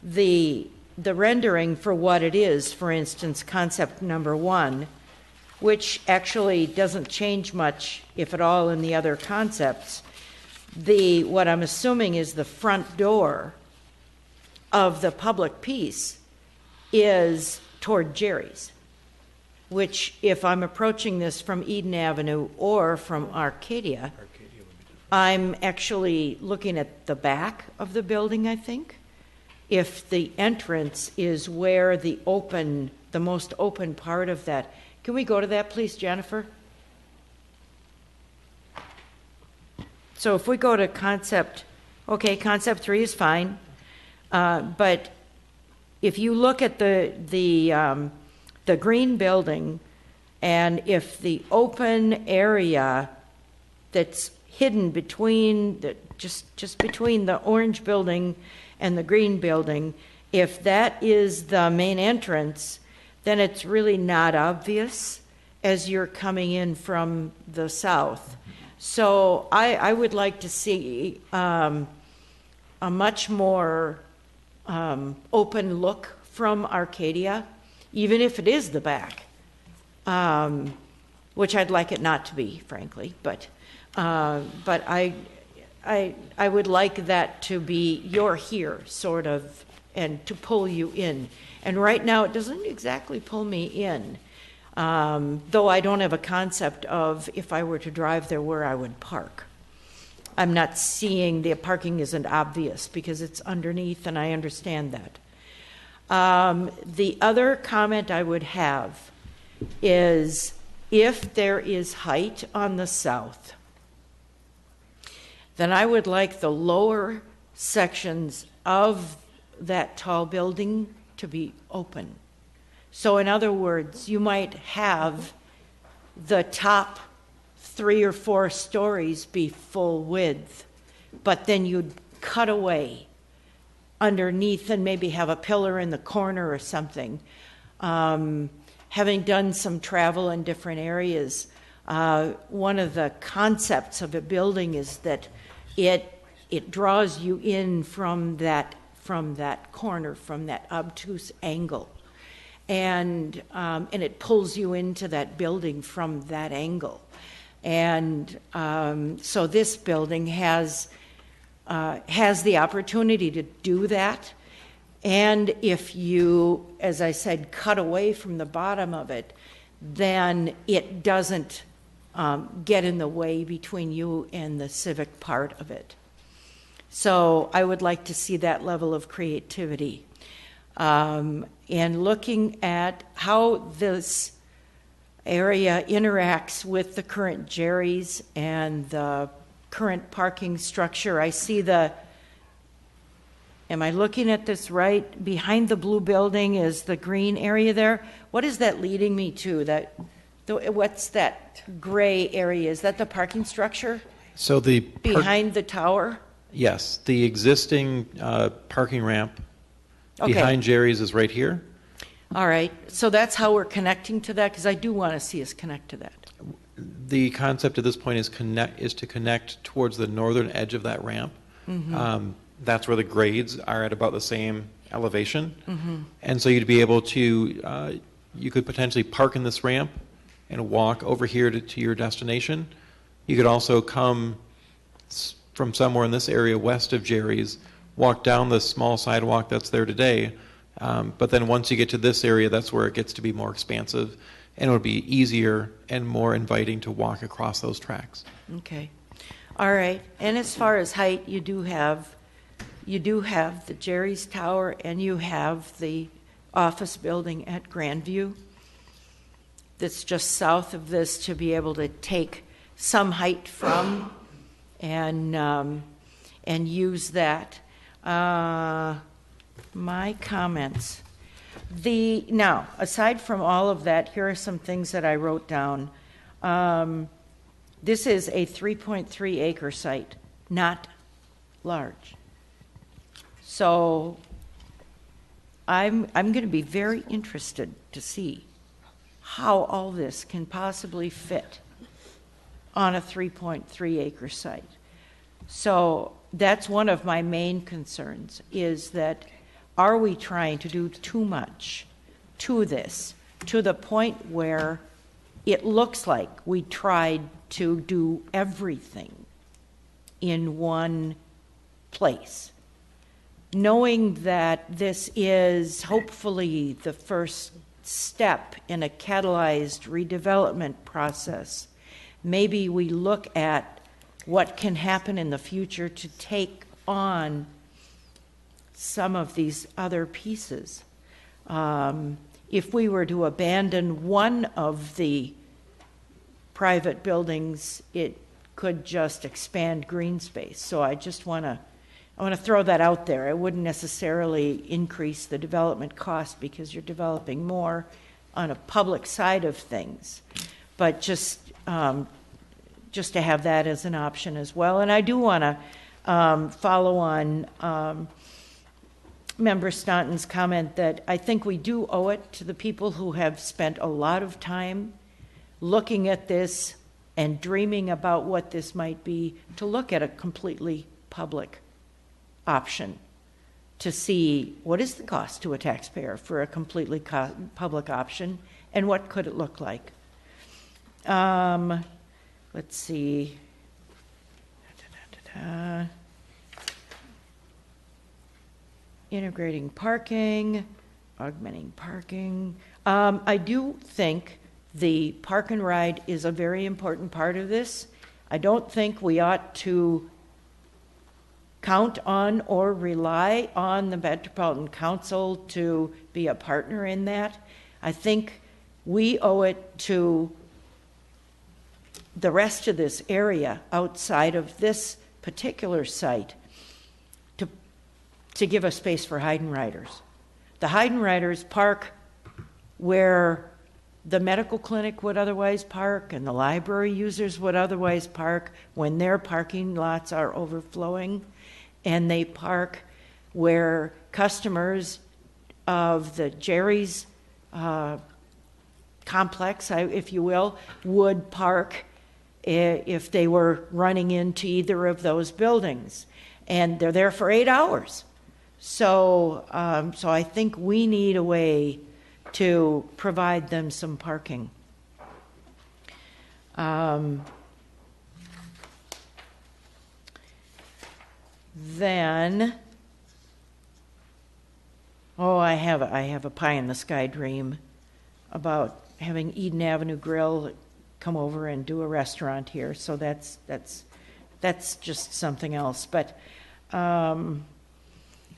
the rendering for what it is, for instance, concept number 1, which actually doesn't change much, if at all, in the other concepts, what I'm assuming is the front door of the public piece is toward Jerry's, which if I'm approaching this from Eden Avenue or from Arcadia, I'm actually looking at the back of the building, I think. If the entrance is where the most open part of that. Can we go to that, please, Jennifer? So if we go to concept 3 is fine. But if you look at the green building, and if the open area that's hidden between just between the orange building and the green building, if that is the main entrance, then it's really not obvious as you're coming in from the south. So I would like to see a much more open look from Arcadia, even if it is the back, which I'd like it not to be, frankly. But I would like that to be you're here, sort of, and to pull you in. And right now it doesn't exactly pull me in, though I don't have a concept of, if I were to drive there, where I would park. I'm not seeing the parking isn't obvious because it's underneath, and I understand that. The other comment I would have is if there is height on the south, then I would like the lower sections of that tall building to be open. So in other words, you might have the top 3 or 4 stories be full width, but then you'd cut away underneath and maybe have a pillar in the corner or something. Having done some travel in different areas, one of the concepts of a building is that it draws you in from that corner, from that obtuse angle, and it pulls you into that building from that angle. And so this building has the opportunity to do that. And if you, as I said, cut away from the bottom of it, then it doesn't get in the way between you and the civic part of it. So I would like to see that level of creativity. And looking at how this area interacts with the current Jerry's and the current parking structure, I see am I looking at this right? Behind the blue building is the green area there. What is that leading me to? What's that gray area? Is that the parking structure? So behind the tower? Yes, the existing parking ramp Okay. behind Jerry's is right here. All right, so that's how we're connecting to that, because I do want to see us connect to that. The concept at this point is to connect towards the northern edge of that ramp. Mm-hmm. That's where the grades are at about the same elevation. Mm-hmm. And so you'd be able to, you could potentially park in this ramp and walk over here to your destination. You could also come from somewhere in this area west of Jerry's, walk down the small sidewalk that's there today, but then once you get to this area, that's where it gets to be more expansive, and it would be easier and more inviting to walk across those tracks. Okay. All right. And as far as height, you do have the Jerry's Tower, and you have the office building at Grandview that's just south of this to be able to take some height from and use that. My comments. Now, aside from all of that, here are some things that I wrote down. This is a 3.3 acre site, not large. So I'm going to be very interested to see how all this can possibly fit on a 3.3 acre site. So that's one of my main concerns, is that are we trying to do too much to this, to the point where it looks like we tried to do everything in one place, knowing that this is hopefully the first step in a catalyzed redevelopment process. Maybe we look at what can happen in the future to take on some of these other pieces. If we were to abandon one of the private buildings, it could just expand green space. So I just want to throw that out there. It wouldn't necessarily increase the development cost because you're developing more on a public side of things, but just to have that as an option as well. And I do want to follow on Member Staunton's comment that I think we do owe it to the people who have spent a lot of time looking at this and dreaming about what this might be, to look at a completely public option, to see what is the cost to a taxpayer for a completely public option and what could it look like. Let's see. Integrating parking, augmenting parking. I do think the park and ride is a very important part of this. I don't think we ought to count on or rely on the Metropolitan Council to be a partner in that. I think we owe it to the rest of this area outside of this particular site to give us space for hide and riders. The hide and riders park where the medical clinic would otherwise park and the library users would otherwise park when their parking lots are overflowing, and they park where customers of the Jerry's complex, if you will, would park if they were running into either of those buildings. And they're there for 8 hours. So I think we need a way to provide them some parking. Then, I have a pie in the sky dream about having Eden Avenue Grill come over and do a restaurant here. So that's just something else. But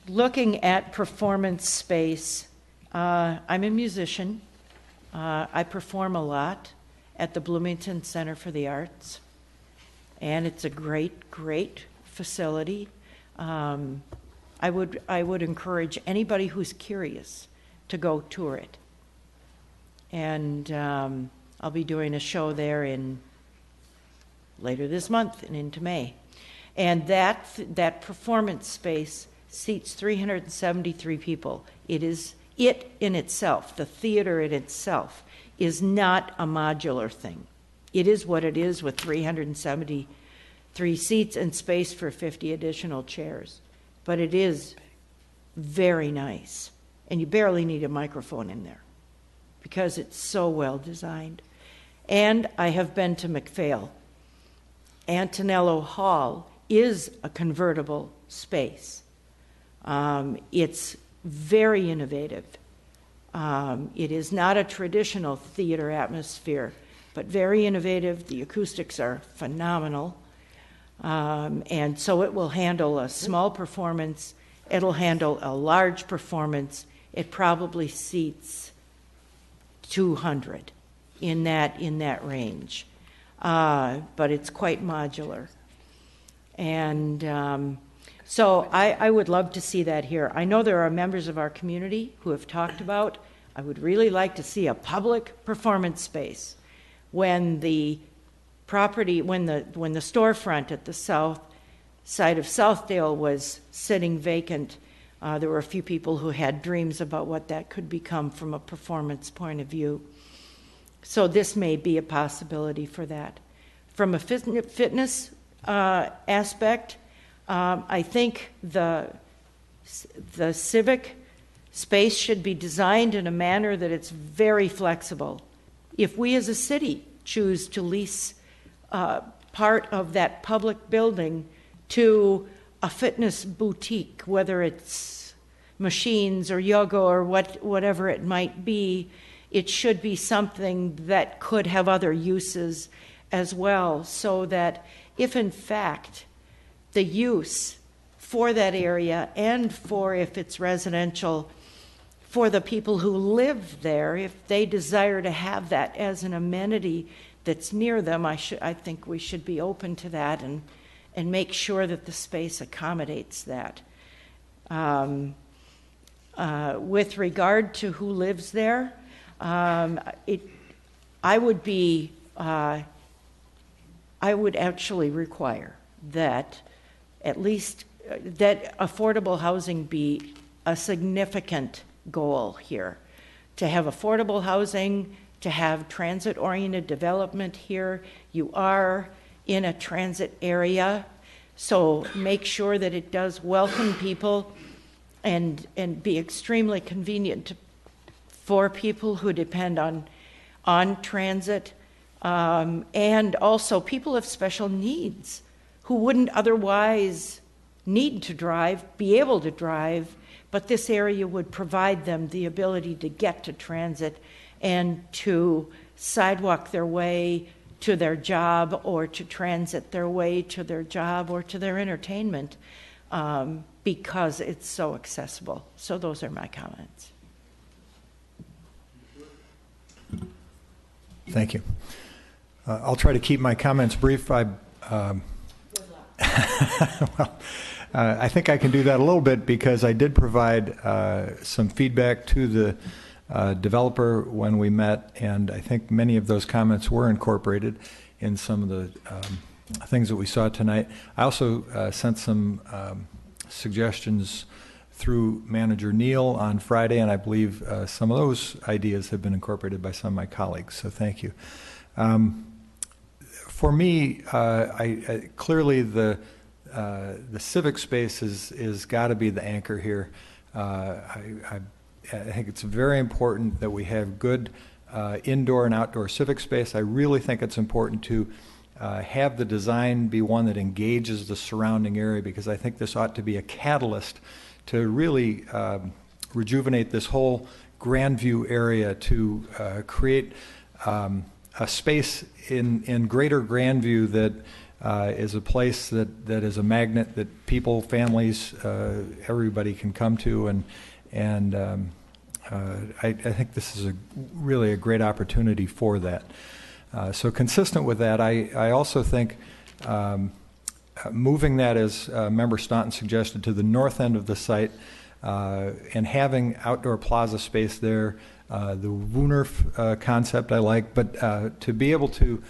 looking at performance space, I'm a musician. I perform a lot at the Bloomington Center for the Arts, and it's a great, great facility. I would encourage anybody who's curious to go tour it. And I'll be doing a show there later this month and into May. And that performance space seats 373 people. It in itself, the theater in itself, is not a modular thing. It is what it is, with 373 seats and space for 50 additional chairs. But it is very nice. And you barely need a microphone in there because it's so well designed. And I have been to McPhail. Antonello Hall is a convertible space. It's very innovative. It is not a traditional theater atmosphere, but very innovative. The acoustics are phenomenal. And so it will handle a small performance. It'll handle a large performance. It probably seats 200 in that range. But it's quite modular. And so I would love to see that here. I know there are members of our community who have talked about, I would really like to see a public performance space when the property, when the storefront at the south side of Southdale was sitting vacant. There were a few people who had dreams about what that could become from a performance point of view. So this may be a possibility for that. From a fitness aspect, I think the civic space should be designed in a manner that it's very flexible. If we as a city choose to lease part of that public building to a fitness boutique, whether it's machines or yoga or whatever it might be, it should be something that could have other uses as well, so that if in fact the use for that area and for, if it's residential, for the people who live there, if they desire to have that as an amenity that's near them, I think we should be open to that and make sure that the space accommodates that. With regard to who lives there, I would actually require that at least that affordable housing be a significant goal here. To have affordable housing, to have transit-oriented development here. You are in a transit area, so make sure that it does welcome people and be extremely convenient for people who depend on transit, and also people of special needs who wouldn't otherwise need to drive, be able to drive, but this area would provide them the ability to get to transit and to sidewalk their way to their job, or to transit their way to their job or to their entertainment, because it's so accessible. So those are my comments. Thank you. I'll try to keep my comments brief. I think I can do that a little bit because I did provide some feedback to the developer when we met, and I think many of those comments were incorporated in some of the things that we saw tonight. I also sent some suggestions through Manager Neal on Friday, and I believe some of those ideas have been incorporated by some of my colleagues, so thank you. For me, clearly the civic space is got to be the anchor here. I think it's very important that we have good indoor and outdoor civic space. I really think it's important to have the design be one that engages the surrounding area, because I think this ought to be a catalyst to really rejuvenate this whole Grandview area, to create a space in greater Grandview that is a place that is a magnet that people, families, everybody can come to, and I think this is really a great opportunity for that. So consistent with that, I also think moving that, as Member Staunton suggested, to the north end of the site, and having outdoor plaza space there, the Woonerf concept I like, but to be able to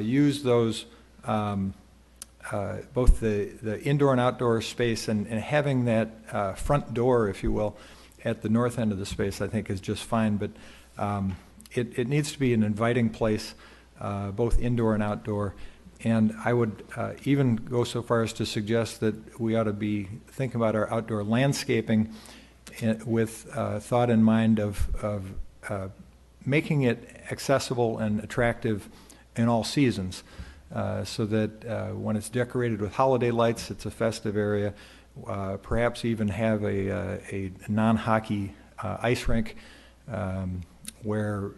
use those, both the indoor and outdoor space, and having that front door, if you will, at the north end of the space, I think is just fine. But it needs to be an inviting place, both indoor and outdoor. And I would even go so far as to suggest that we ought to be thinking about our outdoor landscaping with thought in mind of making it accessible and attractive in all seasons, so that when it's decorated with holiday lights, it's a festive area. Perhaps even have a non-hockey ice rink, where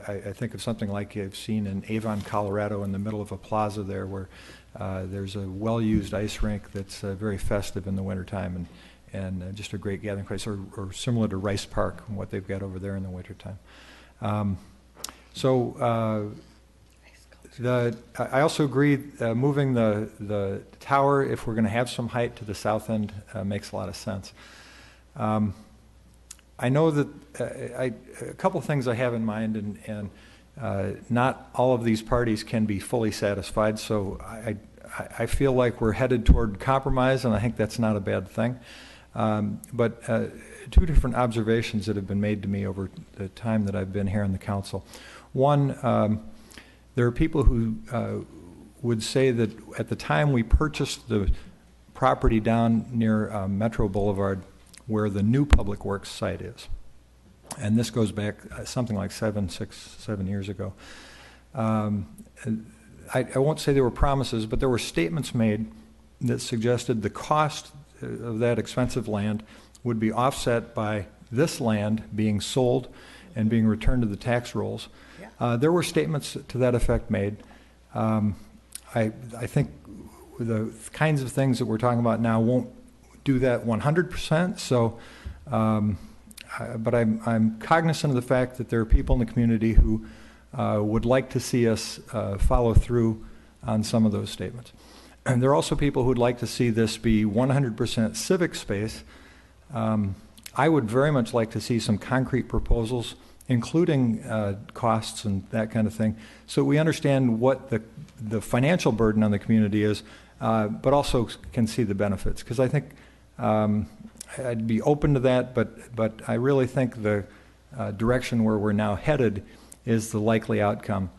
I think of something like I've seen in Avon, Colorado, in the middle of a plaza there, where there's a well-used ice rink that's very festive in the wintertime, and just a great gathering place, or similar to Rice Park and what they've got over there in the wintertime. I also agree moving the tower, if we're going to have some height, to the south end makes a lot of sense. I know that a couple of things I have in mind, and not all of these parties can be fully satisfied, so I feel like we're headed toward compromise, and I think that's not a bad thing. But two different observations that have been made to me over the time that I've been here in the council. One, there are people who would say that at the time we purchased the property down near Metro Boulevard, where the new public works site is, and this goes back something like 7 years ago. I won't say there were promises, but there were statements made that suggested the cost of that expensive land would be offset by this land being sold and being returned to the tax rolls. There were statements to that effect made. I think the kinds of things that we're talking about now won't do that 100%. So, but I'm cognizant of the fact that there are people in the community who would like to see us follow through on some of those statements. And there are also people who would like to see this be 100% civic space. I would very much like to see some concrete proposals, including costs and that kind of thing, so we understand what the financial burden on the community is, but also can see the benefits. Because I think I'd be open to that, but I really think the direction where we're now headed is the likely outcome,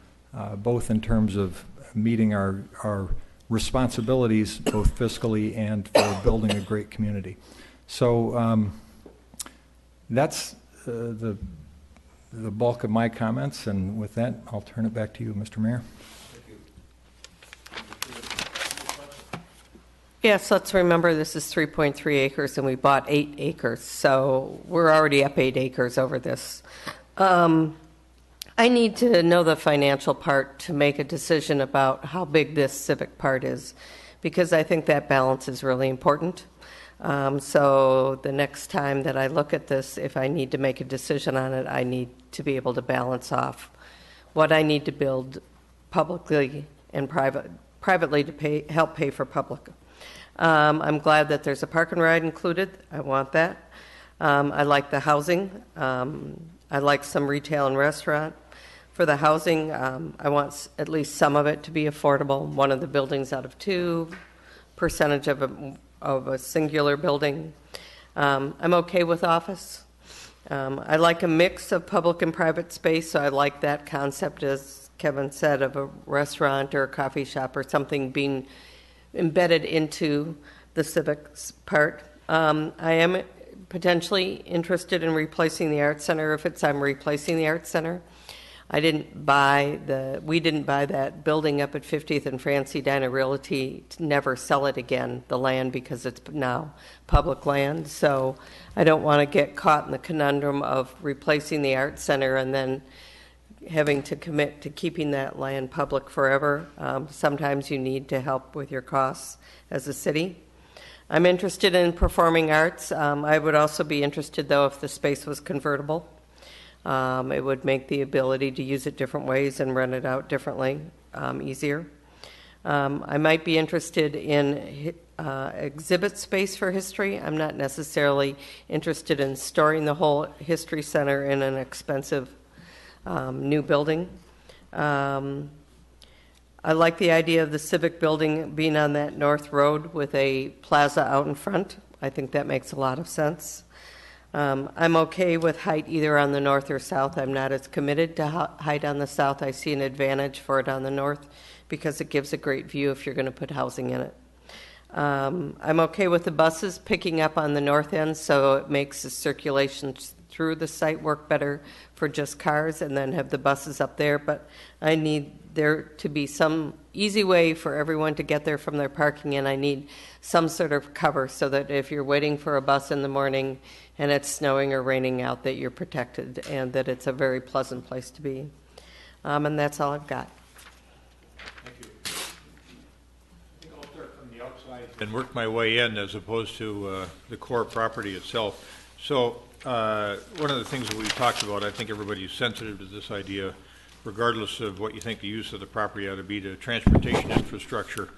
both in terms of meeting our responsibilities, both fiscally and for building a great community. So that's the bulk of my comments, and with that, I'll turn it back to you, Mr. Mayor. Yes, let's remember this is 3.3 acres, and we bought 8 acres, so we're already up 8 acres over this. I need to know the financial part to make a decision about how big this civic part is, because I think that balance is really important. So the next time that I look at this, if I need to make a decision on it, I need to be able to balance off what I need to build publicly and privately to help pay for public. I'm glad that there's a park and ride included. I want that. I like the housing. I like some retail and restaurant. For the housing, I want at least some of it to be affordable. One of the buildings out of 2, percentage of a singular building. I'm okay with office. I like a mix of public and private space, so I like that concept, as Kevin said, of a restaurant or a coffee shop or something being embedded into the civics part. I am potentially interested in replacing the Art Center if I'm replacing the Art Center. We didn't buy that building up at 50th and France Edina Realty to never sell it again, the land, because it's now public land. So I don't want to get caught in the conundrum of replacing the Art Center and then having to commit to keeping that land public forever. Sometimes you need to help with your costs as a city. I'm interested in performing arts. I would also be interested, though, if the space was convertible. It would make the ability to use it different ways and rent it out differently easier. I might be interested in exhibit space for history. I'm not necessarily interested in storing the whole history center in an expensive new building. I like the idea of the civic building being on that north road with a plaza out in front. I think that makes a lot of sense. I'm okay with height either on the north or south. I'm not as committed to height on the south. I see an advantage for it on the north because it gives a great view if you're going to put housing in it. I'm okay with the buses picking up on the north end, so it makes the circulation through the site work better for just cars and then have the buses up there. But I need there to be some easy way for everyone to get there from their parking, and I need some sort of cover so that if you're waiting for a bus in the morning and it's snowing or raining out, that you're protected and that it's a very pleasant place to be. And that's all I've got. Thank you. I think I'll start from the outside and work my way in as opposed to the core property itself. So one of the things that we've talked about, I think everybody's sensitive to this idea, regardless of what you think the use of the property ought to be, to transportation infrastructure.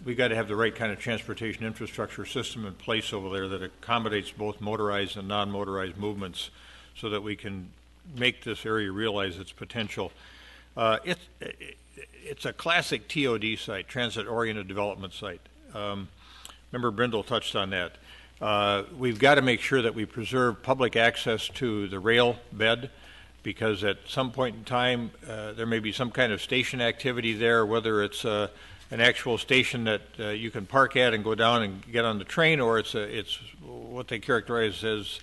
We got to have the right kind of transportation infrastructure system in place over there that accommodates both motorized and non-motorized movements so that we can make this area realize its potential. It's a classic TOD site, transit-oriented development site. Member Brindle touched on that. We've got to make sure that we preserve public access to the rail bed, because at some point in time there may be some kind of station activity there, whether it's an actual station that you can park at and go down and get on the train, or it's what they characterize as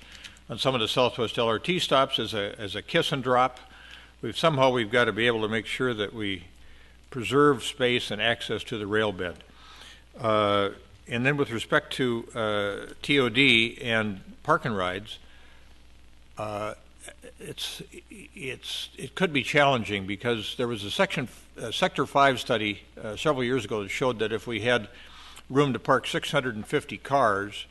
on some of the Southwest LRT stops as a kiss and drop. We've got to be able to make sure that we preserve space and access to the rail bed. And then with respect to TOD and park and rides, it could be challenging because there was a Sector 5 study several years ago that showed that if we had room to park 650 cars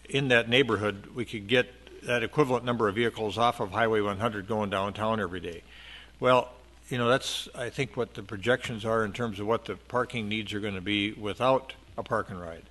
in that neighborhood, we could get that equivalent number of vehicles off of Highway 100 going downtown every day. Well, that's, I think, what the projections are in terms of what the parking needs are going to be without a park and ride.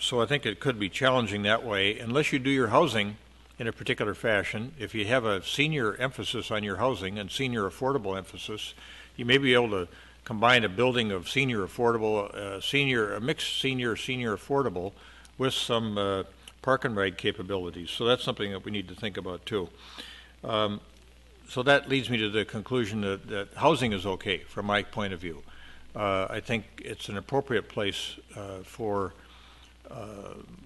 So I think it could be challenging that way, unless you do your housing in a particular fashion. If you have a senior emphasis on your housing and senior affordable emphasis, you may be able to combine a building of senior affordable, a mixed senior affordable with some park and ride capabilities. So that's something that we need to think about too. So that leads me to the conclusion that housing is okay from my point of view. I think it's an appropriate place for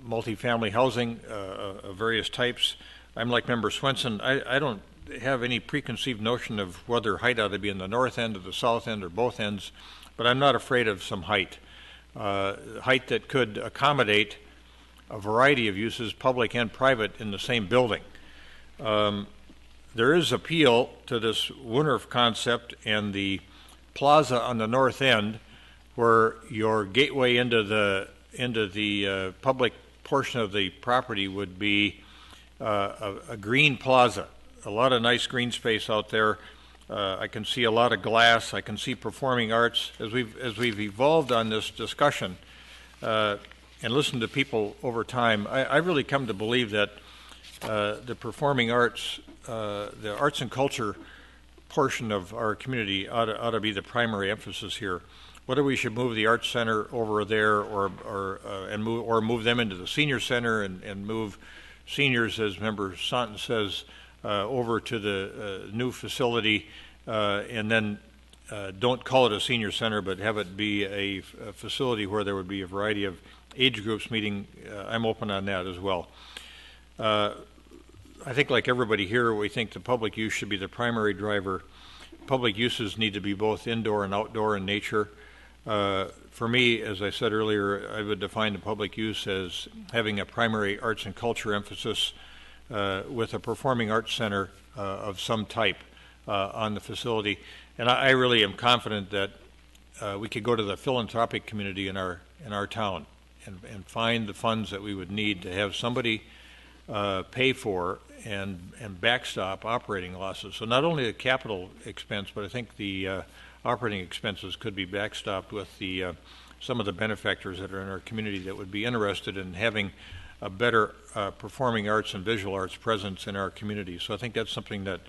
multifamily housing of various types. I'm like Member Swenson. I don't have any preconceived notion of whether height ought to be in the north end or the south end or both ends, but I'm not afraid of some height. Height that could accommodate a variety of uses, public and private, in the same building. There is appeal to this Woonerf concept and the plaza on the north end, where your gateway into the public portion of the property would be a green plaza. A lot of nice green space out there. I can see a lot of glass. I can see performing arts. As we've evolved on this discussion and listened to people over time, I really come to believe that the performing arts, the arts and culture portion of our community ought to be the primary emphasis here. Whether we should move the arts center over there or move them into the senior center and move seniors, as Member Staunton says, over to the new facility, and then don't call it a senior center, but have it be a facility where there would be a variety of age groups meeting. I'm open on that as well. I think, like everybody here, we think the public use should be the primary driver. Public uses need to be both indoor and outdoor in nature. For me, as I said earlier, I would define the public use as having a primary arts and culture emphasis with a performing arts center of some type on the facility. And I really am confident that we could go to the philanthropic community in our town and find the funds that we would need to have somebody pay for and backstop operating losses. So not only the capital expense, but I think the operating expenses could be backstopped with some of the benefactors that are in our community that would be interested in having a better performing arts and visual arts presence in our community. So I think that's something that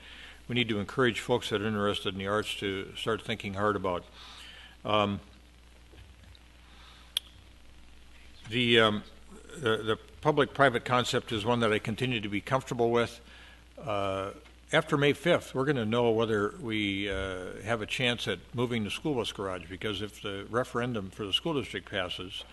we need to encourage folks that are interested in the arts to start thinking hard about. The public-private concept is one that I continue to be comfortable with. After May 5th, we're going to know whether we have a chance at moving the school bus garage, because if the referendum for the school district passes,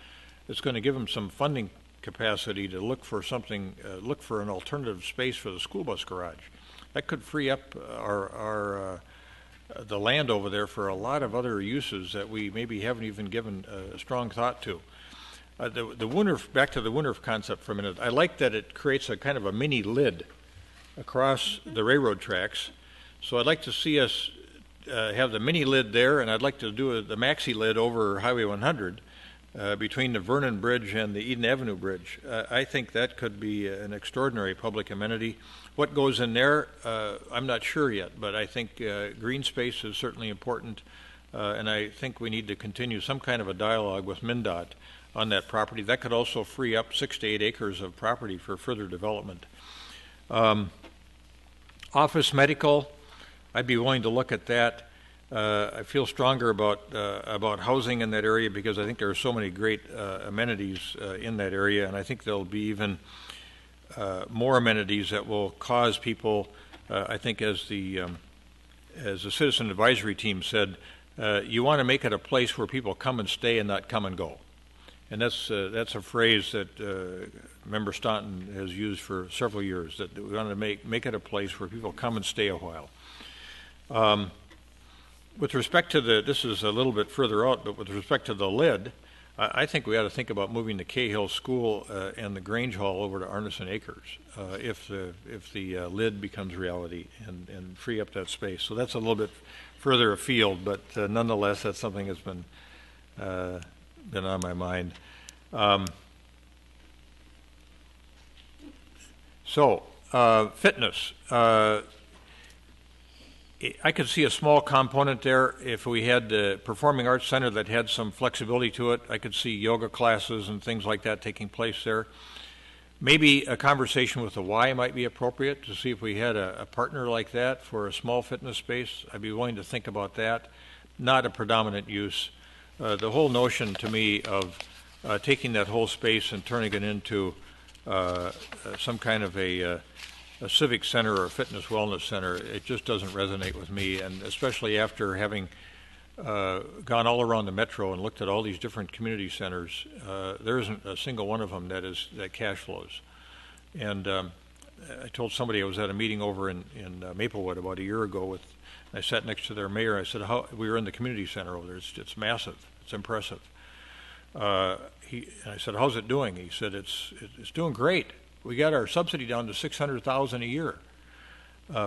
it's going to give them some funding capacity to look for something, look for an alternative space for the school bus garage. That could free up the land over there for a lot of other uses that we maybe haven't even given a strong thought to. The Woodruff, back to the Woodruff concept for a minute, I like that it creates a kind of a mini lid across the railroad tracks. So I'd like to see us have the mini lid there, and I'd like to do the maxi lid over Highway 100 between the Vernon Bridge and the Eden Avenue Bridge. I think that could be an extraordinary public amenity. What goes in there, I'm not sure yet, but I think green space is certainly important, and I think we need to continue some kind of a dialogue with MnDOT on that property. That could also free up 6 to 8 acres of property for further development. Office medical, I'd be willing to look at that. I feel stronger about housing in that area because I think there are so many great amenities in that area, and I think there'll be even more amenities that will cause people, I think as the citizen advisory team said, you want to make it a place where people come and stay and not come and go. And that's a phrase that Member Staunton has used for several years, that we want to make it a place where people come and stay a while. With respect to this is a little bit further out, but with respect to the lid, I think we ought to think about moving the Cahill School and the Grange Hall over to Arneson Acres if the lid becomes reality and free up that space. So that's a little bit further afield, but nonetheless, that's something that's been on my mind. Fitness. I could see a small component there if we had the Performing Arts Center that had some flexibility to it. I could see yoga classes and things like that taking place there. Maybe a conversation with the Y might be appropriate to see if we had a partner like that for a small fitness space. I'd be willing to think about that. Not a predominant use. The whole notion to me of taking that whole space and turning it into some kind of a civic center or a fitness wellness center, it just doesn't resonate with me, and especially after having gone all around the metro and looked at all these different community centers, there isn't a single one of them that cash flows. And I told somebody I was at a meeting over in Maplewood about a year ago I sat next to their mayor. I said, we were in the community center over there. It's massive. It's impressive. And I said, how's it doing? He said, it's doing great. We got our subsidy down to $600,000 a year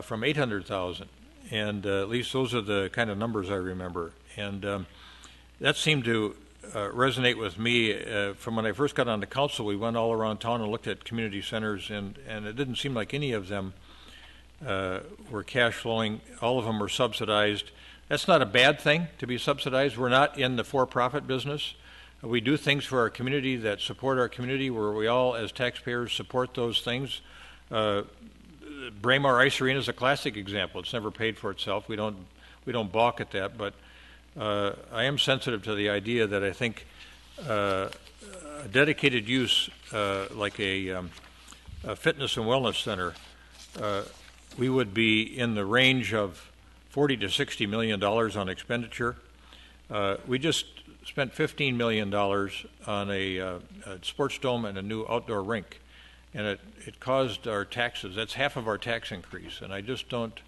from $800,000, and at least those are the kind of numbers I remember. And that seemed to resonate with me. From when I first got on the council, we went all around town and looked at community centers, and it didn't seem like any of them were cash flowing. All of them were subsidized. That's not a bad thing to be subsidized. We're not in the for-profit business. We do things for our community that support our community, where we all, as taxpayers, support those things. Braemar Ice Arena is a classic example. It's never paid for itself. We don't balk at that, but I am sensitive to the idea that I think a dedicated use like a fitness and wellness center, we would be in the range of $40 to $60 million on expenditure. We just spent $15 million on a sports dome and a new outdoor rink, and it caused our taxes. That's half of our tax increase, and I just don't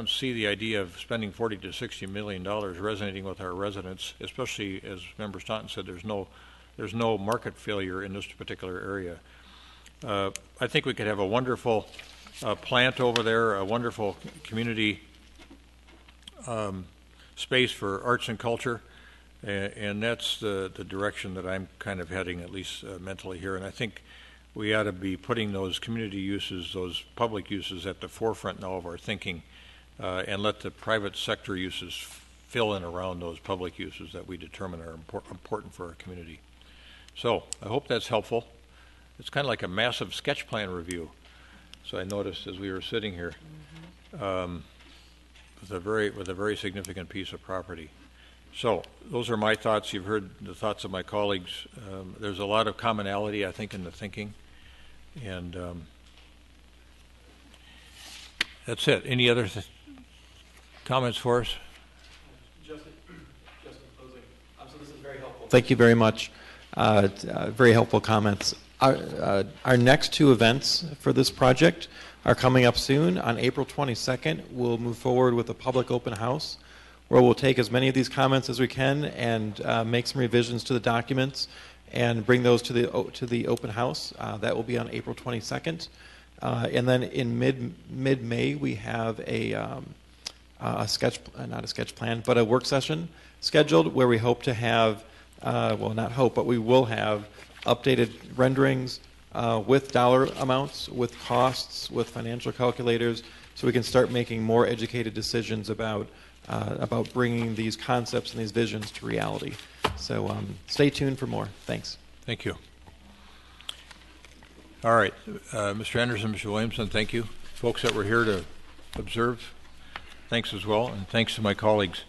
see the idea of spending $40 to $60 million resonating with our residents, especially, as Member Staunton said, there's no market failure in this particular area. I think we could have a wonderful plant over there, a wonderful community space for arts and culture. And that's the direction that I'm kind of heading, at least mentally here. And I think we ought to be putting those community uses, those public uses, at the forefront now of our thinking, and let the private sector uses fill in around those public uses that we determine are important for our community. So I hope that's helpful. It's kind of like a massive sketch plan review. So I noticed as we were sitting here, with a very significant piece of property. So those are my thoughts. You've heard the thoughts of my colleagues. There's a lot of commonality, I think, in the thinking. And that's it. Any other comments for us? Just in closing. So this is very helpful. Thank you very much. Very helpful comments. Our next two events for this project are coming up soon. On April 22nd, we'll move forward with a public open house where we'll take as many of these comments as we can and make some revisions to the documents and bring those to the open house. That will be on April 22nd. And then in mid-May, we have a sketch, not a sketch plan, but a work session scheduled where we hope to have, well, not hope, but we will have updated renderings with dollar amounts, with costs, with financial calculators, so we can start making more educated decisions about bringing these concepts and these visions to reality. So stay tuned for more. Thanks. Thank you. All right. Mr. Anderson, Mr. Williamson, thank you. Folks that were here to observe, thanks as well, and thanks to my colleagues.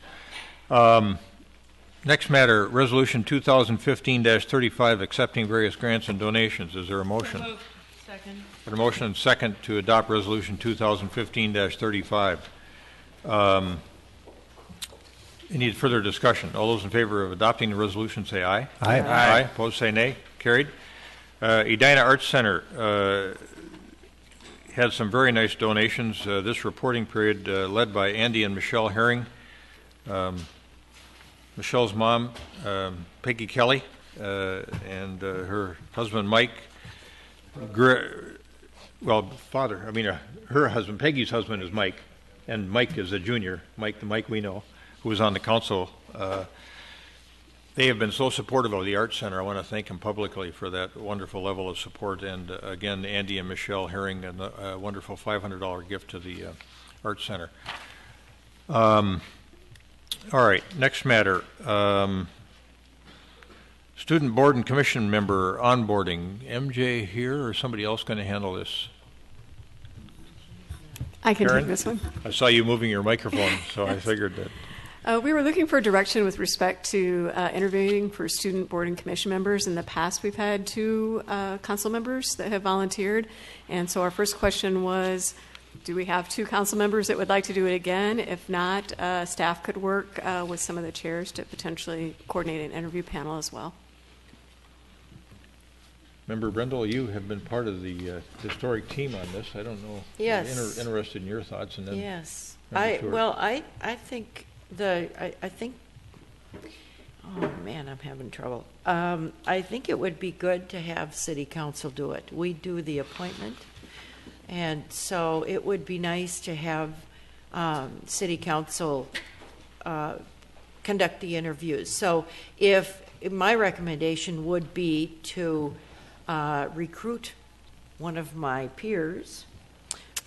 Next matter, Resolution 2015-35, accepting various grants and donations. Is there a motion? So moved. Second. A motion and second to adopt Resolution 2015-35. Any further discussion? All those in favor of adopting the resolution say aye. Aye. Aye. Opposed say nay. Carried. Edina Arts Center had some very nice donations this reporting period, led by Andy and Michelle Herring. Michelle's mom, Peggy Kelly, and her husband Mike. Her husband, Peggy's husband, is Mike, and Mike is a junior. Mike, the Mike we know, who was on the council. They have been so supportive of the Arts Center. I want to thank them publicly for that wonderful level of support. And again, Andy and Michelle Herring, and a wonderful $500 gift to the Arts Center. All right, next matter. Student Board and Commission member onboarding. MJ here, or somebody else going to handle this? I can Karen? take this one. I saw you moving your microphone, so I figured that. We were looking for direction with respect to interviewing for student board and commission members. In the past, we've had 2 council members that have volunteered. And so our first question was, do we have 2 council members that would like to do it again? If not, staff could work with some of the chairs to potentially coordinate an interview panel as well. Member Brendel, you have been part of the historic team on this. I don't know. Yes. I'm interested in your thoughts, and then. Yes. Member Stewart. I think I think. Oh man, I'm having trouble. I think it would be good to have City Council do it. We do the appointment, and so it would be nice to have City Council conduct the interviews. So if my recommendation would be to recruit one of my peers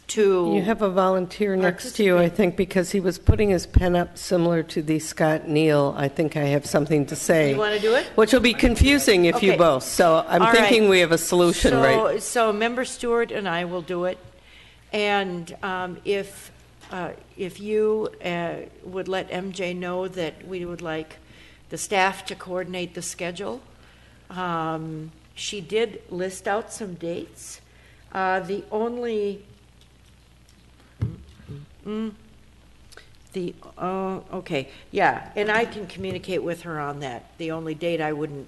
to. You have a volunteer next to you, I think, because he was putting his pen up similar to the Scott Neal. I think I have something to say. You want to do it? Which will be confusing if you Okay. both. So I'm All thinking right. we have a solution, right? So Member Stewart and I will do it. And if you would let MJ know that we would like the staff to coordinate the schedule. She did list out some dates. The only okay, yeah, and I can communicate with her on that. The only date I wouldn't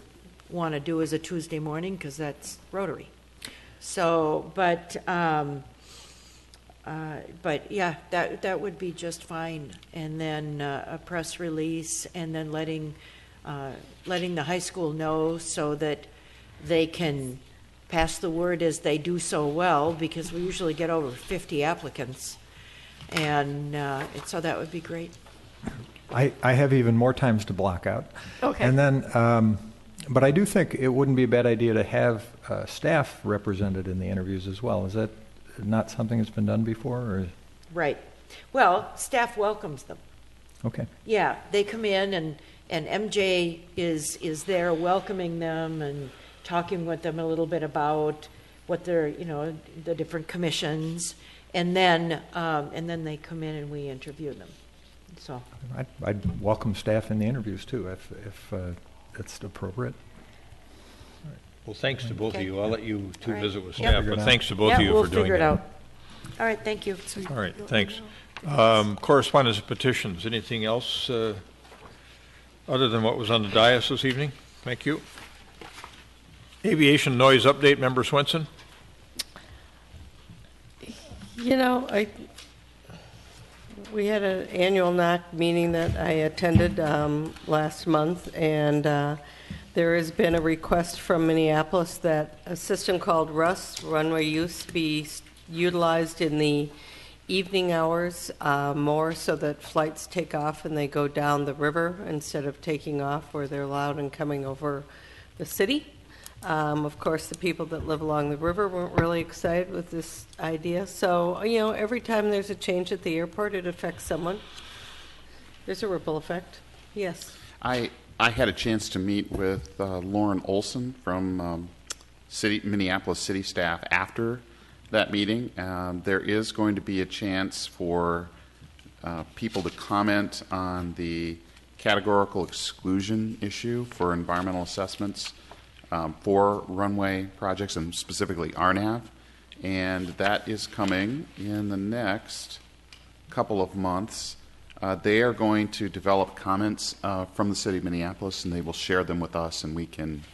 want to do is a Tuesday morning because that's Rotary. So, but yeah, that would be just fine. And then a press release, and then letting the high school know so that they can pass the word as they do so well, because we usually get over 50 applicants. And so that would be great. I have even more times to block out. Okay. And then, but I do think it wouldn't be a bad idea to have staff represented in the interviews as well. Is that not something that's been done before? Or? Right. Well, staff welcomes them. Okay. Yeah, they come in, and MJ is there welcoming them and talking with them a little bit about what they're, the different commissions, and then they come in and we interview them. So I'd welcome staff in the interviews too, if that's appropriate. Well, thanks to both of you. I'll let you two All right. visit with Yep. staff, but thanks to both of you we'll for doing figure it that. out. All right, thank you. All right, thanks. Correspondence and petitions. Anything else other than what was on the dais this evening? Thank you. Aviation noise update, Member Swenson. You know, we had an annual NOC meeting that I attended last month, and there has been a request from Minneapolis that a system called RUS, runway use, be utilized in the evening hours more, so that flights take off and they go down the river instead of taking off where they're allowed and coming over the city. Of course, the people that live along the river weren't really excited with this idea. So, you know, every time there's a change at the airport, it affects someone. There's a ripple effect. Yes. I had a chance to meet with Lauren Olson from Minneapolis City staff after that meeting. There is going to be a chance for people to comment on the categorical exclusion issue for environmental assessments for runway projects, and specifically RNAV. And that is coming in the next couple of months. They are going to develop comments from the city of Minneapolis, and they will share them with us, and we can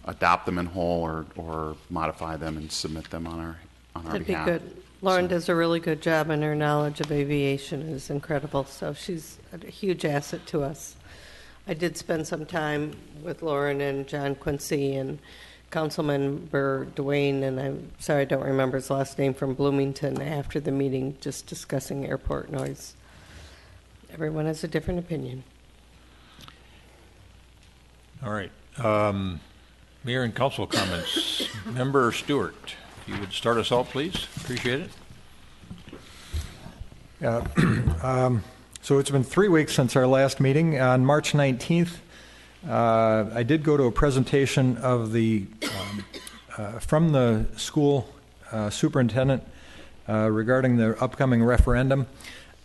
adopt them in whole or modify them and submit them on our That'd behalf. be good. Lauren does a really good job, and her knowledge of aviation is incredible. So she's a huge asset to us. I did spend some time with Lauren and John Quincy and Councilmember Dwayne, and I'm sorry I don't remember his last name, from Bloomington, after the meeting, just discussing airport noise. Everyone has a different opinion. All right. Mayor and council comments. Member Stewart, if you would start us out, please. Appreciate it. So it's been 3 weeks since our last meeting. On March 19th, I did go to a presentation of from the school superintendent regarding the upcoming referendum.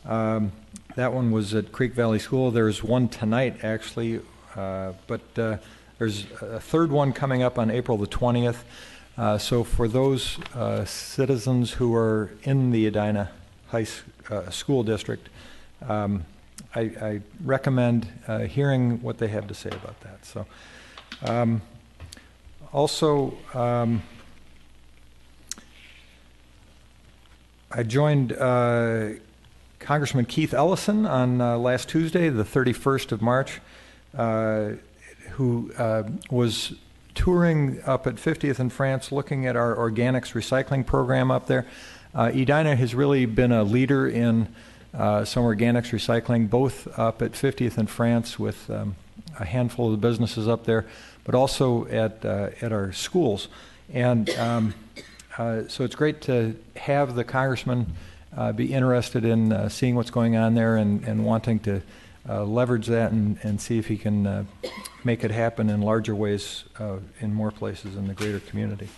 That one was at Creek Valley School. There's one tonight, actually, but there's a third one coming up on April the 20th. So for those citizens who are in the Edina School District, I recommend hearing what they have to say about that. So, also, I joined Congressman Keith Ellison on last Tuesday, the 31st of March, who was touring up at 50th and France, looking at our organics recycling program up there. Edina has really been a leader in some organics recycling, both up at 50th and France with a handful of the businesses up there, but also at our schools. And so it's great to have the congressman be interested in seeing what's going on there and wanting to leverage that and see if he can make it happen in larger ways in more places in the greater community.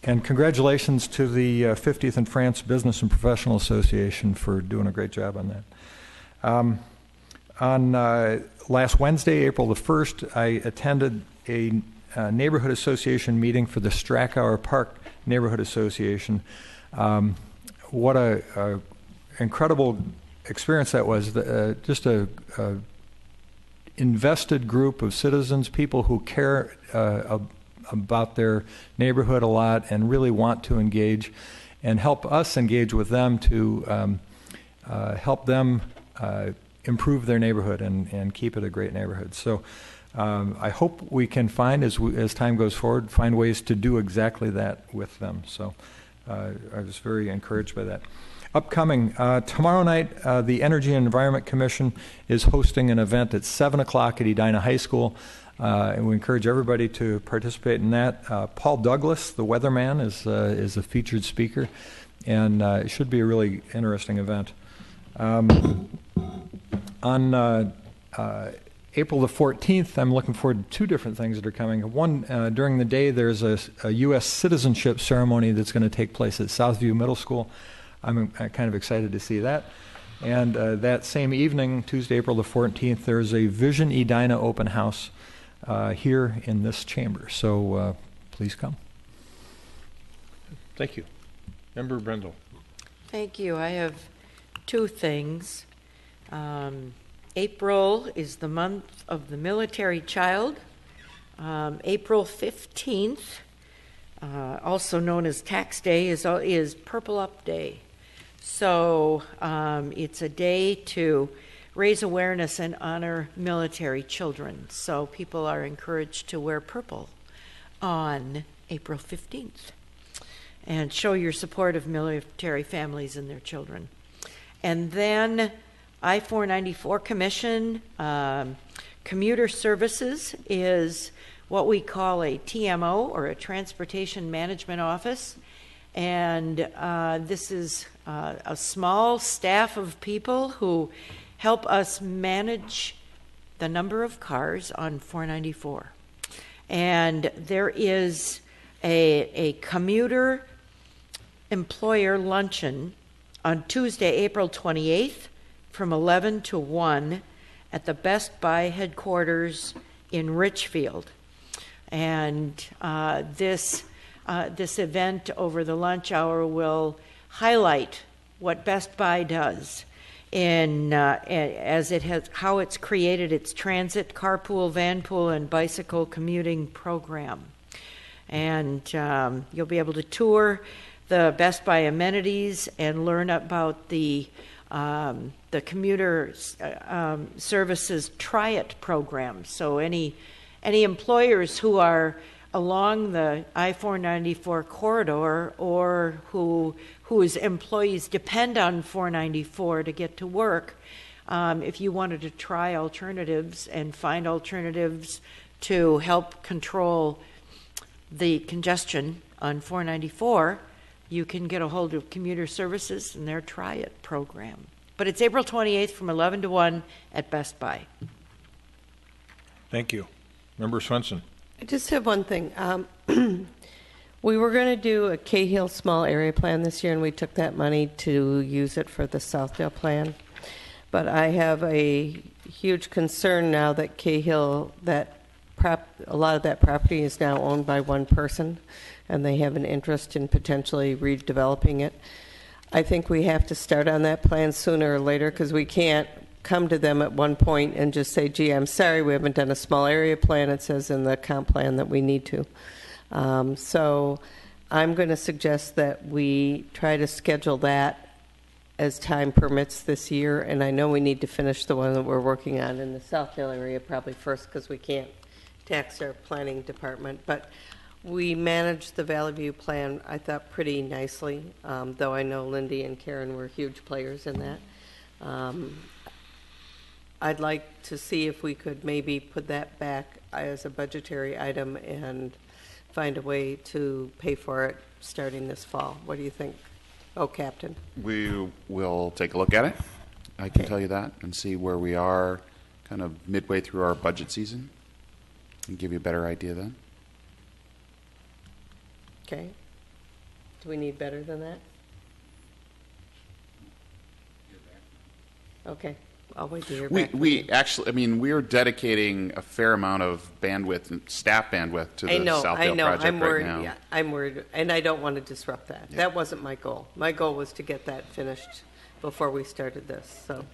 And congratulations to the 50th and France Business and Professional Association for doing a great job on that. On last Wednesday, April the 1st, I attended a neighborhood association meeting for the Strackower Park Neighborhood Association. What a incredible experience that was. Just a invested group of citizens, people who care about their neighborhood a lot and really want to engage and help us engage with them to help them improve their neighborhood and keep it a great neighborhood. So I hope we can find, as time goes forward, find ways to do exactly that with them. So I was very encouraged by that. Upcoming, tomorrow night, the Energy and Environment Commission is hosting an event at 7 o'clock at Edina High School. And we encourage everybody to participate in that. Paul Douglas, the weatherman, is a featured speaker, and it should be a really interesting event. On April the 14th, I'm looking forward to two different things that are coming. One, during the day, there's a U.S. citizenship ceremony that's going to take place at Southview Middle School. I'm kind of excited to see that. And that same evening, Tuesday, April the 14th, there's a Vision Edina open house here in this chamber. So please come. Thank you. Member Brendel. Thank you. I have two things. April is the month of the military child, April 15th, also known as Tax Day, is Purple Up Day. So it's a day to raise awareness and honor military children. So people are encouraged to wear purple on April 15th and show your support of military families and their children. And then I-494 Commission, commuter services is what we call a TMO, or a Transportation Management Office. And this is a small staff of people who help us manage the number of cars on 494. And there is a commuter employer luncheon on Tuesday, April 28th from 11 to 1 at the Best Buy headquarters in Richfield. And this event over the lunch hour will highlight what Best Buy does in how it's created its transit, carpool, vanpool, and bicycle commuting program. And you'll be able to tour the Best Buy amenities and learn about the commuter services Try It program. So any employers who are along the I-494 corridor, or whose employees depend on 494 to get to work, if you wanted to try alternatives and find alternatives to help control the congestion on 494, you can get a hold of Commuter Services and their Try It program. But it's April 28th from 11 to 1 at Best Buy. Thank you. Member Swenson. I just have one thing. We were going to do a Cahill small area plan this year, and we took that money to use it for the Southdale plan. But I have a huge concern now that Cahill, a lot of that property is now owned by one person, and they have an interest in potentially redeveloping it. I think we have to start on that plan sooner or later, because we can't come to them at one point and just say, gee, I'm sorry, we haven't done a small area plan. It says in the comp plan that we need to. So I'm going to suggest that we try to schedule that as time permits this year. And I know we need to finish the one that we're working on in the Southdale area probably first, because we can't tax our planning department. But we managed the Valley View plan, I thought, pretty nicely, though I know Lindy and Karen were huge players in that. I'd like to see if we could maybe put that back as a budgetary item and find a way to pay for it starting this fall. What do you think? Oh, Captain. We will take a look at it. I can tell you that, and see where we are kind of midway through our budget season and give you a better idea then. Okay. Do we need better than that? Okay. I'll wait to hear back. We actually, I mean, we are dedicating a fair amount of bandwidth and staff bandwidth to the Southdale project I'm worried, right now. Yeah, I'm worried, and I don't want to disrupt that. Yeah. That wasn't my goal. My goal was to get that finished before we started this. So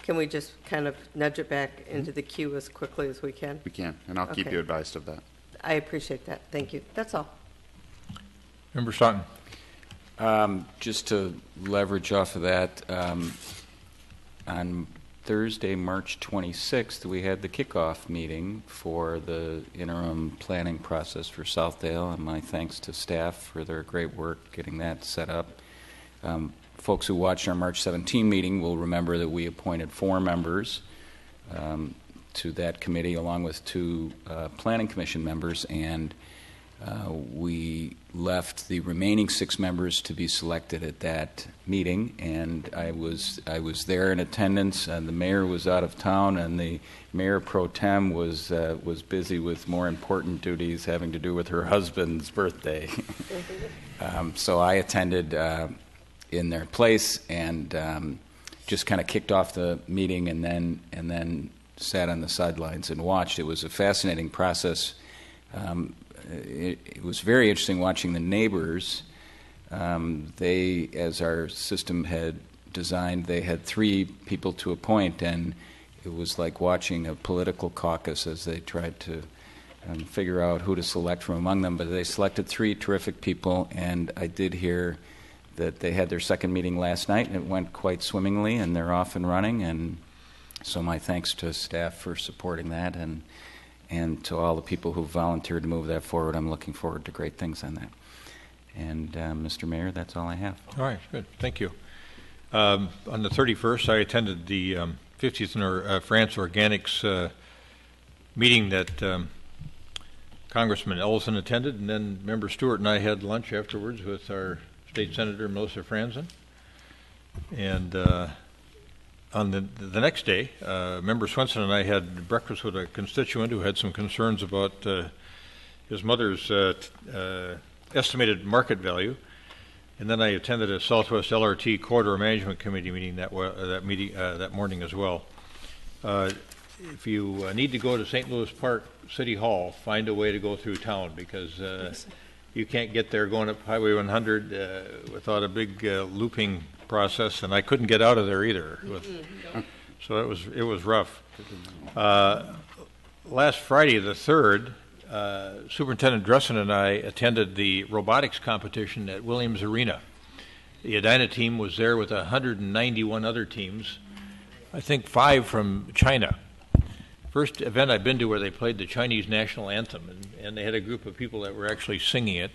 can we just kind of nudge it back into the queue as quickly as we can? We can, and I'll keep Okay. you advised of that. I appreciate that. Thank you. That's all. Member Staunton. Just to leverage off of that, on Thursday, March 26th, we had the kickoff meeting for the interim planning process for Southdale, and my thanks to staff for their great work getting that set up. Folks who watched our March 17 meeting will remember that we appointed 4 members to that committee, along with 2 planning commission members, and we left the remaining 6 members to be selected at that meeting, and I was there in attendance. And the mayor was out of town, and the mayor pro tem was busy with more important duties having to do with her husband's birthday. So I attended in their place and just kind of kicked off the meeting, and then sat on the sidelines and watched. It was a fascinating process. It was very interesting watching the neighbors. They, as our system had designed, they had 3 people to appoint, and it was like watching a political caucus as they tried to figure out who to select from among them. But they selected 3 terrific people, and I did hear that they had their second meeting last night, and it went quite swimmingly, and they're off and running. And so my thanks to staff for supporting that, and to all the people who volunteered to move that forward. I'm looking forward to great things on that. And Mr. Mayor, that's all I have. All right, good. Thank you. On the 31st, I attended the 50th France Organics meeting that Congressman Ellison attended, and then Member Stewart and I had lunch afterwards with our State Senator Melissa Franzen. And on the next day, Member Swenson and I had breakfast with a constituent who had some concerns about his mother's estimated market value. And then I attended a Southwest LRT Corridor Management Committee meeting that morning as well. If you need to go to St. Louis Park City Hall, find a way to go through town, because you can't get there going up Highway 100 without a big looping process, and I couldn't get out of there either. So it was rough. Last Friday, the 3rd, Superintendent Dressen and I attended the robotics competition at Williams Arena. The Edina team was there with 191 other teams, I think 5 from China. First event I've been to where they played the Chinese national anthem, and they had a group of people that were actually singing it.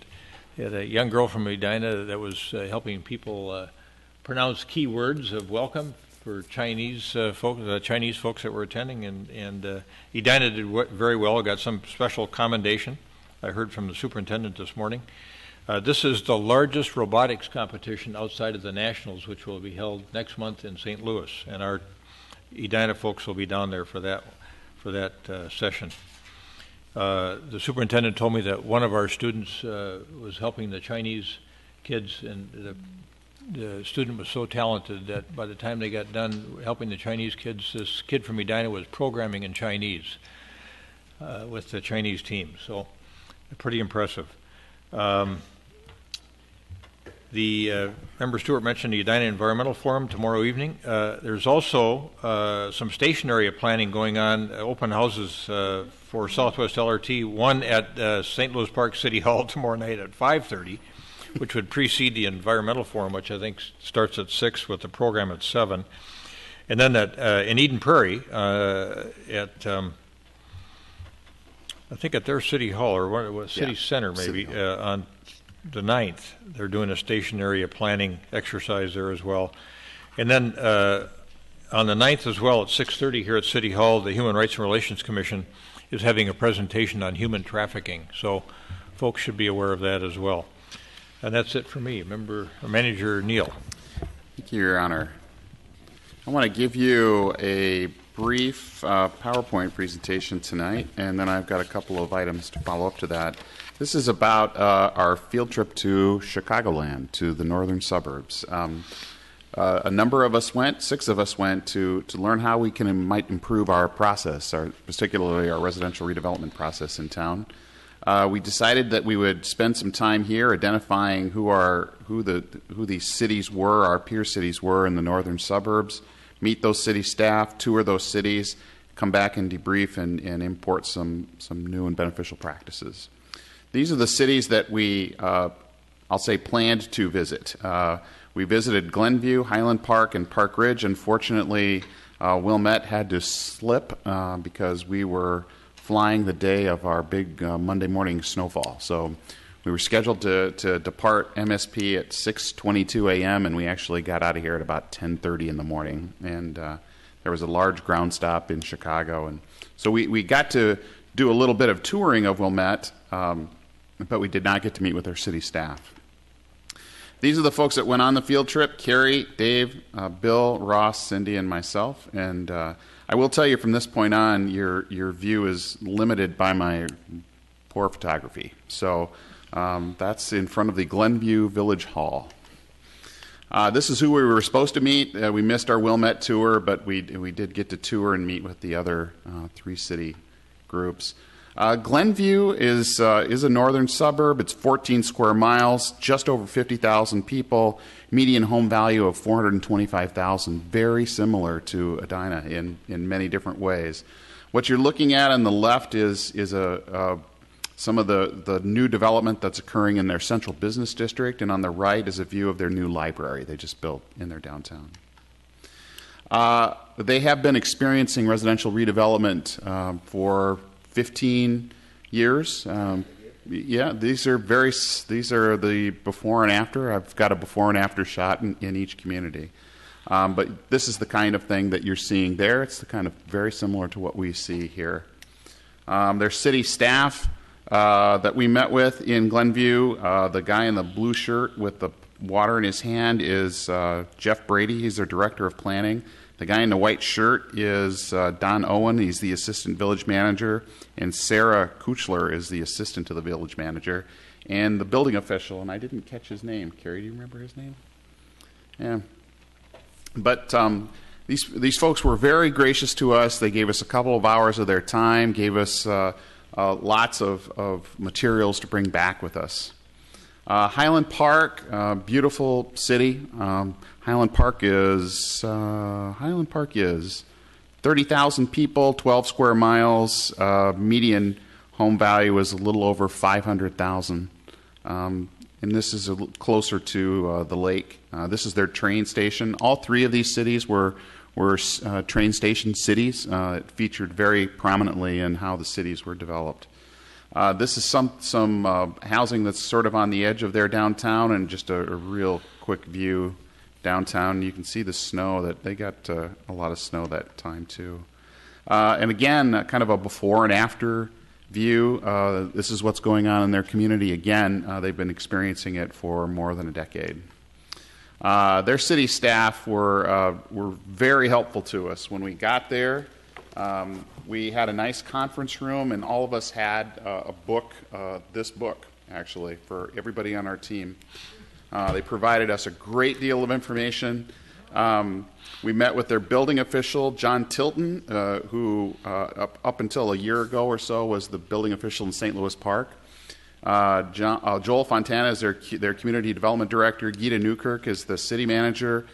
They had a young girl from Edina that was helping people pronounce key words of welcome for Chinese folks that were attending, and Edina did very well, got some special commendation. I heard from the superintendent this morning. This is the largest robotics competition outside of the Nationals, which will be held next month in St. Louis, and our Edina folks will be down there for that session. The superintendent told me that one of our students was helping the Chinese kids, and the student was so talented that by the time they got done helping the Chinese kids, this kid from Edina was programming in Chinese with the Chinese team. So pretty impressive. Member Stewart mentioned the Edina Environmental Forum tomorrow evening. There's also some station area planning going on, open houses for Southwest LRT, one at St. Louis Park City Hall tomorrow night at 5:30, which would precede the Environmental Forum, which I think starts at 6 with the program at 7. And then in Eden Prairie at I think at their City Hall or City Center maybe on the 9th, they're doing a station area planning exercise there as well. And then on the 9th as well at 6:30 here at City Hall, the Human Rights and Relations Commission is having a presentation on human trafficking. So folks should be aware of that as well. And that's it for me. Manager Neal. Thank you, Your Honor. I want to give you a brief PowerPoint presentation tonight, and then I've got a couple of items to follow up to that. This is about our field trip to Chicagoland, to the northern suburbs. A number of us went, 6 of us went, to learn how we might improve our process, particularly our residential redevelopment process in town. We decided that we would spend some time here identifying who these cities were, our peer cities were in the northern suburbs, meet those city staff, tour those cities, come back and debrief and import some new and beneficial practices. These are the cities that we, I'll say, planned to visit. We visited Glenview, Highland Park, and Park Ridge. Unfortunately, Wilmette had to slip because we were flying the day of our big Monday morning snowfall. So we were scheduled to depart MSP at 6:22 a.m., and we actually got out of here at about 10:30 in the morning. And there was a large ground stop in Chicago. And so we got to do a little bit of touring of Wilmette, but we did not get to meet with our city staff. These are the folks that went on the field trip: Carrie, Dave, Bill, Ross, Cindy, and myself. And I will tell you from this point on, your view is limited by my poor photography. So that's in front of the Glenview Village Hall. This is who we were supposed to meet. We missed our Wilmette tour, but we did get to tour and meet with the other 3 city groups. Glenview is a northern suburb. It's 14 square miles, just over 50,000 people, median home value of $425,000. Very similar to Edina in many different ways. What you're looking at on the left is some of the new development that's occurring in their central business district, and on the right is a view of their new library they just built in their downtown. They have been experiencing residential redevelopment for 15 years. Yeah, these are the before and after. I've got a before and after shot in each community. But this is the kind of thing that you're seeing there. It's the kind of very similar to what we see here. Their city staff that we met with in Glenview, the guy in the blue shirt with the water in his hand is Jeff Brady. He's their director of planning. The guy in the white shirt is Don Owen. He's the assistant village manager. And Sarah Kuchler is the assistant to the village manager. And the building official, and I didn't catch his name. Carrie, do you remember his name? Yeah. But these folks were very gracious to us. They gave us a couple of hours of their time, gave us lots of materials to bring back with us. Highland Park, beautiful city. Highland Park is 30,000 people, 12 square miles. Median home value is a little over $500,000, and this is closer to the lake. This is their train station. All three of these cities were train station cities. It featured very prominently in how the cities were developed. This is some housing that's sort of on the edge of their downtown, and just a real quick view downtown. You can see the snow, that they got a lot of snow that time too. And again, kind of a before and after view. This is what's going on in their community. Again, they've been experiencing it for more than a decade. Their city staff were very helpful to us. When we got there, we had a nice conference room, and all of us had a book, this book, actually, for everybody on our team. They provided us a great deal of information. We met with their building official, John Tilton, who up until a year ago or so was the building official in St. Louis Park. Joel Fontana is their community development director. Gita Newkirk is the city manager.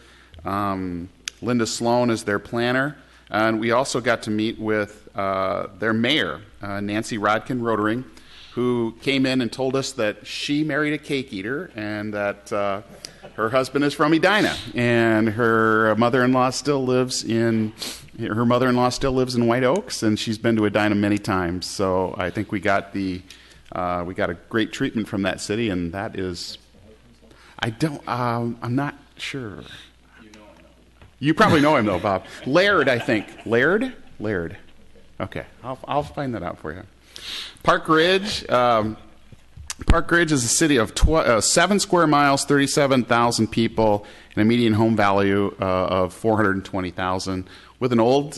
Linda Sloan is their planner. And we also got to meet with their mayor, Nancy Rodkin-Rotering, who came in and told us that she married a cake eater and that her husband is from Edina, and her mother-in-law still lives in White Oaks, and she's been to Edina many times. So I think we got a great treatment from that city, and that is, I'm not sure. You probably know him though, Bob. Laird, I think. Laird. Okay, I'll find that out for you. Park Ridge. Park Ridge is a city of 7 square miles, 37,000 people, and a median home value of $420,000, with an old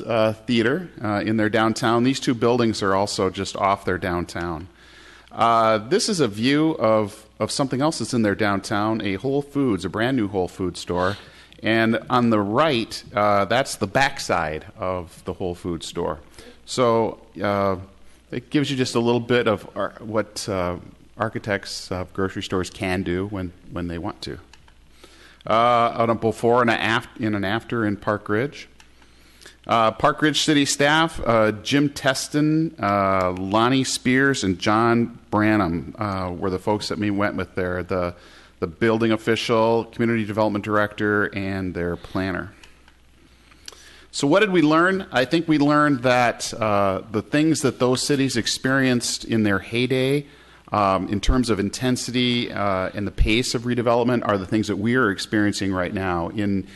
theater in their downtown. These two buildings are also just off their downtown. This is a view of something else that's in their downtown, a Whole Foods, a brand new Whole Foods store. And on the right, that's the backside of the Whole Foods store. So it gives you just a little bit of what architects of grocery stores can do when they want to. On a before and an after in Park Ridge. Park Ridge City staff, Jim Teston, Lonnie Spears, and John Branham were the folks that we went with there. The building official, community development director, and their planner. So what did we learn? I think we learned that the things that those cities experienced in their heyday in terms of intensity and the pace of redevelopment are the things that we are experiencing right now in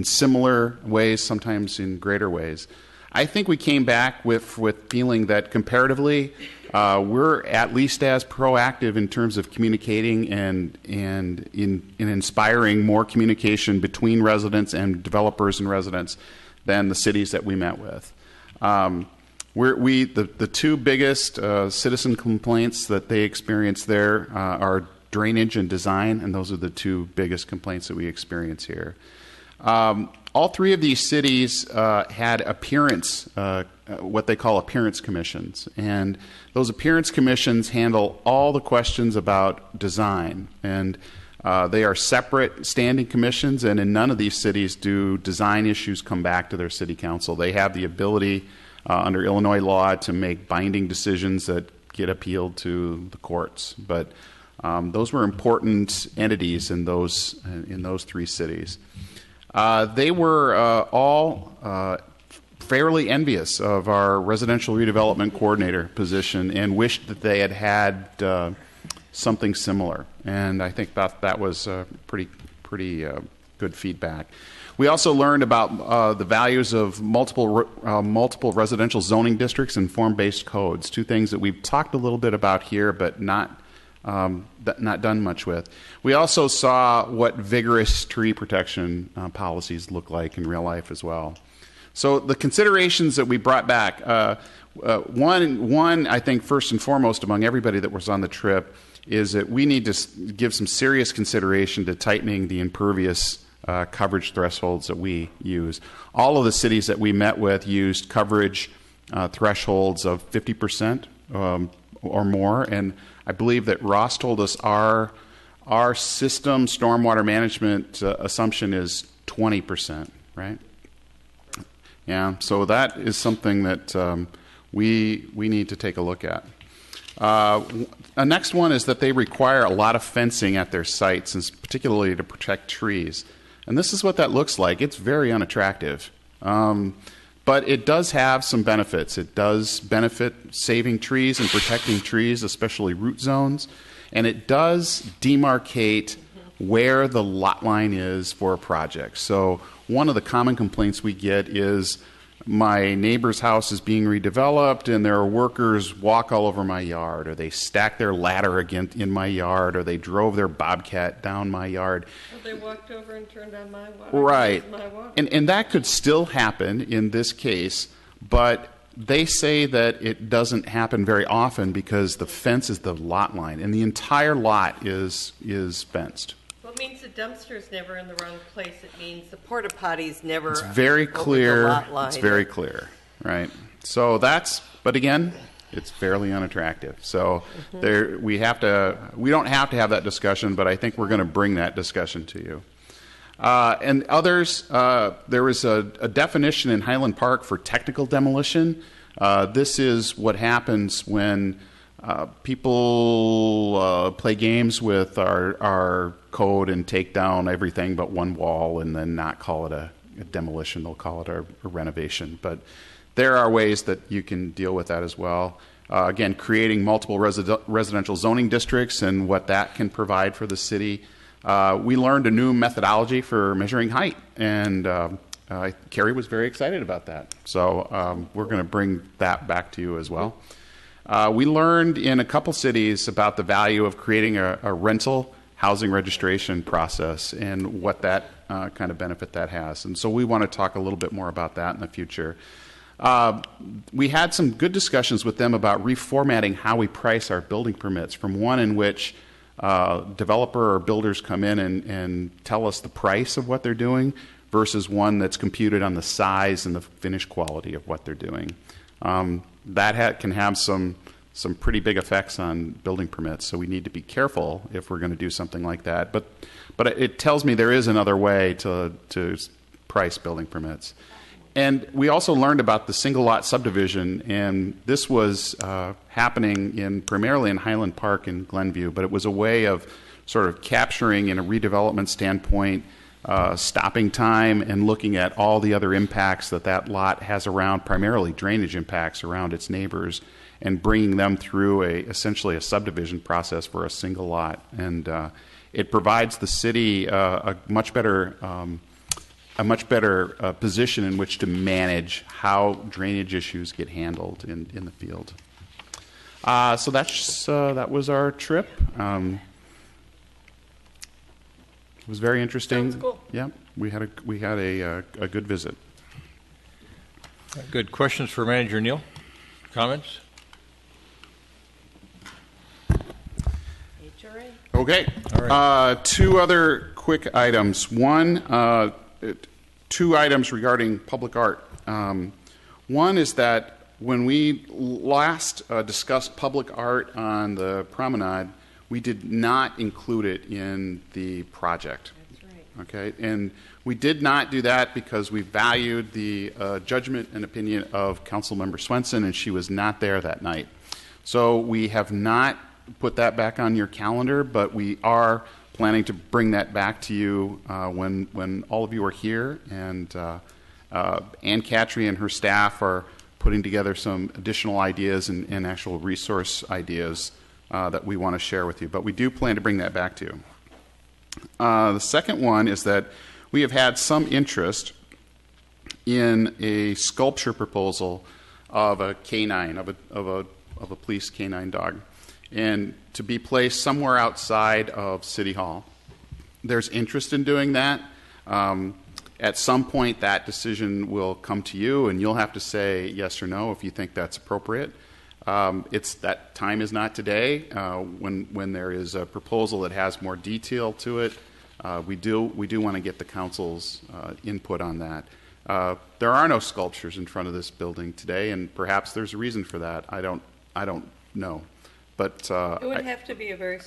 similar ways, sometimes in greater ways. I think we came back with feeling that comparatively we're at least as proactive in terms of communicating and in inspiring more communication between residents and developers and residents than the cities that we met with. The two biggest citizen complaints that they experience there are drainage and design, and those are the two biggest complaints that we experience here. All three of these cities had appearance what they call appearance commissions. And those appearance commissions handle all the questions about design. And they are separate standing commissions, and in none of these cities do design issues come back to their city council. They have the ability under Illinois law to make binding decisions that get appealed to the courts. But those were important entities in those three cities. They were all fairly envious of our residential redevelopment coordinator position and wished that they had something similar. And I think that was pretty good feedback. We also learned about the values of multiple residential zoning districts and form-based codes, two things that we've talked a little bit about here, but not done much with. We also saw what vigorous tree protection policies look like in real life as well. So the considerations that we brought back, one, I think first and foremost among everybody that was on the trip, is that we need to give some serious consideration to tightening the impervious coverage thresholds that we use. All of the cities that we met with used coverage thresholds of 50% or more, and I believe that Ross told us our system stormwater management assumption is 20%, right? Yeah, so that is something that we need to take a look at. A next one is that they require a lot of fencing at their sites, and particularly to protect trees. And this is what that looks like. It's very unattractive. But it does have some benefits. It does benefit saving trees and protecting trees, especially root zones. And it does demarcate where the lot line is for a project. So one of the common complaints we get is my neighbor's house is being redeveloped and their workers walk all over my yard, or they stack their ladder in my yard, or they drove their bobcat down my yard. Well, they walked over and turned on my water. Right. My water. And that could still happen in this case, but they say that it doesn't happen very often because the fence is the lot line, and the entire lot is fenced. Well, it means the dumpster's never in the wrong place. It means the porta potty's never. It's very clear. Over the lot line. It's very clear, right? So but again, it's fairly unattractive. So we don't have to have that discussion, but I think we're going to bring that discussion to you. And others, there was a definition in Highland Park for technical demolition. This is what happens when people play games with our code and take down everything but one wall and then not call it a demolition. They'll call it a renovation. But there are ways that you can deal with that as well. Again, creating multiple residential zoning districts and what that can provide for the city. We learned a new methodology for measuring height, and Carrie was very excited about that. So we're going to bring that back to you as well. We learned in a couple cities about the value of creating a rental housing registration process and what that kind of benefit that has. And so we want to talk a little bit more about that in the future. We had some good discussions with them about reformatting how we price our building permits, from one in which developer or builders come in and tell us the price of what they're doing versus one that's computed on the size and the finish quality of what they're doing. That can have some pretty big effects on building permits, so we need to be careful if we're going to do something like that. But it tells me there is another way to price building permits. And we also learned about the single lot subdivision, and this was happening primarily in Highland Park and Glenview, but it was a way of sort of capturing, in a redevelopment standpoint, stopping time and looking at all the other impacts that lot has around, primarily drainage impacts around its neighbors, and bringing them through essentially a subdivision process for a single lot. And it provides the city a much better position in which to manage how drainage issues get handled in the field. So that was our trip. It was very interesting. Sounds cool. Yeah, we had a good visit. Good. Questions for Manager Neal? Comments? Okay. All right. Two other quick items. One, two items regarding public art. One is that when we last discussed public art on the promenade, we did not include it in the project. That's right. Okay, and we did not do that because we valued the judgment and opinion of Councilmember Swenson, and she was not there that night. So we have not put that back on your calendar, but we are planning to bring that back to you when all of you are here, and Ann Catry and her staff are putting together some additional ideas and actual resource ideas that we want to share with you. But we do plan to bring that back to you. The second one is that we have had some interest in a sculpture proposal of a canine, of a police canine dog, and to be placed somewhere outside of City Hall. There's interest in doing that. At some point, that decision will come to you, and you'll have to say yes or no if you think that's appropriate. That time is not today. When there is a proposal that has more detail to it, we do want to get the council's input on that. There are no sculptures in front of this building today, and perhaps there's a reason for that. I don't know, but it would have to be a very.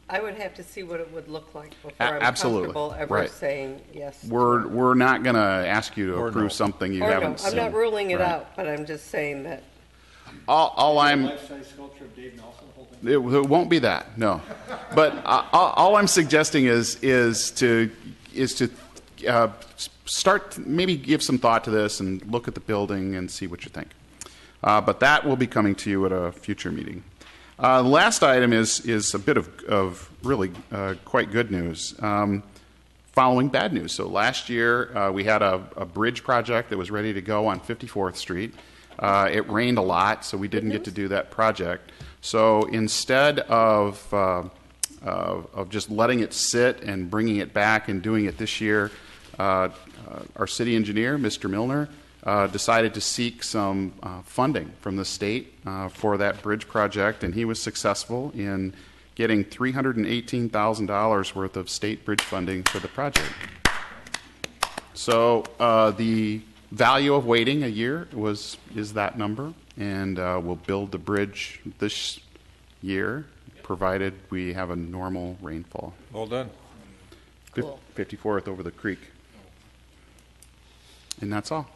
I would have to see what it would look like before I'm comfortable ever saying yes. We're not going to ask you to approve something you haven't seen. I'm not ruling it out, but I'm just saying that. All I'm. Life-size sculpture of Dave Nelson holding. It won't be that, no. But all I'm suggesting is to start, maybe give some thought to this and look at the building and see what you think. But that will be coming to you at a future meeting. The last item is a bit of really quite good news, following bad news. So last year we had a bridge project that was ready to go on 54th Street. It rained a lot, so we didn't get to do that project. So instead of just letting it sit and bringing it back and doing it this year, our city engineer, Mr. Milner, decided to seek some funding from the state for that bridge project, and he was successful in getting $318,000 worth of state bridge funding for the project. So the value of waiting a year is that number, and we'll build the bridge this year, provided we have a normal rainfall. Well done. Cool. 54th over the creek. And that's all.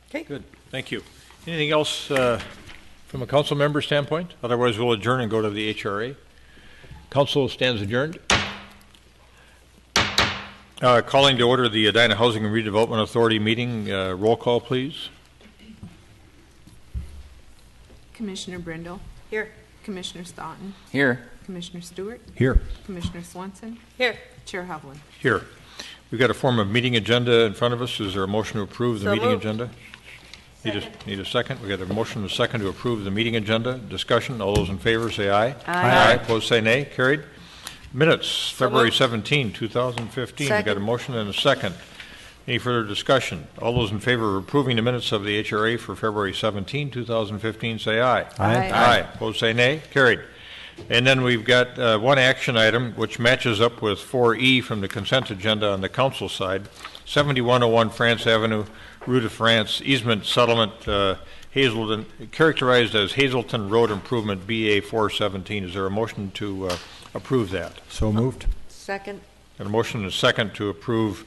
Okay. Good. Thank you. Anything else from a council member standpoint? Otherwise, we'll adjourn and go to the HRA. Council stands adjourned. Calling to order the Edina Housing and Redevelopment Authority meeting. Roll call, please. Commissioner Brindle. Here. Commissioner Staunton. Here. Commissioner Stewart. Here. Commissioner Swenson. Here. Chair Hovland. Here. We've got a form of meeting agenda in front of us. Is there a motion to approve the meeting agenda? Need a second. We got a motion and a second to approve the meeting agenda. Discussion. All those in favor say aye. Aye. Opposed say nay. Carried. Minutes, February 17, 2015. We got a motion and a second. Any further discussion? All those in favor of approving the minutes of the HRA for February 17, 2015 say aye. Aye. Opposed say nay. Carried. And then we've got one action item which matches up with 4E from the consent agenda on the council side. 7101 France Avenue, Rue de France, easement settlement, Hazelton, characterized as Hazelton Road Improvement BA 417. Is there a motion to approve that? So moved. Second. Got a motion and a second to approve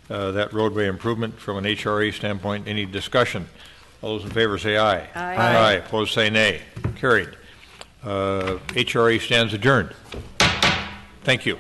that roadway improvement from an HRA standpoint. Any discussion? All those in favor say aye. Aye. Opposed say nay. Carried. HRA stands adjourned. Thank you.